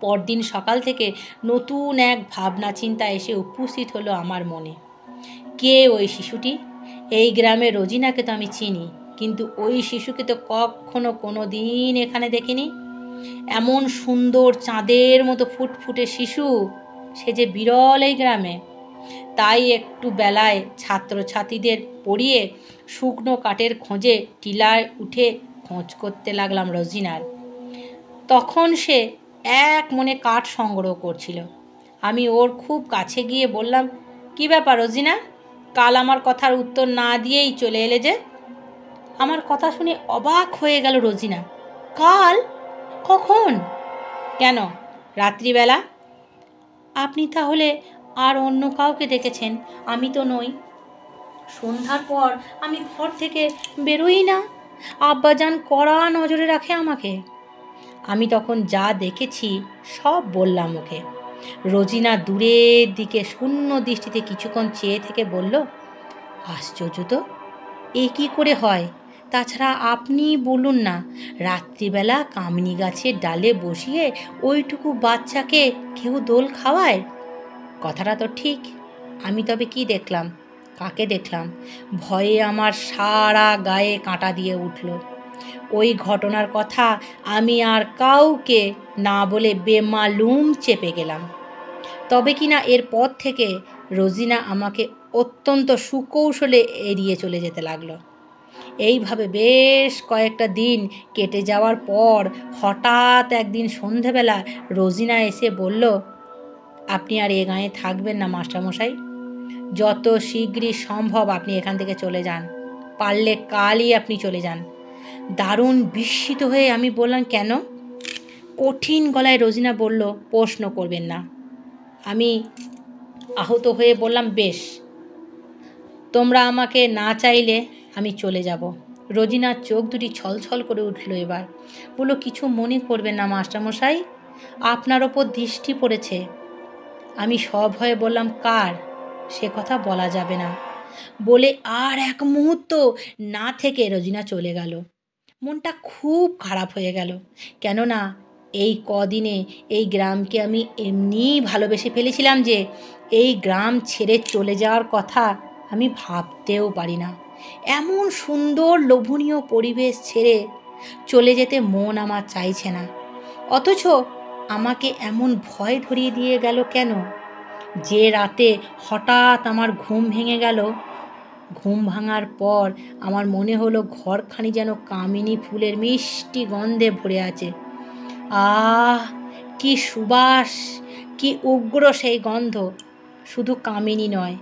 পরদিন সকাল থেকে নতুন এক ভাবনা চিন্তা এসে উপস্থিত হলো আমার মনে। কে ওই শিশুটি? এই গ্রামে রোজিনাকে তো আমি চিনি, কিন্তু ওই শিশুকে তো কখনো কোনো দিন এখানে দেখিনি। এমন সুন্দর চাঁদের মতো ফুটফুটে শিশু, সে যে বিরল এই গ্রামে। তাই একটু বেলায় ছাত্রছাত্রীদের পড়িয়ে শুকনো কাঠের খোঁজে টিলায় উঠে খোঁজ করতে লাগলাম রোজিনার। তখন সে এক মনে কাঠ সংগ্রহ করছিল। আমি ওর খুব কাছে গিয়ে বললাম, কি ব্যাপার রোজিনা, কাল আমার কথার উত্তর না দিয়েই চলে এলে যে? আমার কথা শুনে অবাক হয়ে গেল রোজিনা। কাল? কখন? কেন, রাত্রিবেলা? আপনি তাহলে আর অন্য কাউকে দেখেছেন? আমি তো নই। সন্ধ্যার পর আমি ঘর থেকে বেরোই না। আব্বাজান কড়া নজরে রাখে আমাকে। আমি তখন যা দেখেছি সব বললাম ওকে। রোজিনা দূরের দিকে শূন্য দৃষ্টিতে কিছুক্ষণ চেয়ে থেকে বলল, আশ্চর্য তো, এ কী করে হয়? তাছাড়া আপনি বলুন না, রাত্রিবেলা কামিনী গাছের ডালে বসিয়ে ওইটুকু বাচ্চাকে কেউ দোল খাওয়ায়? কথাটা তো ঠিক। আমি তবে কি দেখলাম, কাকে দেখলাম? ভয়ে আমার সারা গায়ে কাঁটা দিয়ে উঠল। ওই ঘটনার কথা আমি আর কাউকে না বলে বেমালুম চেপে গেলাম। তবে কিনা এরপর থেকে রোজিনা আমাকে অত্যন্ত সুকৌশলে এড়িয়ে চলে যেতে লাগলো। এইভাবে বেশ কয়েকটা দিন কেটে যাওয়ার পর হঠাৎ একদিন সন্ধেবেলা রোজিনা এসে বলল, আপনি আর এ গাঁয়ে থাকবেন না মাস্টারমশাই। যত শীঘ্রই সম্ভব আপনি এখান থেকে চলে যান, পারলে কালই আপনি চলে যান। দারুণ বিস্মিত হয়ে আমি বললাম, কেন? কঠিন গলায় রোজিনা বলল, প্রশ্ন করবেন না। আমি আহত হয়ে বললাম, বেশ, তোমরা আমাকে না চাইলে আমি চলে যাব। রোজিনার চোখ দুটি ছলছল করে উঠল এবার। বলল, কিছু মনে করবেন না মাস্টারমশাই, আপনার ওপর দৃষ্টি পড়েছে। আমি সভয়ে বললাম, কার? সে কথা বলা যাবে না। বলে আর এক মুহূর্ত না থেকে রোজিনা চলে গেল। মনটা খুব খারাপ হয়ে গেল, কেননা এই কদিনে এই গ্রামকে আমি এমনিই ভালোবেসে ফেলেছিলাম যে এই গ্রাম ছেড়ে চলে যাওয়ার কথা আমি ভাবতেও পারি না। এমন সুন্দর লোভনীয় পরিবেশ ছেড়ে চলে যেতে মন আমার চাইছে না। অথচ আমাকে এমন ভয় ধরিয়ে দিয়ে গেল কেন? যে রাতে হঠাৎ আমার ঘুম ভেঙে গেল, ঘুম ভাঙার পর আমার মনে হলো ঘরখানি যেন কামিনী ফুলের মিষ্টি গন্ধে ভরে আছে। আহ, কি সুবাস, কি উগ্র সেই গন্ধ! শুধু কামিনী নয়,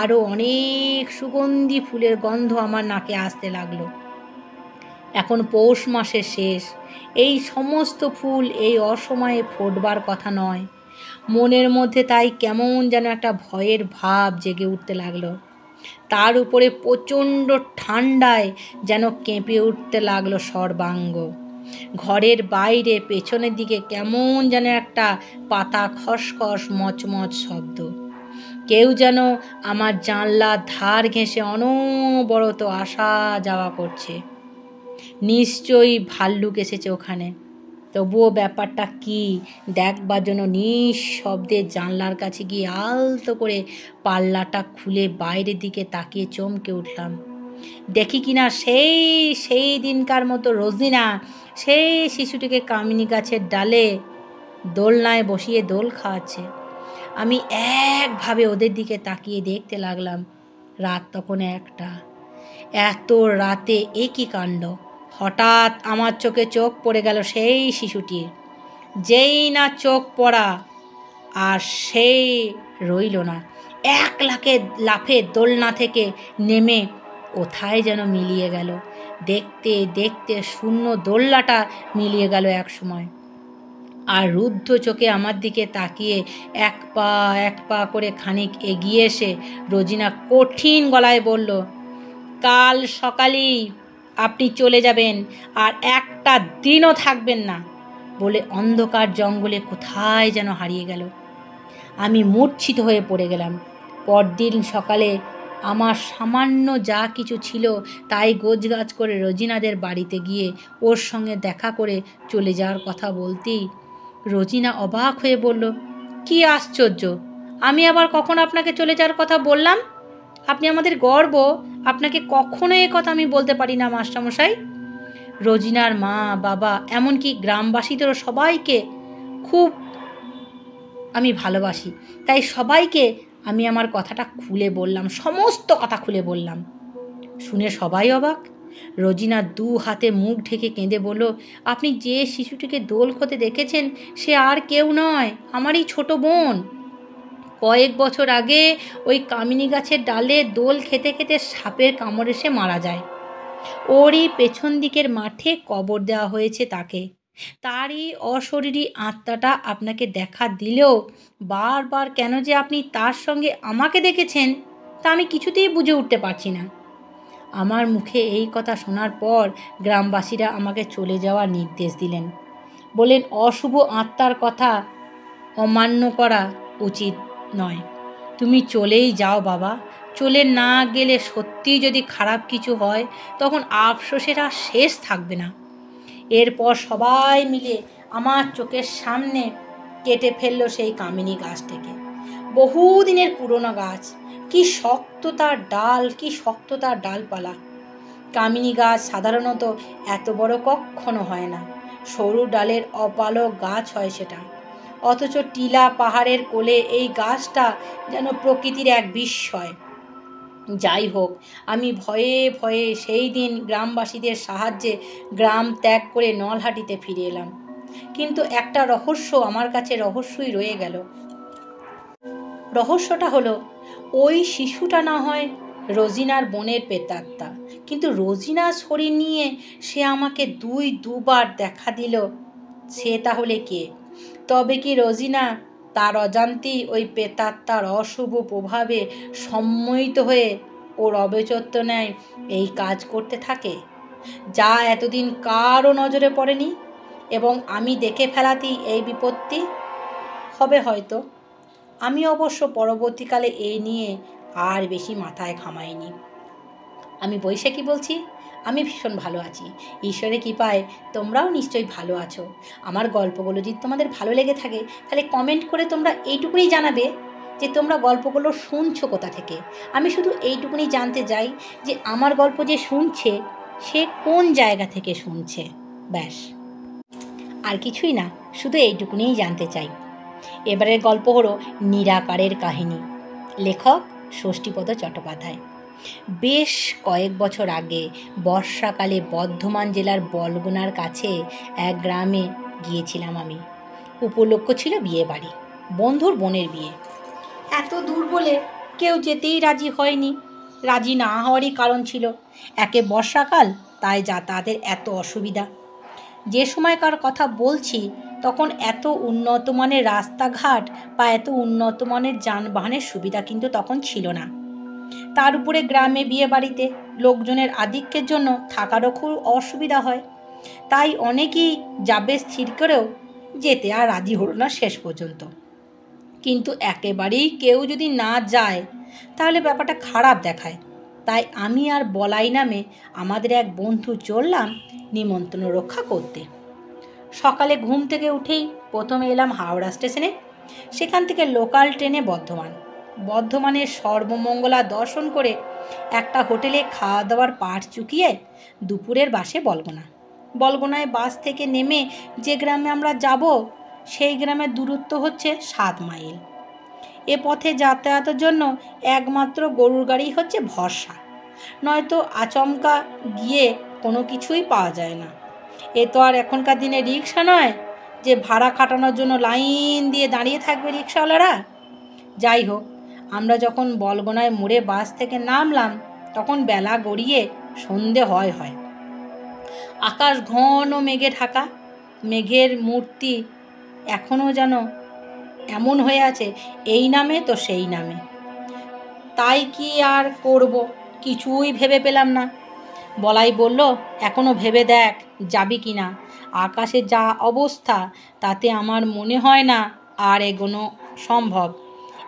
আরও অনেক সুগন্ধি ফুলের গন্ধ আমার নাকে আসতে লাগলো। এখন পৌষ মাসের শেষ, এই সমস্ত ফুল এই অসময়ে ফোটবার কথা নয়। মনের মধ্যে তাই কেমন যেন একটা ভয়ের ভাব জেগে উঠতে লাগলো। তার উপরে প্রচণ্ড ঠান্ডায় যেন কেঁপে উঠতে লাগলো সর্বাঙ্গ। ঘরের বাইরে পেছনের দিকে কেমন যেন একটা পাতা খসখস মচমচ শব্দ। কেউ যেন আমার জানলার ধার ঘেঁষে অনবরত আসা যাওয়া করছে। নিশ্চয়ই ভাল্লুক এসেছে ওখানে। তবুও ব্যাপারটা কি দেখবার জন্য নিঃশব্দে জানলার কাছে গিয়ে আলতো করে পাল্লাটা খুলে বাইরের দিকে তাকিয়ে চমকে উঠলাম। দেখি কিনা সেই দিনকার মতো রোজিনা সেই শিশুটিকে কামিনী গাছের ডালে দোলনায় বসিয়ে দোল খাওয়াচ্ছে। আমি একভাবে ওদের দিকে তাকিয়ে দেখতে লাগলাম। রাত তখন 1টা। এত রাতে এ কী কাণ্ড! হঠাৎ আমার চোখে চোখ পড়ে গেল সেই শিশুটির। যেই না চোখ পড়া, আর সেই রইল না, এক লাফে দোলনা থেকে নেমে কোথায় যেন মিলিয়ে গেল। দেখতে দেখতে শূন্য দোলনাটা মিলিয়ে গেল এক সময়। আর রুদ্ধ চোখে আমার দিকে তাকিয়ে এক পা করে খানিক এগিয়ে এসে রোজিনা কঠিন গলায় বলল, কাল সকালেই আপনি চলে যাবেন, আর একটা দিনও থাকবেন না, বলে অন্ধকার জঙ্গলে কোথায় যেন হারিয়ে গেল। আমি মূর্ছিত হয়ে পড়ে গেলাম। পরদিন সকালে আমার সামান্য যা কিছু ছিল তাই গোছগাছ করে রোজিনাদের বাড়িতে গিয়ে ওর সঙ্গে দেখা করে চলে যাওয়ার কথা বলতেই রোজিনা অবাক হয়ে বলল, কি আশ্চর্য! আমি আবার কখন আপনাকে চলে যাওয়ার কথা বললাম? আপনি আমাদের গর্ব, আপনাকে কখনো এ কথা আমি বলতে পারি না মাস্টারমশাই। রোজিনার মা, বাবা, এমনকি গ্রামবাসীদেরও সবাইকে খুব আমি ভালোবাসি, তাই সবাইকে আমি আমার কথাটা খুলে বললাম, সমস্ত কথা খুলে বললাম। শুনে সবাই অবাক। রোজিনা দু হাতে মুখ ঢেকে কেঁদে বলল, আপনি যে শিশুটিকে দোল খেতে দেখেছেন সে আর কেউ নয়, আমারই ছোট বোন। কয়েক বছর আগে ওই কামিনী গাছের ডালে দোল খেতে খেতে সাপের কামড়ে সে মারা যায়। ওরই পেছন দিকের মাঠে কবর দেওয়া হয়েছে তাকে। তারই অশরীরী আত্মাটা আপনাকে দেখা দিলেও বারবার কেন যে আপনি তার সঙ্গে আমাকে দেখেছেন তা আমি কিছুতেই বুঝে উঠতে পারছি না। আমার মুখে এই কথা শোনার পর গ্রামবাসীরা আমাকে চলে যাওয়ার নির্দেশ দিলেন। বললেন, অশুভ আত্মার কথা অমান্য করা উচিত নয়, তুমি চলেই যাও বাবা। চলে না গেলে সত্যিই যদি খারাপ কিছু হয় তখন আফসোসের আর শেষ থাকবে না। এরপর সবাই মিলে আমার চোখের সামনে কেটে ফেললো সেই কামিনী গাছটাকে। বহুদিনের পুরনো গাছ, কি শক্ত তার ডাল, কি শক্ত তার ডালপালা। কামিনী গাছ সাধারণত এত বড় কখনো হয় না, সরু ডালের অপালক গাছ হয় সেটা। অথচ টিলা পাহাড়ের কোলে এই গাছটা যেন প্রকৃতির এক বিস্ময়। যাই হোক, আমি ভয়ে ভয়ে সেই দিন গ্রামবাসীদের সাহায্যে গ্রাম ত্যাগ করে নলহাটিতে ফিরে এলাম। কিন্তু একটা রহস্য আমার কাছে রহস্যই রয়ে গেল। রহস্যটা হলো, ওই শিশুটা না হয় রোজিনার বোনের প্রেতাত্মা, কিন্তু রোজিনার শরীর নিয়ে সে আমাকে দুবার দেখা দিল, সে তাহলে কে? তবে কি রোজিনা তার অজান্তেই ওই প্রেতাত্মার অশুভ প্রভাবে সম্মোহিত হয়ে ওর অবচেতন নেয় এই কাজ করতে থাকে, যা এতদিন কারও নজরে পড়েনি, এবং আমি দেখে ফেলাতেই এই বিপত্তি হবে হয়তো। আমি অবশ্য পরবর্তীকালে এ নিয়ে আর বেশি মাথায় ঘামাইনি। আমি বৈশাখী বলছি, আমি ভীষণ ভালো আছি, ঈশ্বরের কৃপায় তোমরাও নিশ্চয়ই ভালো আছো। আমার গল্পগুলো যদি তোমাদের ভালো লেগে থাকে তাহলে কমেন্ট করে তোমরা এইটুকুনি জানাবে যে তোমরা গল্পগুলো শুনছো কোথা থেকে। আমি শুধু এইটুকুনি জানতে চাই যে আমার গল্প যে শুনছে সে কোন জায়গা থেকে শুনছে, ব্যাস, আর কিছুই না, শুধু এইটুকুনিই জানতে চাই। এবারের গল্প হলো নিরাকারের কাহিনী, লেখক ষষ্ঠীপদ চট্টোপাধ্যায়। বেশ কয়েক বছর আগে বর্ষাকালে বর্ধমান জেলার বলগুনার কাছে এক গ্রামে গিয়েছিলাম আমি। উপলক্ষ ছিল বিয়ে বাড়ি, বন্ধুর বোনের বিয়ে। এত দূর বলে কেউ যেতেই রাজি হয়নি। রাজি না হওয়ারই কারণ ছিল, একে বর্ষাকাল, তাই যাতায়াতের এত অসুবিধা। যে সময়কার কথা বলছি তখন এত উন্নত মানের রাস্তাঘাট বা এত উন্নত মানের যানবাহনের সুবিধা কিন্তু তখন ছিল না। তার উপরে গ্রামে বিয়ে বাড়িতে লোকজনের আধিক্যের জন্য থাকারও খুব অসুবিধা হয়। তাই অনেকেই যাবে স্থির করেও যেতে আর রাজি হলো না শেষ পর্যন্ত। কিন্তু একেবারেই কেউ যদি না যায় তাহলে ব্যাপারটা খারাপ দেখায়। তাই আমি আর বলাই নামে আমাদের এক বন্ধু চললাম নিমন্ত্রণ রক্ষা করতে। সকালে ঘুম থেকে উঠেই প্রথমে এলাম হাওড়া স্টেশনে, সেখান থেকে লোকাল ট্রেনে বর্ধমানের সর্বমঙ্গলা দর্শন করে একটা হোটেলে খাওয়া দাওয়ার পাট চুকিয়ে দুপুরের বাসে বলগোনায় বাস থেকে নেমে যে গ্রামে আমরা যাব সেই গ্রামের দূরত্ব হচ্ছে 7 মাইল। এ পথে যাতায়াতের জন্য একমাত্র গরুর গাড়ি হচ্ছে ভরসা, নয়তো আচমকা গিয়ে কোনো কিছুই পাওয়া যায় না। এ তো আর এখনকার দিনে রিক্সা নয় যে ভাড়া খাটানোর জন্য লাইন দিয়ে দাঁড়িয়ে থাকবে রিক্সাওয়ালারা। যাই হোক, আমরা যখন বলগোনায় মোড়ে বাস থেকে নামলাম তখন বেলা গড়িয়ে সন্ধে হয়। আকাশ ঘন মেঘে ঢাকা, মেঘের মূর্তি এখনও যেন এমন হয়ে আছে, এই নামে তো সেই নামে। তাই কি আর করব, কিছুই ভেবে পেলাম না। বলাই বলল, এখনও ভেবে দেখ যাবি কি না, আকাশের যা অবস্থা তাতে আমার মনে হয় না আর এগোনো সম্ভব।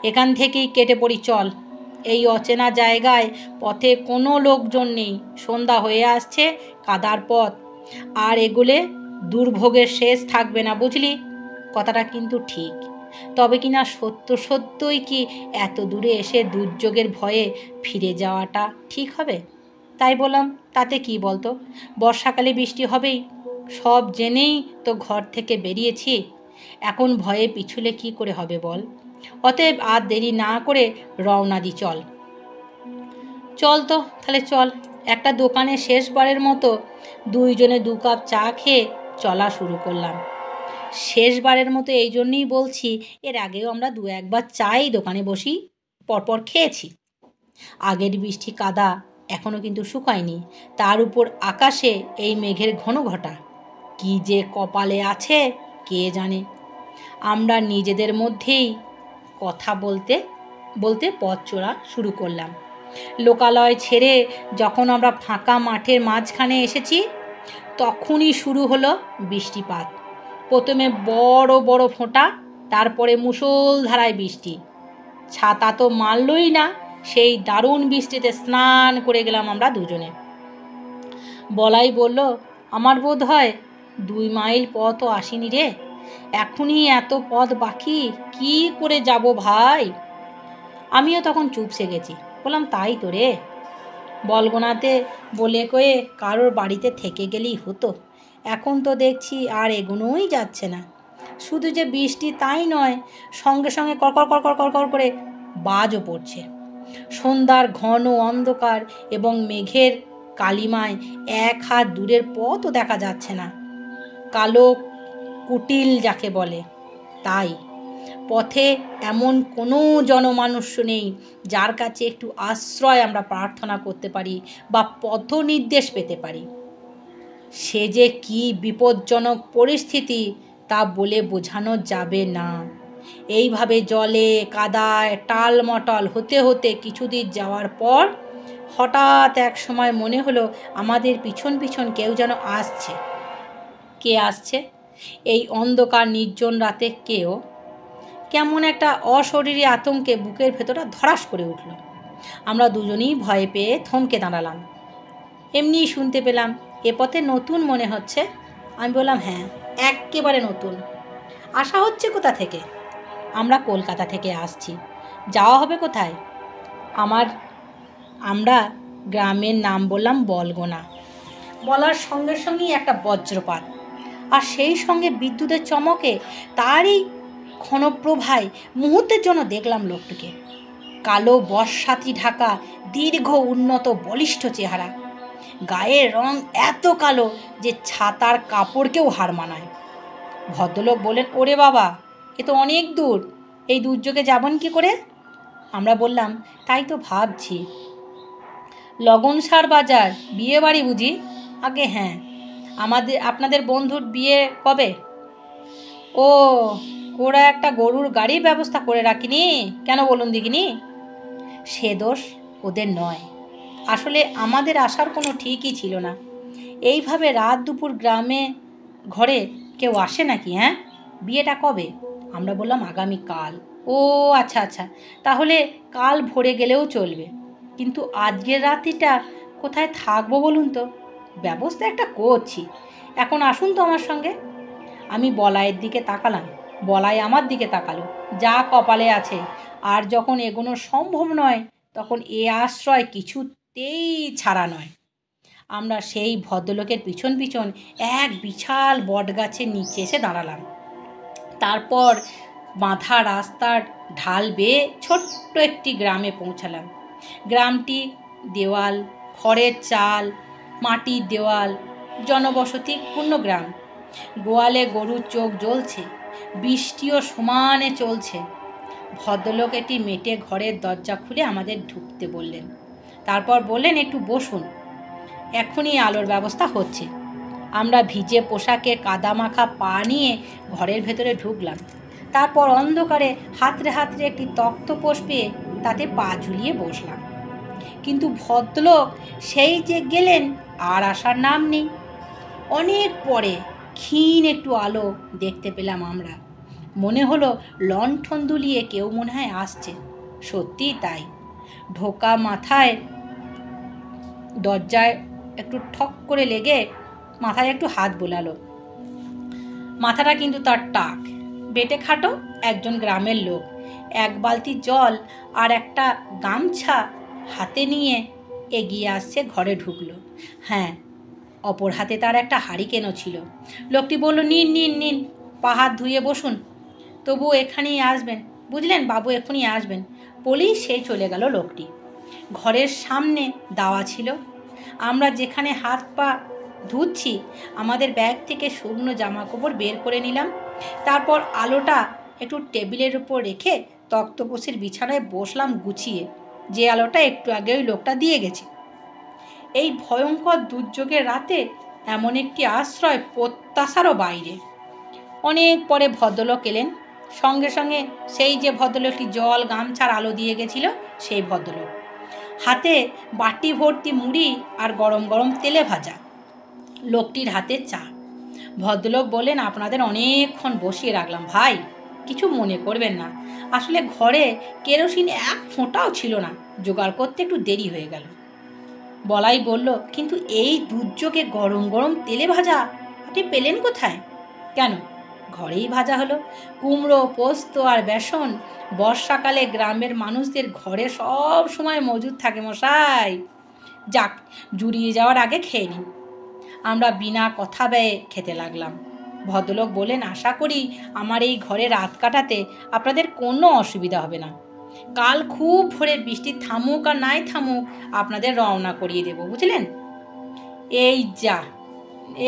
এখান থেকেই কেটে পড়ি চল। এই অচেনা জায়গায় পথে কোনো লোকজন নেই, সন্ধ্যা হয়ে আসছে, কাদার পথ, আর এগোলে দুর্ভোগের শেষ থাকবে না, বুঝলি? কথাটা কিন্তু ঠিক। তবে কি না সত্যই কি এত দূরে এসে দুর্যোগের ভয়ে ফিরে যাওয়াটা ঠিক হবে? তাই বললাম, তাতে কি বলতো, বর্ষাকালে বৃষ্টি হবেই, সব জেনেই তো ঘর থেকে বেরিয়েছি, এখন ভয়ে পিছুলে কি করে হবে বল? অতএব আর দেরি না করে রওনা দি, চল। চল তো তাহলে চল। একটা দোকানে শেষবারের মতো দুইজনে 2 কাপ চা খেয়ে চলা শুরু করলাম। শেষবারের মতো এই জন্যই বলছি, এর আগেও আমরা 2-1 বার চাই দোকানে বসি পরপর খেয়েছি। আগের বৃষ্টি কাদা এখনো কিন্তু শুকায়নি, তার উপর আকাশে এই মেঘের ঘন ঘটা। কি যে কপালে আছে কে জানে। আমরা নিজেদের মধ্যেই কথা বলতে বলতে পথ চলা শুরু করলাম। লোকালয় ছেড়ে যখন আমরা ফাঁকা মাঠের মাঝখানে এসেছি, তখনই শুরু হলো বৃষ্টিপাত। প্রথমে বড় বড় ফোঁটা, তারপরে মুষলধারায় বৃষ্টি। ছাতা তো মারলই না, সেই দারুণ বৃষ্টিতে স্নান করে গেলাম আমরা দুজনে। বলাই বলল, আমার বোধ হয় 2 মাইল পথও আসিনি রে, এখনই এত পথ বাকি, কি করে যাব ভাই? আমিও তখন চুপসে গেছি, বললাম, তাই তো রে, বলগোনাতে বলে কয়ে কারোর বাড়িতে থেকে গেলেই হতো, এখন তো দেখছি আর এগোনোই যাচ্ছে না। শুধু যে বৃষ্টি তাই নয়, সঙ্গে সঙ্গে কড়কড় কড়কড় কড়কড় করে বাজও পড়ছে। সন্ধ্যার ঘন অন্ধকার এবং মেঘের কালিমায় 1 হাত দূরের পথও দেখা যাচ্ছে না। কালো কুটিল যাকে বলে তাই। পথে এমন কোনো জনমানুষ নেই যার কাছে একটু আশ্রয় আমরা প্রার্থনা করতে পারি বা পথ নির্দেশ পেতে পারি। সে যে কি বিপজ্জনক পরিস্থিতি তা বলে বোঝানো যাবে না। এইভাবে জলে কাদায় টালমটল হতে হতে কিছুদিন যাওয়ার পর হঠাৎ এক সময় মনে হলো আমাদের পিছন পিছন কেউ যেন আসছে। কে আসছে? এই অন্ধকার নির্জন রাতে কেউ? কেমন একটা অশরীরী আতঙ্কে বুকের ভেতরটা ধড়াস করে উঠল। আমরা দুজনেই ভয় পেয়ে থমকে দাঁড়ালাম। এমনিই শুনতে পেলাম, এ পথে নতুন মনে হচ্ছে। আমি বললাম, হ্যাঁ, এক্কেবারে নতুন। আসা হচ্ছে কোথা থেকে? আমরা কলকাতা থেকে আসছি। যাওয়া হবে কোথায়? আমরা গ্রামের নাম বললাম বলগোনা। বলার সঙ্গে সঙ্গেই একটা বজ্রপাত, আর সেই সঙ্গে বিদ্যুতের চমকে তারই ক্ষণপ্রভায় মুহূর্তের জন্য দেখলাম লোকটিকে। কালো বর্ষাতি ঢাকা, দীর্ঘ, উন্নত, বলিষ্ঠ চেহারা। গায়ের রং এত কালো যে ছাতার কাপড়কেও হার মানায়। ভদ্রলোক বললেন, ওরে বাবা, এ তো অনেক দূর, এই দুর্যোগে যাবেন কি করে? আমরা বললাম, তাই তো ভাবছি। লগনসার বাজার, বিয়ে বাড়ি বুঝি? আগে হ্যাঁ। আপনাদের বন্ধুর বিয়ে কবে? ও, ওরা একটা গরুর গাড়ির ব্যবস্থা করে রাখিনি, কেন বলুন দেখিনি? সে দোষ ওদের নয়, আসলে আমাদের আসার কোনো ঠিকই ছিল না। এইভাবে রাত দুপুর গ্রামে ঘরে কেউ আসে নাকি? হ্যাঁ, বিয়েটা কবে? আমরা বললাম, আগামীকাল। ও আচ্ছা আচ্ছা, তাহলে কাল ভোরে গেলেও চলবে, কিন্তু আজকের রাত্রিটা কোথায় থাকবো বলুন তো? ব্যবস্থা একটা করছি, এখন আসুন তো আমার সঙ্গে। আমি বলাইয়ের দিকে তাকালাম, বলাই আমার দিকে তাকালো। যা কপালে আছে, আর যখন এগোনো সম্ভব নয় তখন এ আশ্রয় কিছুতেই ছাড়া নয়। আমরা সেই ভদ্রলোকের পিছন পিছন এক বিশাল বটগাছের নিচে এসে দাঁড়ালাম। তারপর বাঁধা রাস্তার ঢাল বেয়ে ছোট্ট একটি গ্রামে পৌঁছালাম। গ্রামটি দেওয়াল, খড়ের চাল, মাটির দেওয়াল, জনবসতিপূর্ণ গ্রাম। গোয়ালে গরুর চোখ জ্বলছে, বৃষ্টিও সমানে চলছে। ভদ্রলোক একটি মেটে ঘরের দরজা খুলে আমাদের ঢুকতে বললেন। তারপর বললেন, একটু বসুন, এখনই আলোর ব্যবস্থা হচ্ছে। আমরা ভিজে পোশাকে কাদামাখা পা নিয়ে ঘরের ভেতরে ঢুকলাম। তারপর অন্ধকারে হাতড়ে হাতড়ে একটি তক্তপোষ পেয়ে তাতে পা ঝুলিয়ে বসলাম। কিন্তু ভদ্রলোক সেই যে গেলেন, আর আসার নাম নেই। অনেক পরে ক্ষীণ একটু আলো দেখতে পেলাম আমরা। মনে হলো লণ্ঠন দুলিয়ে কেউ মনে হয় আসছে। সত্যিই তাই। ঢোকা মাথায় দরজায় একটু ঠক করে লেগে মাথায় একটু হাত বোলালো। মাথাটা কিন্তু তার টাক, বেটে খাটো একজন গ্রামের লোক এক বালতি জল আর একটা গামছা হাতে নিয়ে এগিয়ে আসছে, ঘরে ঢুকলো। হ্যাঁ, অপর হাতে তার একটা হারিকেনও ছিল। লোকটি বলল, নিন নিন নিন, পা হাত ধুয়ে বসুন, তবু এখানেই আসবেন, বুঝলেন, বাবু এখনই আসবেন, বলেই সে চলে গেল লোকটি। ঘরের সামনে দাওয়া ছিল। আমরা যেখানে হাত পা ধুচ্ছি আমাদের ব্যাগ থেকে শুকনো জামা কাপড় বের করে নিলাম। তারপর আলোটা একটু টেবিলের উপর রেখে তক্তপোষের বিছানায় বসলাম গুছিয়ে, যে আলোটা একটু আগে ওই লোকটা দিয়ে গেছে। এই ভয়ঙ্কর দুর্যোগের রাতে এমন একটি আশ্রয় প্রত্যাশারও বাইরে। অনেক পরে ভদ্রলোক এলেন, সঙ্গে সঙ্গে সেই যে ভদ্রলোকটি জল গামছার আলো দিয়ে গেছিল সেই ভদ্রলোক, হাতে বাটি ভর্তি মুড়ি আর গরম গরম তেলে ভাজা। লোকটির হাতে চা। ভদ্রলোক বললেন, আপনাদের অনেকক্ষণ বসিয়ে রাখলাম ভাই, কিছু মনে করবেন না, আসলে ঘরে কেরোসিন এক ফোঁটাও ছিল না, জোগাড় করতে একটু দেরি হয়ে গেল। বলাই বলল, কিন্তু এই দুর্যোগে গরম গরম তেলে ভাজা আপনি পেলেন কোথায়? কেন, ঘরেই ভাজা হলো। কুমড়ো, পোস্ত আর বেসন বর্ষাকালে গ্রামের মানুষদের ঘরে সব সময় মজুদ থাকে মশাই। যাক, জুড়িয়ে যাওয়ার আগে খেয়ে নিন। আমরা বিনা কথা ব্যয়ে খেতে লাগলাম। ভদ্রলোক বলেন, আশা করি আমার এই ঘরে রাত কাটাতে আপনাদের কোনো অসুবিধা হবে না। কাল খুব ভোরের বৃষ্টি থামুক আর নাই থামুক আপনাদের রওনা করিয়ে দেব, বুঝলেন।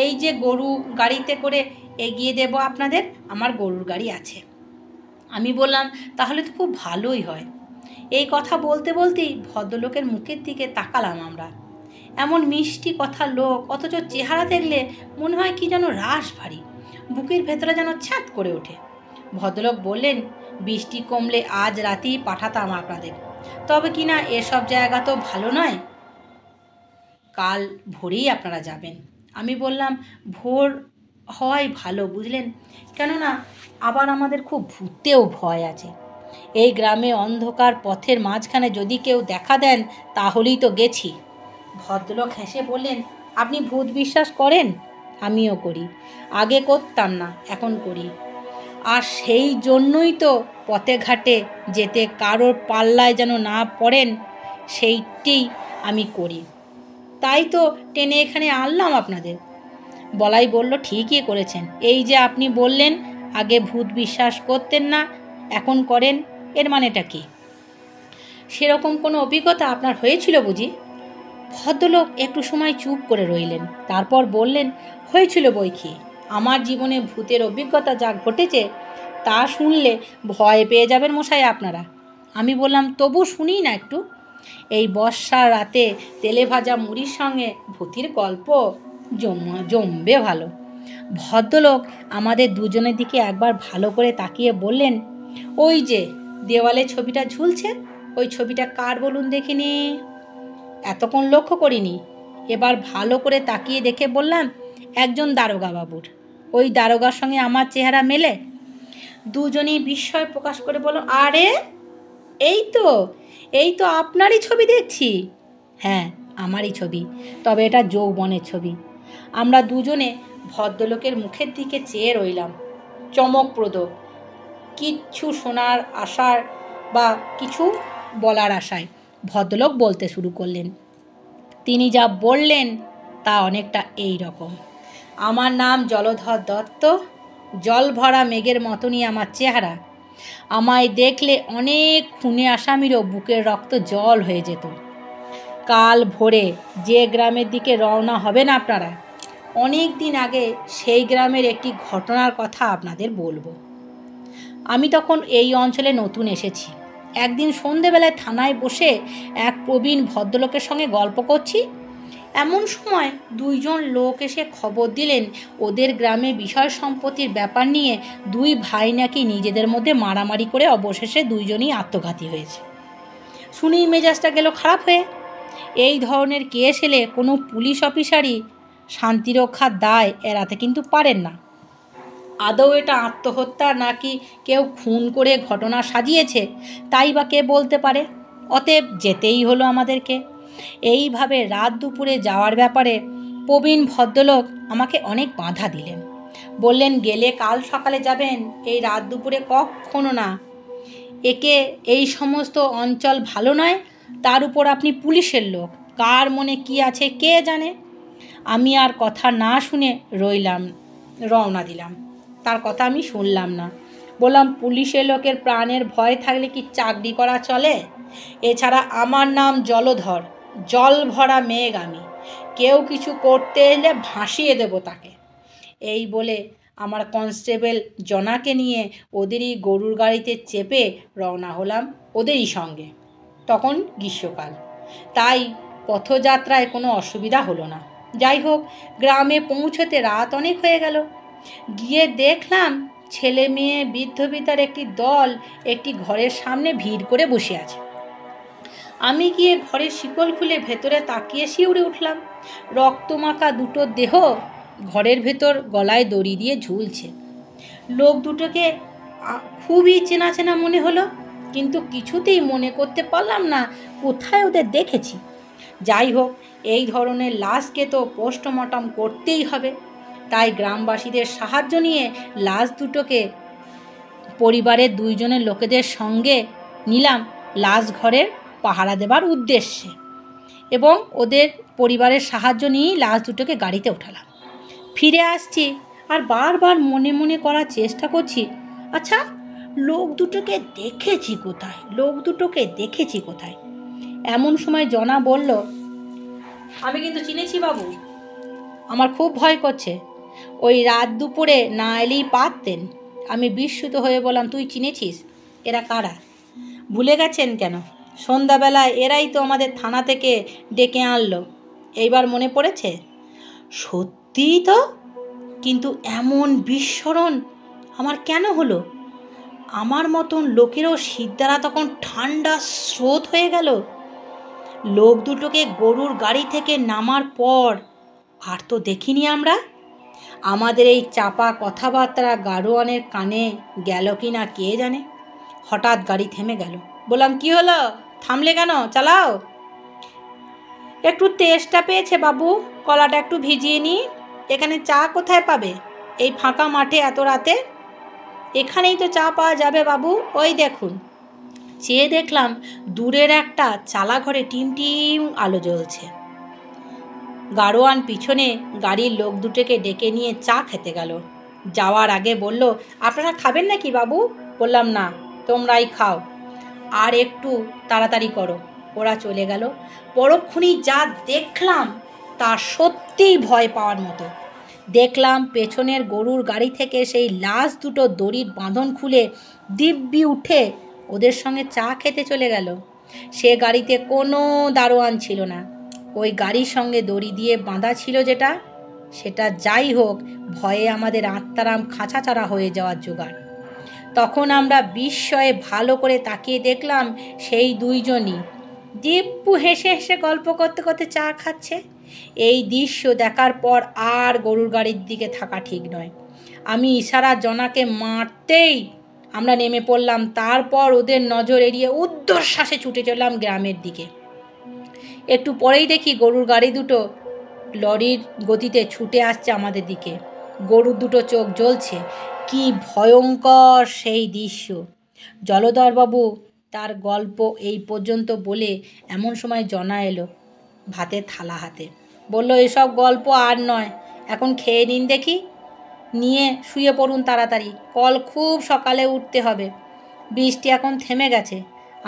এই যে গরু গাড়িতে করে এগিয়ে দেব আপনাদের, আমার গরুর গাড়ি আছে। আমি বললাম, তাহলে তো খুব ভালোই হয়। এই কথা বলতে বলতেই ভদ্রলোকের মুখের দিকে তাকালাম আমরা। এমন মিষ্টি কথার লোক, অথচ চেহারা দেখলে মনে হয় কি যেন রাশ ভারী, বুকের ভেতরে যেন ছ্যাঁত করে ওঠে। ভদ্রলোক বললেন, বৃষ্টি কমলে আজ রাতেই পাঠাতাম আপনাদের, তবে কিনা এসব জায়গা তো ভালো নয়, কাল ভোরেই আপনারা যাবেন। আমি বললাম, ভোর হওয়াই ভালো, বুঝলেন, কেননা আবার আমাদের খুব ভূতেও ভয় আছে। এই গ্রামে অন্ধকার পথের মাঝখানে যদি কেউ দেখা দেন তাহলেই তো গেছি। ভদ্রলোক হেসে বললেন, আপনি ভূত বিশ্বাস করেন? আমিও করি, আগে করতাম না, এখন করি। আর সেই জন্যই তো পথে ঘাটে যেতে কারোর পাল্লায় যেন না পড়েন, সেইটিই আমি করি। তাই তো টেনে এখানে আনলাম আপনাদের। বলাই বলল, ঠিকই করেছেন। এই যে আপনি বললেন আগে ভূত বিশ্বাস করতেন না, এখন করেন, এর মানেটা কি? সেরকম কোনো অভিজ্ঞতা আপনার হয়েছিল বুঝি? ভদ্রলোক একটু সময় চুপ করে রইলেন, তারপর বললেন, হয়েছিল বই কি। আমার জীবনে ভূতের অভিজ্ঞতা যা ঘটেছে তা শুনলে ভয় পেয়ে যাবেন মশাই আপনারা। আমি বললাম, তবু শুনি না একটু। এই বর্ষার রাতে তেলে ভাজা মুড়ির সঙ্গে ভূতের গল্প জমবে ভালো। ভদ্রলোক আমাদের দুজনের দিকে একবার ভালো করে তাকিয়ে বললেন, ওই যে দেওয়ালে ছবিটা ঝুলছে, ওই ছবিটা কার বলুন দেখিনি? এতক্ষণ লক্ষ্য করিনি। এবার ভালো করে তাকিয়ে দেখে বললাম, একজন দারোগা বাবুর। ওই দারোগার সঙ্গে আমার চেহারা মেলে। দুজনেই বিস্ময় প্রকাশ করে বলল, আরে এই তো আপনারই ছবি দেখছি। হ্যাঁ, আমারই ছবি, তবে এটা যৌবনের ছবি। আমরা দুজনে ভদ্রলোকের মুখের দিকে চেয়ে রইলাম, চমকপ্রদ কিচ্ছু শোনার আশার বা কিছু বলার আশায়। ভদ্রলোক বলতে শুরু করলেন। তিনি যা বললেন তা অনেকটা এই রকম, আমার নাম জলধর দত্ত, জল ভরা মেঘের মতনই আমার চেহারা। আমায় দেখলে অনেক খুনে আসামিরও বুকের রক্ত জল হয়ে যেত। কাল ভোরে যে গ্রামের দিকে রওনা হবেন আপনারা, অনেক দিন আগে সেই গ্রামের একটি ঘটনার কথা আপনাদের বলবো। আমি তখন এই অঞ্চলে নতুন এসেছি। একদিন সন্ধেবেলায় থানায় বসে এক প্রবীণ ভদ্রলোকের সঙ্গে গল্প করছি। এমন সময় দুইজন লোক এসে খবর দিলেন ওদের গ্রামে বিষয় সম্পত্তির ব্যাপার নিয়ে দুই ভাই নাকি নিজেদের মধ্যে মারামারি করে অবশেষে দুইজনই আত্মঘাতী হয়েছে। শুনেই মেজাজটা গেল খারাপ হয়ে। এই ধরনের কেস এলে কোনো পুলিশ অফিসারই শান্তিরক্ষার দায় এড়াতে কিন্তু পারেন না। আদৌ এটা আত্মহত্যা নাকি কেউ খুন করে ঘটনা সাজিয়েছে তাই বা কে বলতে পারে। অতএব যেতেই হলো আমাদেরকে। এইভাবে রাত দুপুরে যাওয়ার ব্যাপারে প্রবীণ ভদ্রলোক আমাকে অনেক বাধা দিলেন। বললেন, গেলে কাল সকালে যাবেন, এই রাত দুপুরে কখনো না। একে এই সমস্ত অঞ্চল ভালো নয়, তার উপর আপনি পুলিশের লোক, কার মনে কি আছে কে জানে। আমি আর কথা না শুনে রওনা দিলাম। তার কথা আমি শুনলাম না। বললাম, পুলিশের লোকের প্রাণের ভয় থাকলে কি চাকরি করা চলে? এছাড়া আমার নাম জলধর, জল ভরা মেঘ আমি, কেউ কিছু করতে এলে ভাসিয়ে দেব তাকে। এই বলে আমার কনস্টেবল জনাকে নিয়ে ওদেরই গরুর গাড়িতে চেপে রওনা হলাম ওদেরই সঙ্গে। তখন গ্রীষ্মকাল, তাই পথযাত্রায় কোনো অসুবিধা হলো না। যাই হোক, গ্রামে পৌঁছতে রাত অনেক হয়ে গেল। গিয়ে দেখলাম ছেলে মেয়ে বৃদ্ধ বৃদ্ধার একটি দল একটি ঘরের সামনে ভিড় করে বসে আছে। আমি গিয়ে ঘরের শিকল খুলে ভেতরে তাকিয়ে শিউরে উঠলাম। রক্তমাখা দুটো দেহ ঘরের ভেতর গলায় দড়ি দিয়ে ঝুলছে। লোক দুটোকে খুবই চেনা চেনা মনে হলো, কিন্তু কিছুতেই মনে করতে পারলাম না কোথায় ওদের দেখেছি। যাই হোক, এই ধরনের লাশকে তো পোস্টমর্টম করতেই হবে, তাই গ্রামবাসীদের সাহায্য নিয়ে লাশ দুটোকে পরিবারের দুইজনের লোকেদের সঙ্গে নিলাম লাশ ঘরের পাহারা দেবার উদ্দেশ্যে, এবং ওদের পরিবারের সাহায্য নিয়েই লাশ দুটোকে গাড়িতে উঠালাম। ফিরে আসছি আর বারবার মনে মনে করার চেষ্টা করছি, আচ্ছা লোক দুটোকে দেখেছি কোথায়। এমন সময় জনা বলল, আমি কিন্তু চিনেছি বাবু, আমার খুব ভয় করছে। ওই রাত দুপুরে না এলেই পারতেন। আমি বিস্মিত হয়ে বললাম, তুই চিনেছিস? এরা কারা? ভুলে গেছেন কেন? সন্ধ্যাবেলায় এরাই তো আমাদের থানা থেকে ডেকে আনলো, এইবার মনে পড়েছে? সত্যিই তো, কিন্তু এমন বিস্মরণ আমার কেন হলো? আমার মতন লোকেরও সিদ্ধারা তখন ঠান্ডা স্রোত হয়ে গেল। লোক দুটোকে গরুর গাড়ি থেকে নামার পর আর তো দেখিনি আমরা। আমাদের এই চাপা কথাবার্তা গাড়োয়ানের কানে গেল কি না কে জানে। হঠাৎ গাড়ি থেমে গেল। বললাম, কি হলো, থামলে কেন? চালাও। একটু তেষ্টা পেয়েছে বাবু, কলাটা একটু ভিজিয়ে নিই। এখানে চা কোথায় পাবে এই ফাঁকা মাঠে এত রাতে? এখানেই তো চা পাওয়া যাবে বাবু, ওই দেখুন। চেয়ে দেখলাম দূরের একটা চালা ঘরে টিম টিম আলো জ্বলছে। গাড়োয়ান পিছনে গাড়ির লোক দুটোকে ডেকে নিয়ে চা খেতে গেল। যাওয়ার আগে বলল, আপনারা খাবেন নাকি বাবু? বললাম, না, তোমরাই খাও, আর একটু তাড়াতাড়ি করো। ওরা চলে গেল। পরক্ষণেই যা দেখলাম তা সত্যিই ভয় পাওয়ার মতো। দেখলাম পেছনের গরুর গাড়ি থেকে সেই লাশ দুটো দড়ির বাঁধন খুলে দিব্যি উঠে ওদের সঙ্গে চা খেতে চলে গেল। সে গাড়িতে কোনো দারোয়ান ছিল না। ওই গাড়ির সঙ্গে দড়ি দিয়ে বাঁধা ছিল যেটা, সেটা যাই হোক, ভয়ে আমাদের আত্মারাম খাঁচাচারা হয়ে যাওয়ার জোগাড়। তখন আমরা বিস্ময়ে ভালো করে তাকিয়ে দেখলাম সেই দুইজনই দিব্যু হেসে হেসে গল্প করতে করতে চা খাচ্ছে। এই দৃশ্য দেখার পর আর গরুর গাড়ির দিকে থাকা ঠিক নয়। আমি ইশারা জনাকে মারতেই আমরা নেমে পড়লাম। তারপর ওদের নজর এড়িয়ে ঊর্ধ্বশ্বাসে ছুটে চললাম গ্রামের দিকে। একটু পরেই দেখি গরুর গাড়ি দুটো লরির গতিতে ছুটে আসছে আমাদের দিকে। গরুর দুটো চোখ জ্বলছে। কি ভয়ঙ্কর সেই দৃশ্য! জলধরবাবু তার গল্প এই পর্যন্ত বলে এমন সময় জনা এলো ভাতের থালা হাতে। বলল, এসব গল্প আর নয়, এখন খেয়ে নিন দেখি, নিয়ে শুয়ে পড়ুন তাড়াতাড়ি, কল খুব সকালে উঠতে হবে। বৃষ্টি এখন থেমে গেছে।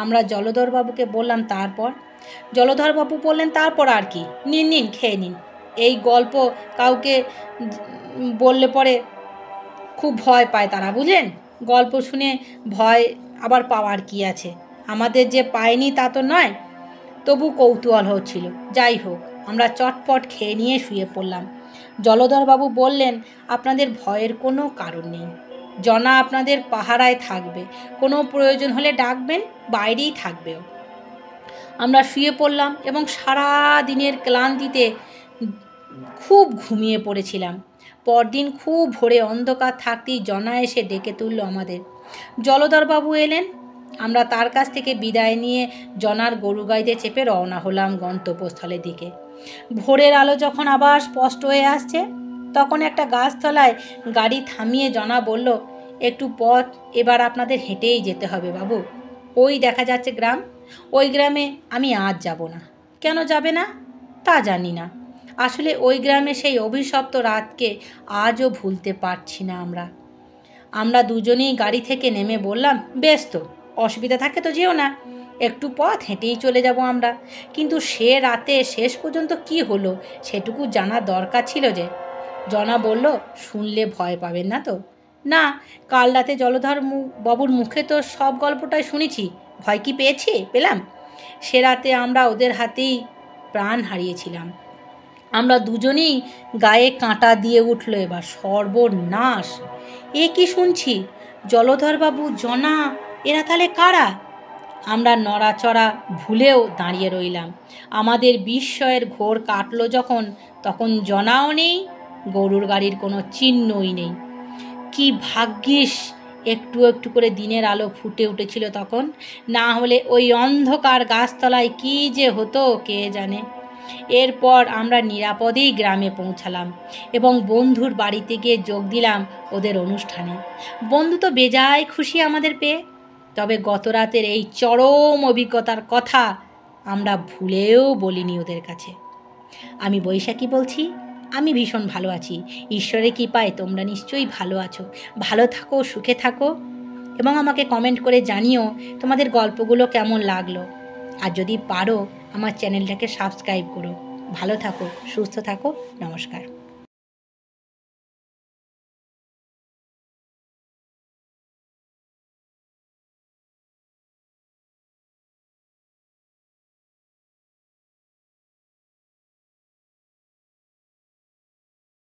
আমরা জলধরবাবুকে বললাম, তারপর? জলধরবাবু বললেন, তারপর আর কি, নিন নিন, খেয়ে নিন। এই গল্প কাউকে বললে পরে খুব ভয় পায় তারা, বুঝলেন? গল্প শুনে ভয় আবার পাওয়ার কি আছে? আমাদের যে পায়নি তা তো নয়, তবু কৌতূহল হচ্ছিল। যাই হোক, আমরা চটপট খেয়ে নিয়ে শুয়ে পড়লাম। জলধরবাবু বললেন, আপনাদের ভয়ের কোনো কারণ নেই, জনা আপনাদের পাহারায় থাকবে, কোনো প্রয়োজন হলে ডাকবেন, বাইরেই থাকবেও। আমরা শুয়ে পড়লাম এবং সারা দিনের ক্লান্তিতে খুব ঘুমিয়ে পড়েছিলাম। পরদিন খুব ভোরে অন্ধকার থাকতেই জনা এসে ডেকে তুলল আমাদের। জলধরবাবু এলেন। আমরা তার কাছ থেকে বিদায় নিয়ে জনার গরু গাড়িতে চেপে রওনা হলাম গন্তব্যস্থলের দিকে। ভোরের আলো যখন আবার স্পষ্ট হয়ে আসছে, তখন একটা গাছতলায় গাড়ি থামিয়ে জনা বলল, একটু পথ এবার আপনাদের হেঁটেই যেতে হবে বাবু। ওই দেখা যাচ্ছে গ্রাম, ওই গ্রামে আমি আজ যাব না। কেন যাবে না তা জানি না। আসলে ওই গ্রামে সেই অভিশপ্ত রাতকে আজও ভুলতে পারছি না আমরা দুজনেই গাড়ি থেকে নেমে বললাম, বেশ তো, অসুবিধা থাকে তো যেও না, একটু পথ হেঁটেই চলে যাব আমরা। কিন্তু সে রাতে শেষ পর্যন্ত কি হলো সেটুকু জানার দরকার ছিল যে। জনা বলল, শুনলে ভয় পাবেন না তো? না, কাল রাতে জলধর বাবুর মুখে তো সব গল্পটাই শুনেছি, ভয় কি পেলাম? সে রাতে আমরা ওদের হাতেই প্রাণ হারিয়েছিলাম। আমরা দুজনেই গায়ে কাঁটা দিয়ে উঠল এবার। সর্বনাশ! এ কি শুনছি? জলধরবাবু, জনা, এরা তাহলে কারা? আমরা নড়াচড়া ভুলেও দাঁড়িয়ে রইলাম। আমাদের বিস্ময়ের ঘোর কাটল যখন, তখন জনাও নেই, গরুর গাড়ির কোনো চিহ্নই নেই। কি ভাগ্যিস একটু একটু করে দিনের আলো ফুটে উঠেছিল তখন, না হলে ওই অন্ধকার গাছতলায় কি যে হতো কে জানে। এরপর আমরা নিরাপদেই গ্রামে পৌঁছালাম এবং বন্ধুর বাড়িতে গিয়ে যোগ দিলাম ওদের অনুষ্ঠানে। বন্ধু তো বেজায় খুশি আমাদের পেয়ে। তবে গত রাতের এই চরম অভিজ্ঞতার কথা আমরা ভুলেও বলিনি ওদের কাছে। আমি বৈশাখী বলছি। আমি ভীষণ ভালো আছি, ঈশ্বরের কৃপায় তোমরা নিশ্চয়ই ভালো আছো। ভালো থাকো, সুখে থাকো এবং আমাকে কমেন্ট করে জানিও তোমাদের গল্পগুলো কেমন লাগলো। আর যদি পারো আমার চ্যানেলটাকে সাবস্ক্রাইব করো। ভালো থাকো, সুস্থ থাকো, নমস্কার।